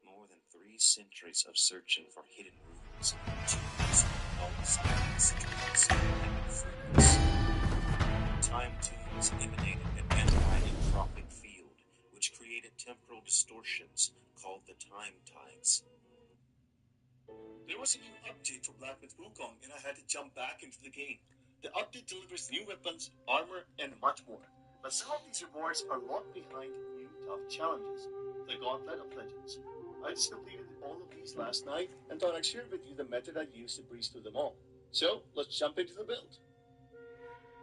More than 3 centuries of searching for hidden rooms, tombs, vaults, and secrets had been fruitless. Time tombs emanated an anti-entropic field, which created temporal distortions called the time tides. There was a new update for Black Myth Wukong, and I had to jump back into the game. The update delivers new weapons, armor, and much more. But some of these rewards are locked behind new tough challenges. The Gauntlet of Legends. I just completed all of these last night and thought I'd share with you the method I used to breeze through them all. So, let's jump into the build.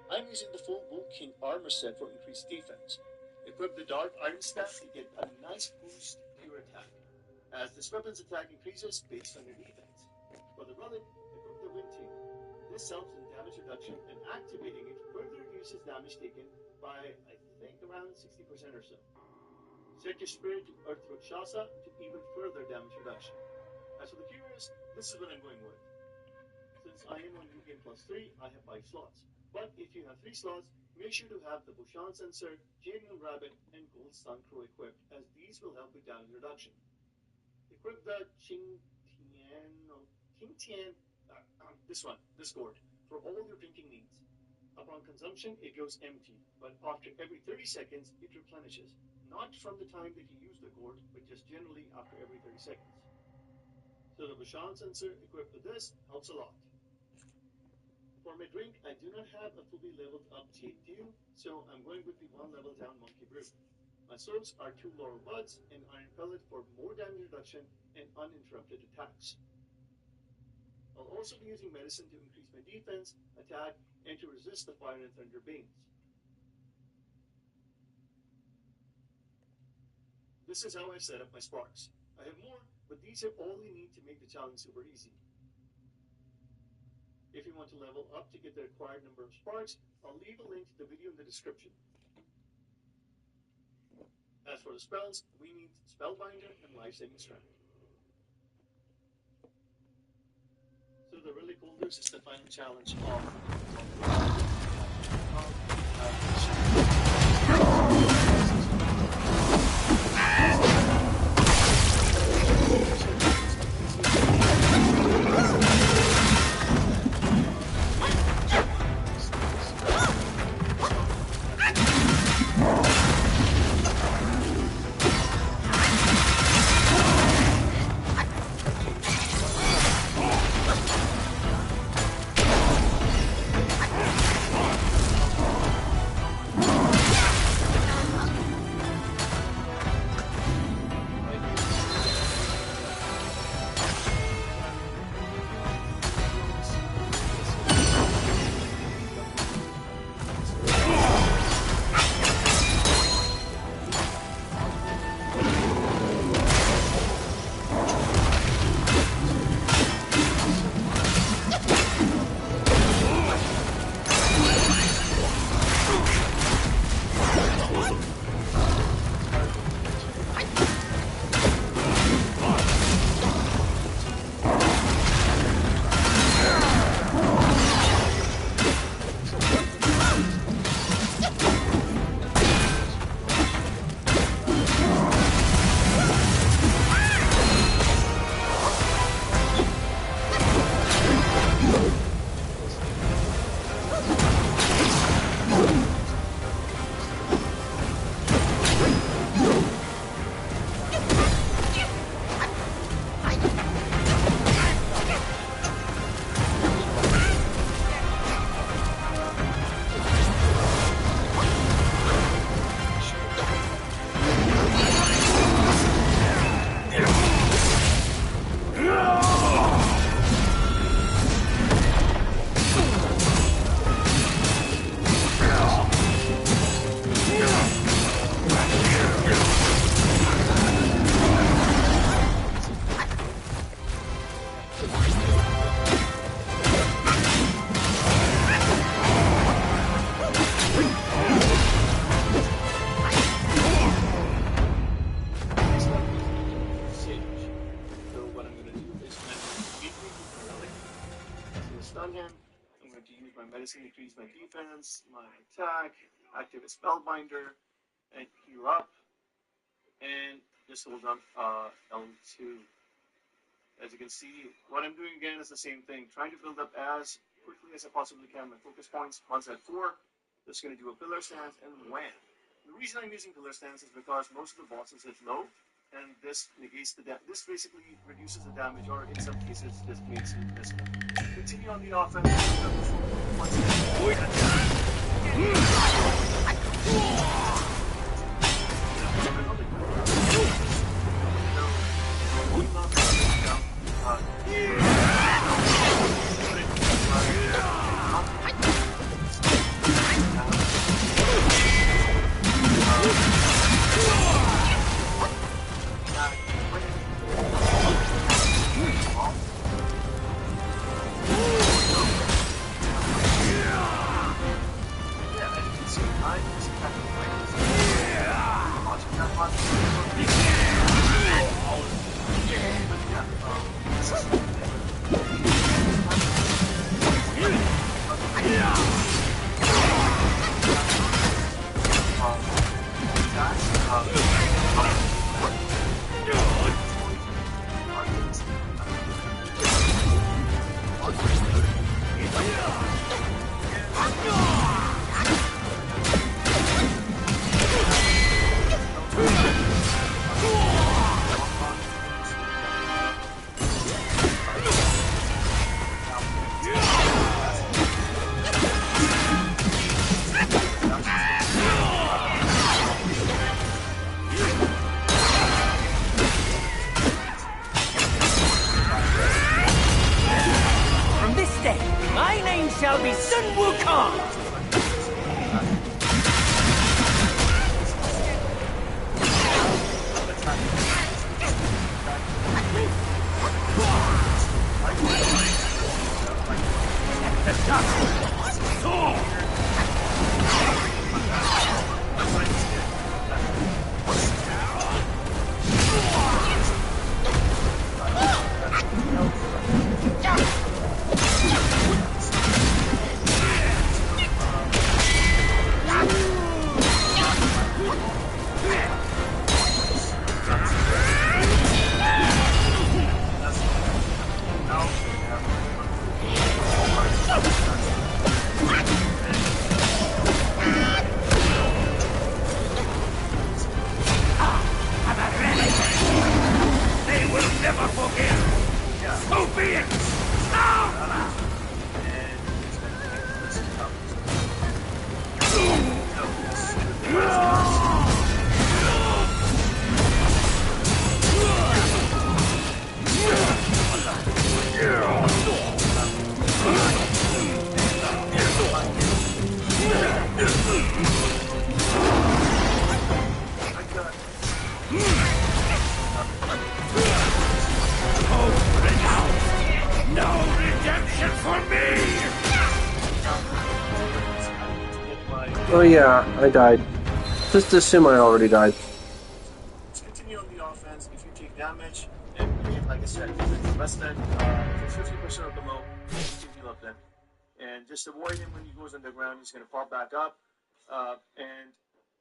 I'm using the full Bull King armor set for increased defense. Equip the Dark Iron Staff to get a nice boost to your attack, as this weapon's attack increases based on your defense. For the Relic, equip the Wind Tail This helps in damage reduction, and activating it further reduces damage taken by, I think, around 60% or so. Set your spirit to Earth Rakshasa to even further damage reduction. As for the curious, this is what I'm going with. Since I am on New Game Plus 3, I have 5 slots. But if you have 3 slots, make sure to have the Bushan Sensor, Jade Moon Rabbit, and Gold Stun Crow equipped, as these will help with damage reduction. Equip the this gourd, for all your drinking needs. Upon consumption, it goes empty, but after every 30 seconds, it replenishes. Not from the time that you use the gourd, but just generally after every 30 seconds. So the Bushan Sensor equipped with this helps a lot. For my drink, I do not have a fully leveled up Jade Dew, so I'm going with the 1 level down Monkey Brew. My soaps are 2 Laurel Buds and Iron Pellet for more damage reduction and uninterrupted attacks. I'll also be using medicine to increase my defense, attack, and to resist the fire and thunder banes. This is how I set up my sparks. I have more, but these are all you need to make the challenge super easy. If you want to level up to get the required number of sparks, I'll leave a link to the video in the description. As for the spells, we need Spellbinder and Life-Saving Strength. So the Relic Holders is the final challenge of increase my defense, my attack, activate Spellbinder, and heal up, and just hold on L2. As you can see, what I'm doing again is the same thing, trying to build up as quickly as I possibly can my focus points. Once at 4, just going to do a pillar stance and wham. The reason I'm using pillar stance is because most of the bosses hit low, and this negates the damage. This basically reduces the damage, or in some cases, just makes it invisible. Continue on the offense. From this day, my name shall be Sun Wukong! They will never forgive! So be it! Now! No redemption for me! Oh yeah, I died. Just assume I already died. Just continue on the offense. If you take damage, and like I said, less than 50% of the low, you can heal up then. And just avoid him when he goes underground. He's going to pop back up. And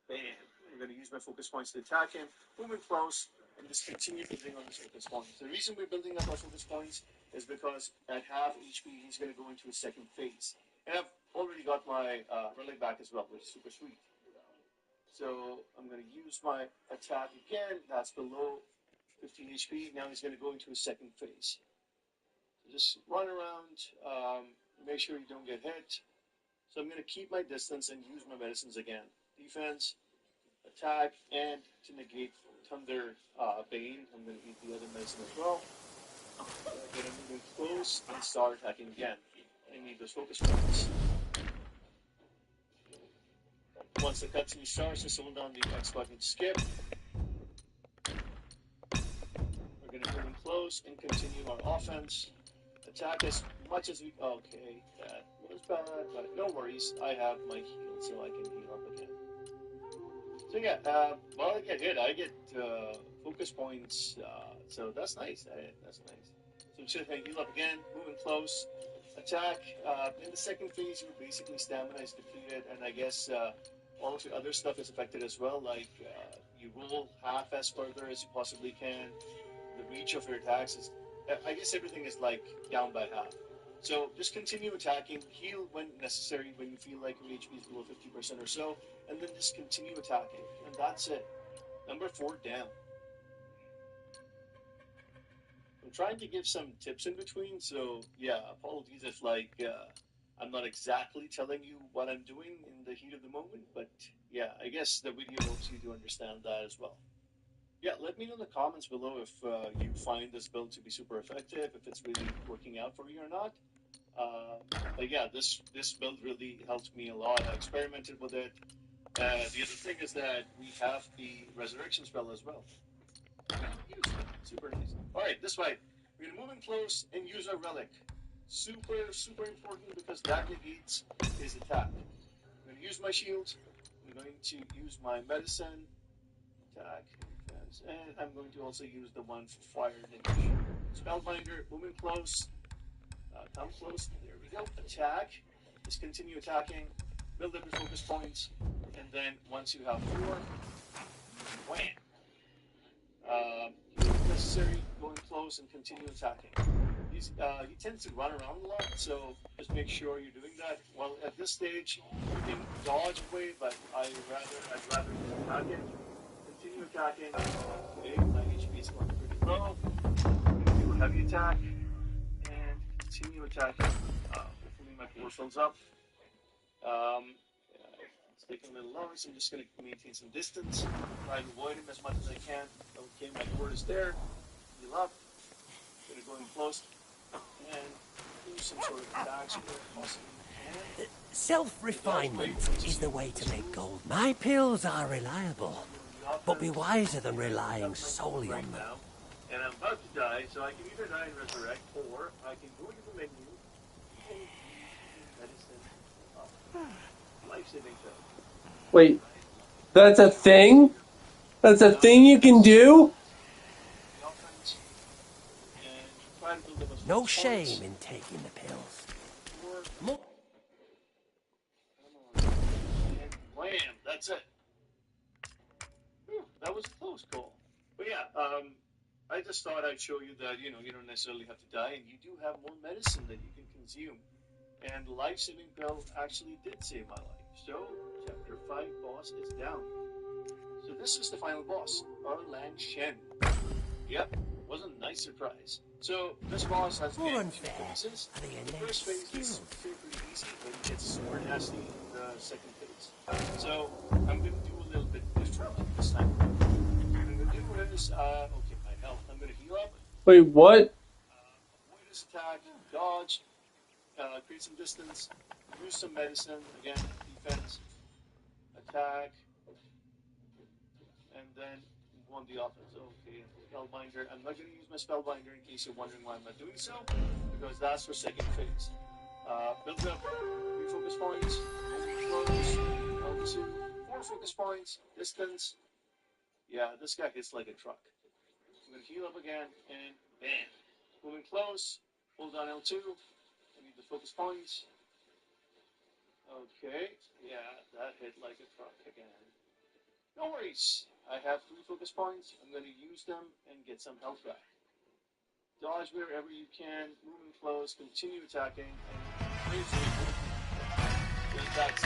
bam. I'm going to use my focus points to attack him. Moving close, and just continue building on his focus points. The reason we're building up our focus points is because at half HP, he's going to go into a second phase. And I've already got my Relic back as well, which is super sweet. So I'm going to use my attack again. That's below 15 HP. Now he's going to go into a second phase. So just run around, make sure you don't get hit. So I'm going to keep my distance and use my medicines again. Defense, attack, and to negate Thunder Bane, I'm going to eat the other medicine as well. I'm going to move close and start attacking again. I need those focus points. Once the cutscene starts, just hold down the X button to skip. We're going to move in close and continue our offense. Attack as much as we... Okay, that was bad, but no worries. I have my heal, so I can heal up again. So yeah, well, I get hit. I get focus points, so that's nice. That's nice. So just heal up again, moving close, attack. In the second phase, your basically stamina is depleted, and I guess all of your other stuff is affected as well. Like you roll half as further as you possibly can. The reach of your attacks is, I guess everything is like down by half. So just continue attacking, heal when necessary, when you feel like your HP is below 50% or so, and then just continue attacking. And that's it. Number 4 down. I'm trying to give some tips in between, so yeah, apologies if like I'm not exactly telling you what I'm doing in the heat of the moment, but yeah, I guess the video helps you to understand that as well. Yeah, let me know in the comments below if you find this build to be super effective, if it's really working out for you or not. But yeah, this build really helped me a lot. I experimented with it. The other thing is that we have the resurrection spell as well. Super nice. Alright, this way. We're going to move in close and use our relic. Super important because that negates his attack. I'm going to use my shield. I'm going to use my medicine. Attack. Defense. And I'm going to also use the one for fire damage. Spellbinder, moving close. Come close. There we go. Attack. Just continue attacking. Build up your focus points. And then once you have 4, wham! If necessary, going close and continue attacking. he tends to run around a lot, so just make sure you're doing that. Well, at this stage, you can dodge away, but I'd rather attack him. Continue attacking. Okay, my HP is going pretty low. Do a heavy attack and continue attacking. Hopefully my core fills up. It's taking a little longer, so I'm just going to maintain some distance. Try to avoid him as much as I can. Okay, my core is there. Heal up. Going to go in close and do some sort of attacks where possible. Self-refinement is the way to make gold. My pills are reliable, but be wiser than relying solely on them. And I'm about to die, so I can either die and resurrect, or I can go into the menu and medicine. Life-saving pill. Wait, that's a thing? That's a thing you can do? No shame in taking the pills. And wham, that's it. Whew, that was a close call. But yeah, I just thought I'd show you that, you don't necessarily have to die, and you do have more medicine that you can consume. And the life-saving pill actually did save my life. So, Chapter 5 boss is down. So this is the final boss, Erlang Shen. Yep, was a nice surprise. So, this boss has two phases. The first phase is pretty easy, but it gets super nasty in the second phase. So, I'm going to do a little bit different this time. What I'm going to do is, okay, my health, I'm going to heal up. Wait, what? Avoid this attack, dodge, create some distance, use some medicine, again, defense, attack, and then go on the offense. Okay, Spellbinder. I'm not going to use my Spellbinder in case you're wondering why I'm not doing so, because that's for second phase. Build up 3 focus points, close, L2, 4 focus points, distance. Yeah, this guy hits like a truck. I'm going to heal up again, and bam. Moving close, hold down L2. I need the focus points. Okay, yeah, that hit like a truck again. No worries. I have 3 focus points. I'm going to use them and get some health back. Dodge wherever you can, moving close, continue attacking, and crazy. That's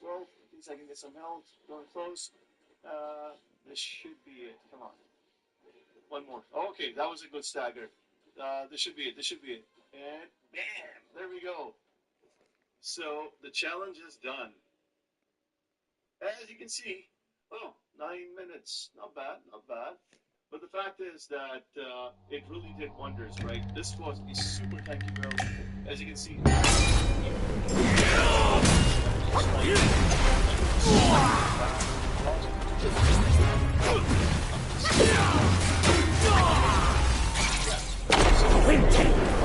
well, at least I can get some health. Going close. This should be it. Come on. One more. Okay, that was a good stagger. This should be it. This should be it. And bam! There we go. So the challenge is done. As you can see, 9 minutes. Not bad, not bad. But the fact is that it really did wonders, right? This was a super tanky build. As you can see.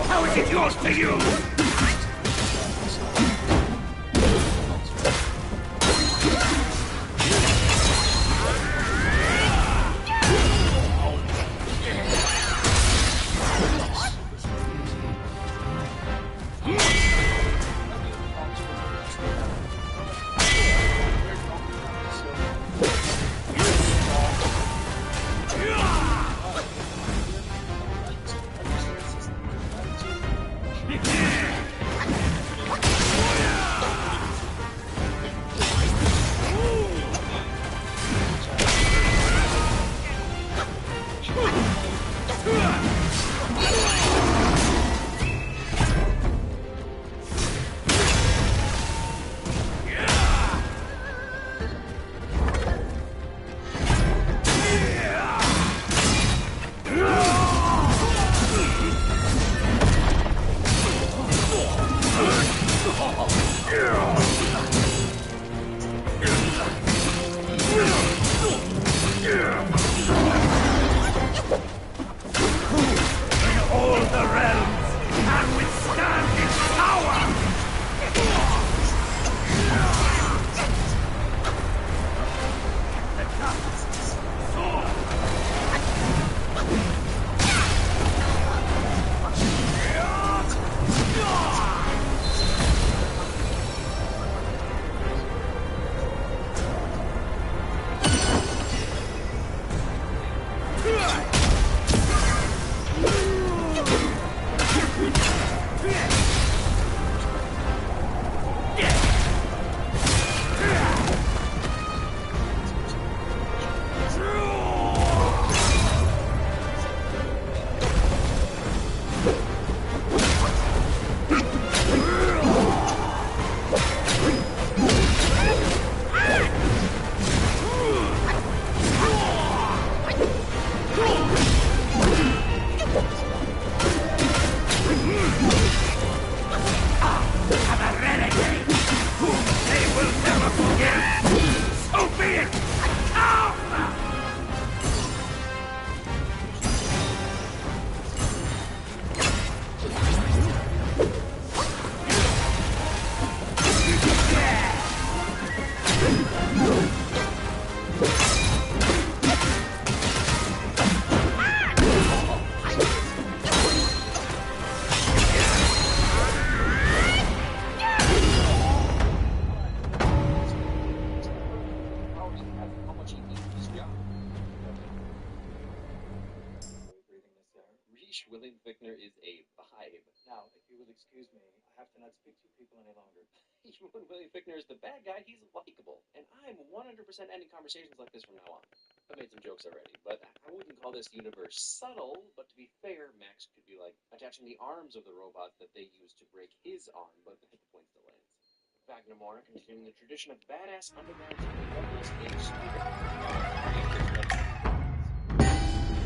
How is it yours to use? how much he hates his job. Reach William Fickner is a vibe. Now, if you will excuse me, I have to not speak to people any longer. Even when William Fickner is the bad guy, he's likable. And I'm 100% ending conversations like this from now on. I've made some jokes already, but I wouldn't call this universe subtle, but to be fair, Max could be like attaching the arms of the robot that they used to break his arm, but the point still lands. Magnamora continuing the tradition of badass underground rebels in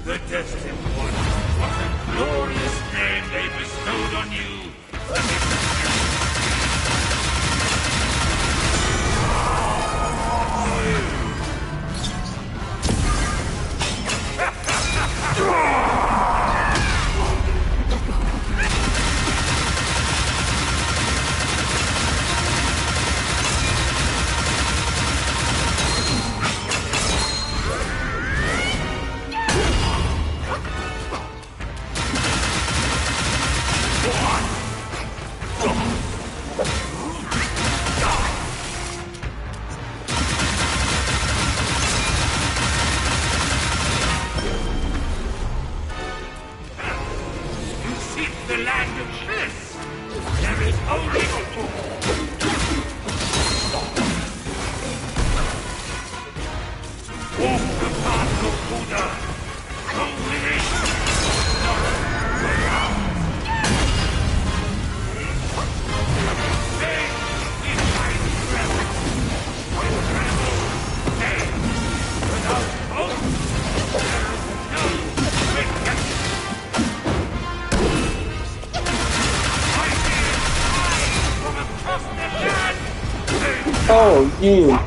The Destined One, what a glorious name they bestowed on you! The land of bliss! There is only walk the path of Buddha! Oh, yeah.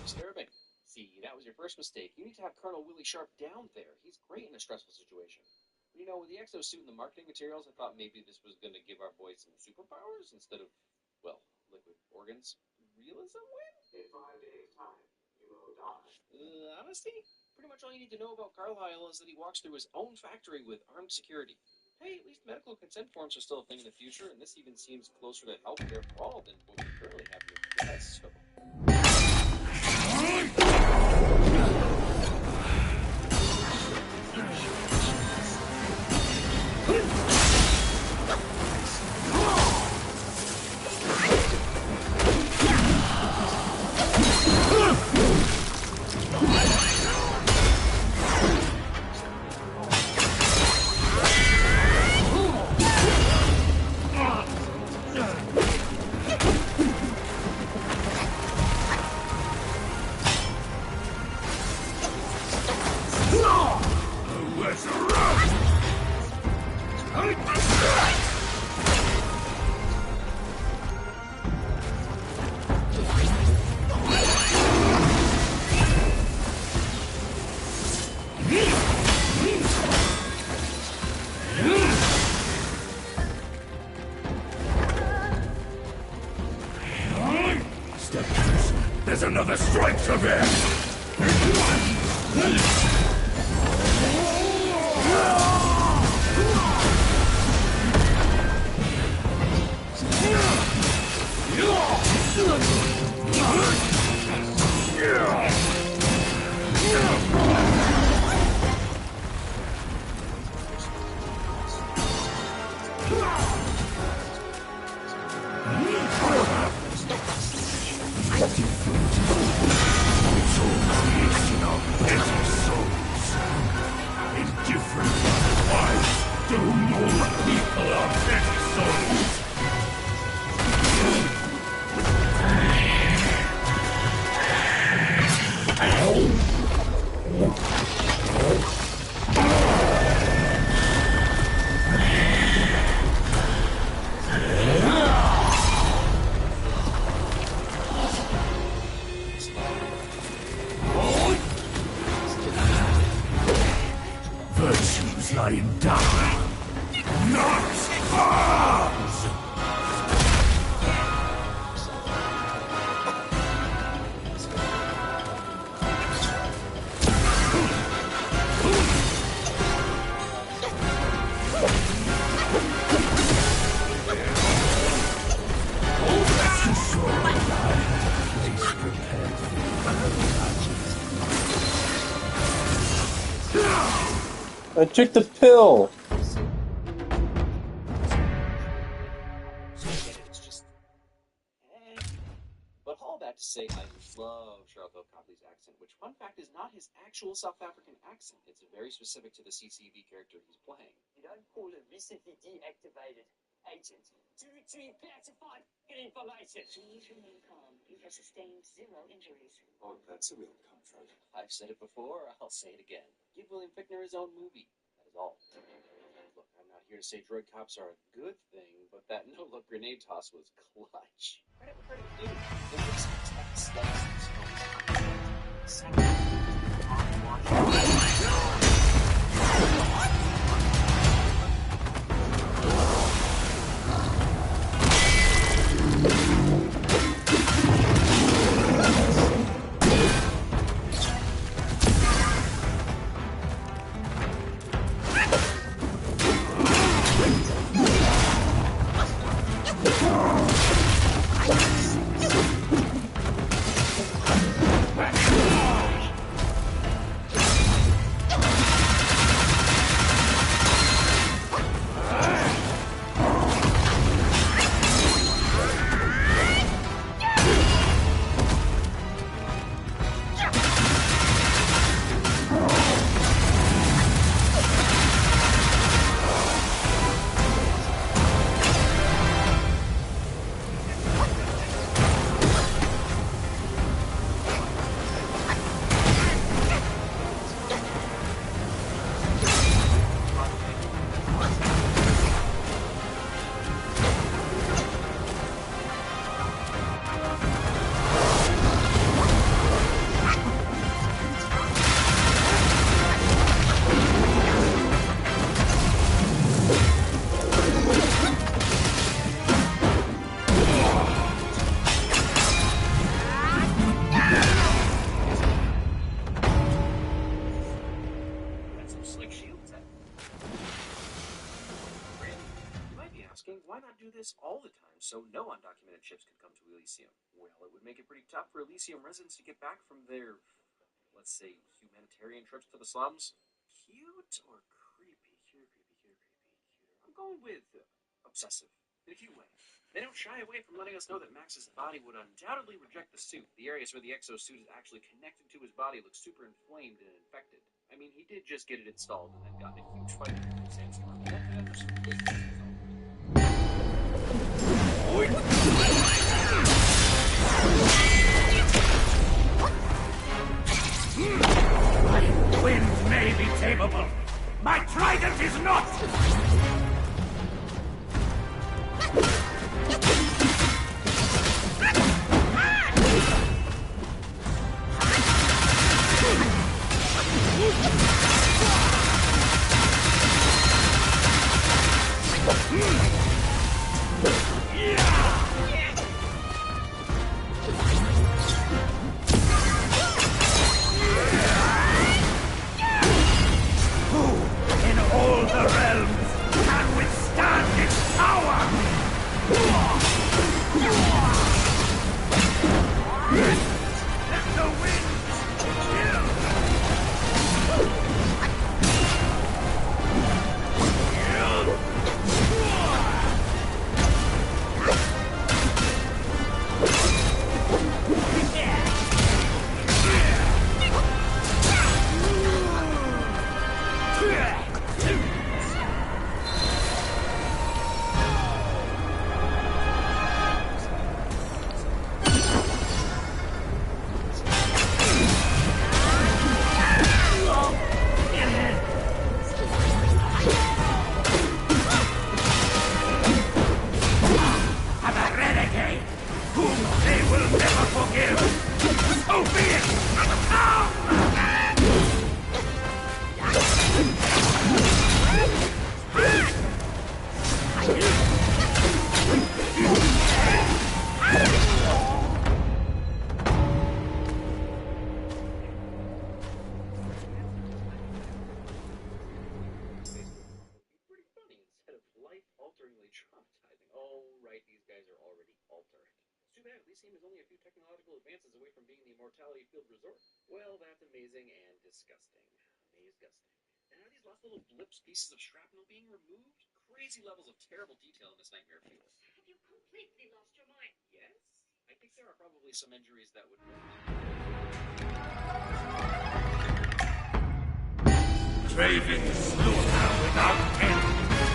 Disturbing. See, that was your first mistake. You need to have Colonel Willie Sharp down there. He's great in a stressful situation. You know, with the exosuit and the marketing materials, I thought maybe this was going to give our boy some superpowers instead of, well, liquid organs. Realism win? In 5 days' time, you will die. Honesty? Pretty much all you need to know about Carlisle is that he walks through his own factory with armed security. Hey, at least medical consent forms are still a thing in the future, and this even seems closer to healthcare for all than what we currently have in the US, so... Step closer. There's another strike to bear. I took the pill. It's just. But all that to say, I love Sharlto Copley's accent, which, fun fact, is not his actual South African accent. It's very specific to the CCV character he's playing. You don't call a recently deactivated agent to retrieve classified information. Please remain calm. You have sustained 0 injuries. Oh, that's a real comfort. I've said it before, I'll say it again. Give William Fichtner his own movie. That is all. Look, I'm not here to say drug cops are a good thing, but that no-look grenade toss was clutch. Credit where credit's due. The recent tech slugs in this film why not do this all the time so no undocumented ships could come to Elysium? Well, it would make it pretty tough for Elysium residents to get back from their, let's say, humanitarian trips to the slums. Cute or creepy? Cute. I'm going with obsessive in a cute way. They don't shy away from letting us know that Max's body would undoubtedly reject the suit. The areas where the exosuit is actually connected to his body look super inflamed and infected. I mean, he did just get it installed and then got in a huge fight with a sandstorm. That could end with some big My wind may be tameable. My trident is not! In all the realms can withstand its power! Let the wind chill! And a renegade whom they will never forgive. So be it! pretty funny instead of life-alteringly traumatizing. Oh, right, these guys are already altered. It's too bad Elysium is only a few technological advances away from being the Immortality Field Resort. Well, that's amazing and disgusting. Amazing. And are these lost little blips, pieces of shrapnel being removed? Crazy levels of terrible detail in this nightmare fuel. Have you completely lost your mind? Yes? I think there are probably some injuries that would... Craving slaughter without end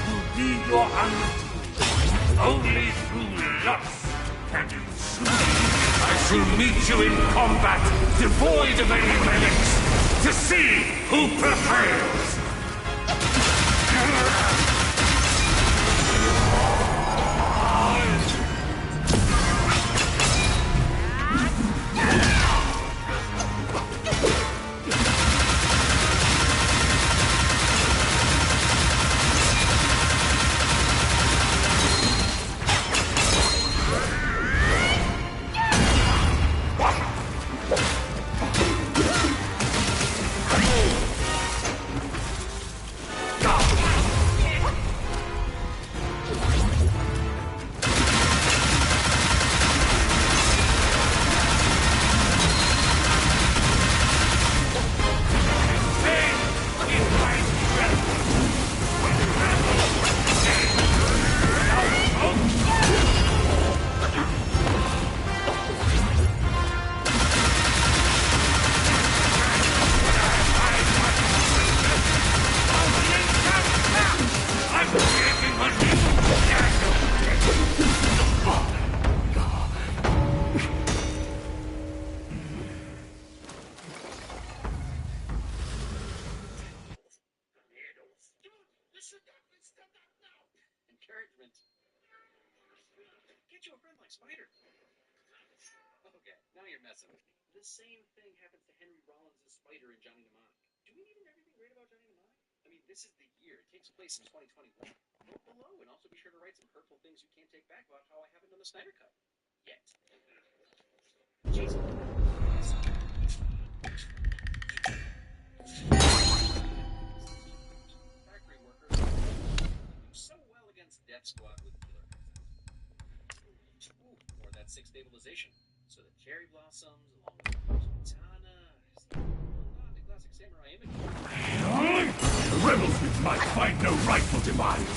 will be your undoing. Only through lust can you sleep. I shall meet you in combat, devoid of any relics, to see who prevails. Encouragement. Get you a friend like Spider. Okay, now you're messing with me. The same thing happens to Henry Rollins' Spider and Johnny Mnemonic. Do we need to know everything great about Johnny Mnemonic? I mean, this is the year. It takes place in 2021. Vote below, and also be sure to write some hurtful things you can't take back about how I haven't done the Snyder Cut. Yet. Jesus. Factory workers do so well against Death Squad with killer accents. Ooh, more of that 6 stabilization. So the cherry blossoms, along with the katana, the classic samurai image. The rebels might find no rightful demise.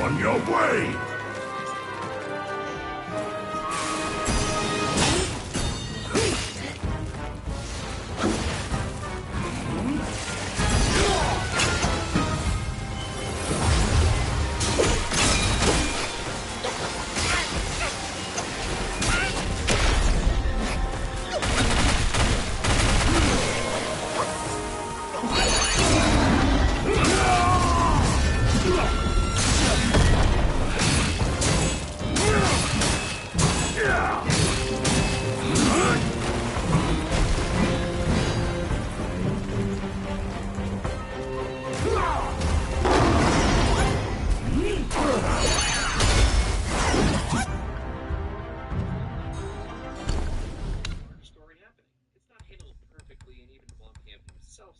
On your way!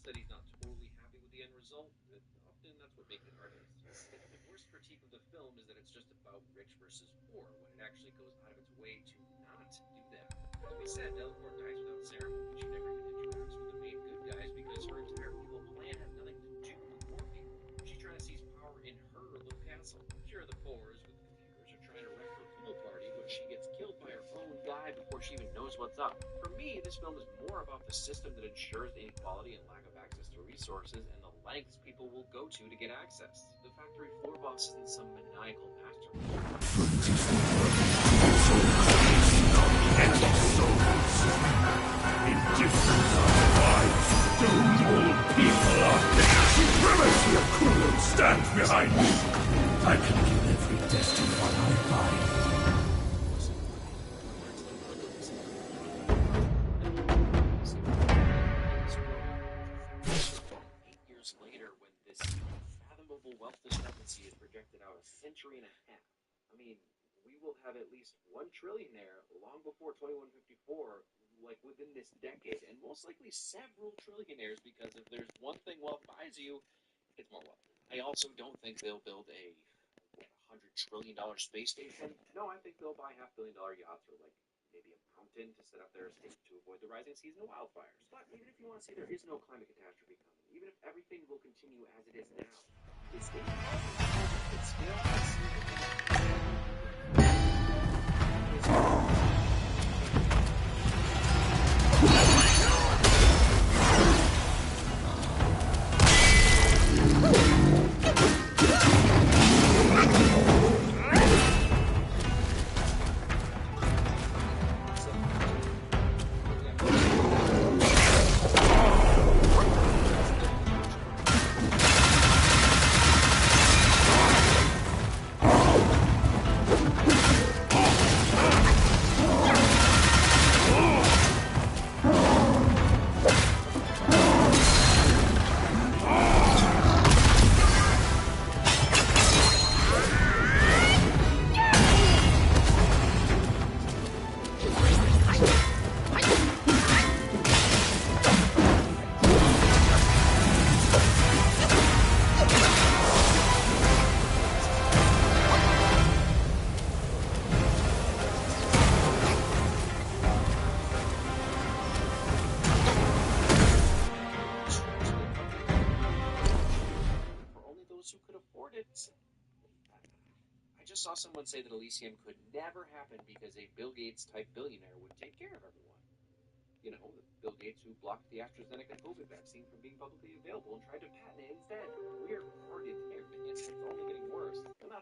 Said he's not totally happy with the end result, but often that's what makes an artist. The worst critique of the film is that it's just about rich versus poor, when it actually goes out of its way to not do that. As we said, Delacour dies without ceremony. She never even interacts with the main good guys because her entire evil plan has nothing to do with poor people. She's trying to seize power in her little castle. Sure, the Fours with the computers are trying to wreck her pool party, but she gets killed by her own guy before she even knows what's up. For me, this film is more about the system that ensures inequality and lack of access to resources and the lengths people will go to get access. The factory floor boss isn't some maniacal master. empty souls. Indifferent otherwise, to whom all people are dead. Supremacy of Kulon stands behind me. I can kill every destined one I find. Years later, when this unfathomable wealth discrepancy is projected out a century and a half, I mean, we will have at least one trillionaire long before 2154, like within this decade, and most likely several trillionaires, because if there's one thing wealth buys you, it's more wealth. I also don't think they'll build a $100 trillion space station. No, I think they'll buy $500 million yachts or like maybe a mountain to set up their estate to avoid the rising seas and wildfires. But even if you want to say there is no climate catastrophe coming, even if everything will continue as it is now, is it possible that still saw someone say that Elysium could never happen because a Bill Gates type billionaire would take care of everyone. You know, Bill Gates who blocked the AstraZeneca COVID vaccine from being publicly available and tried to patent it in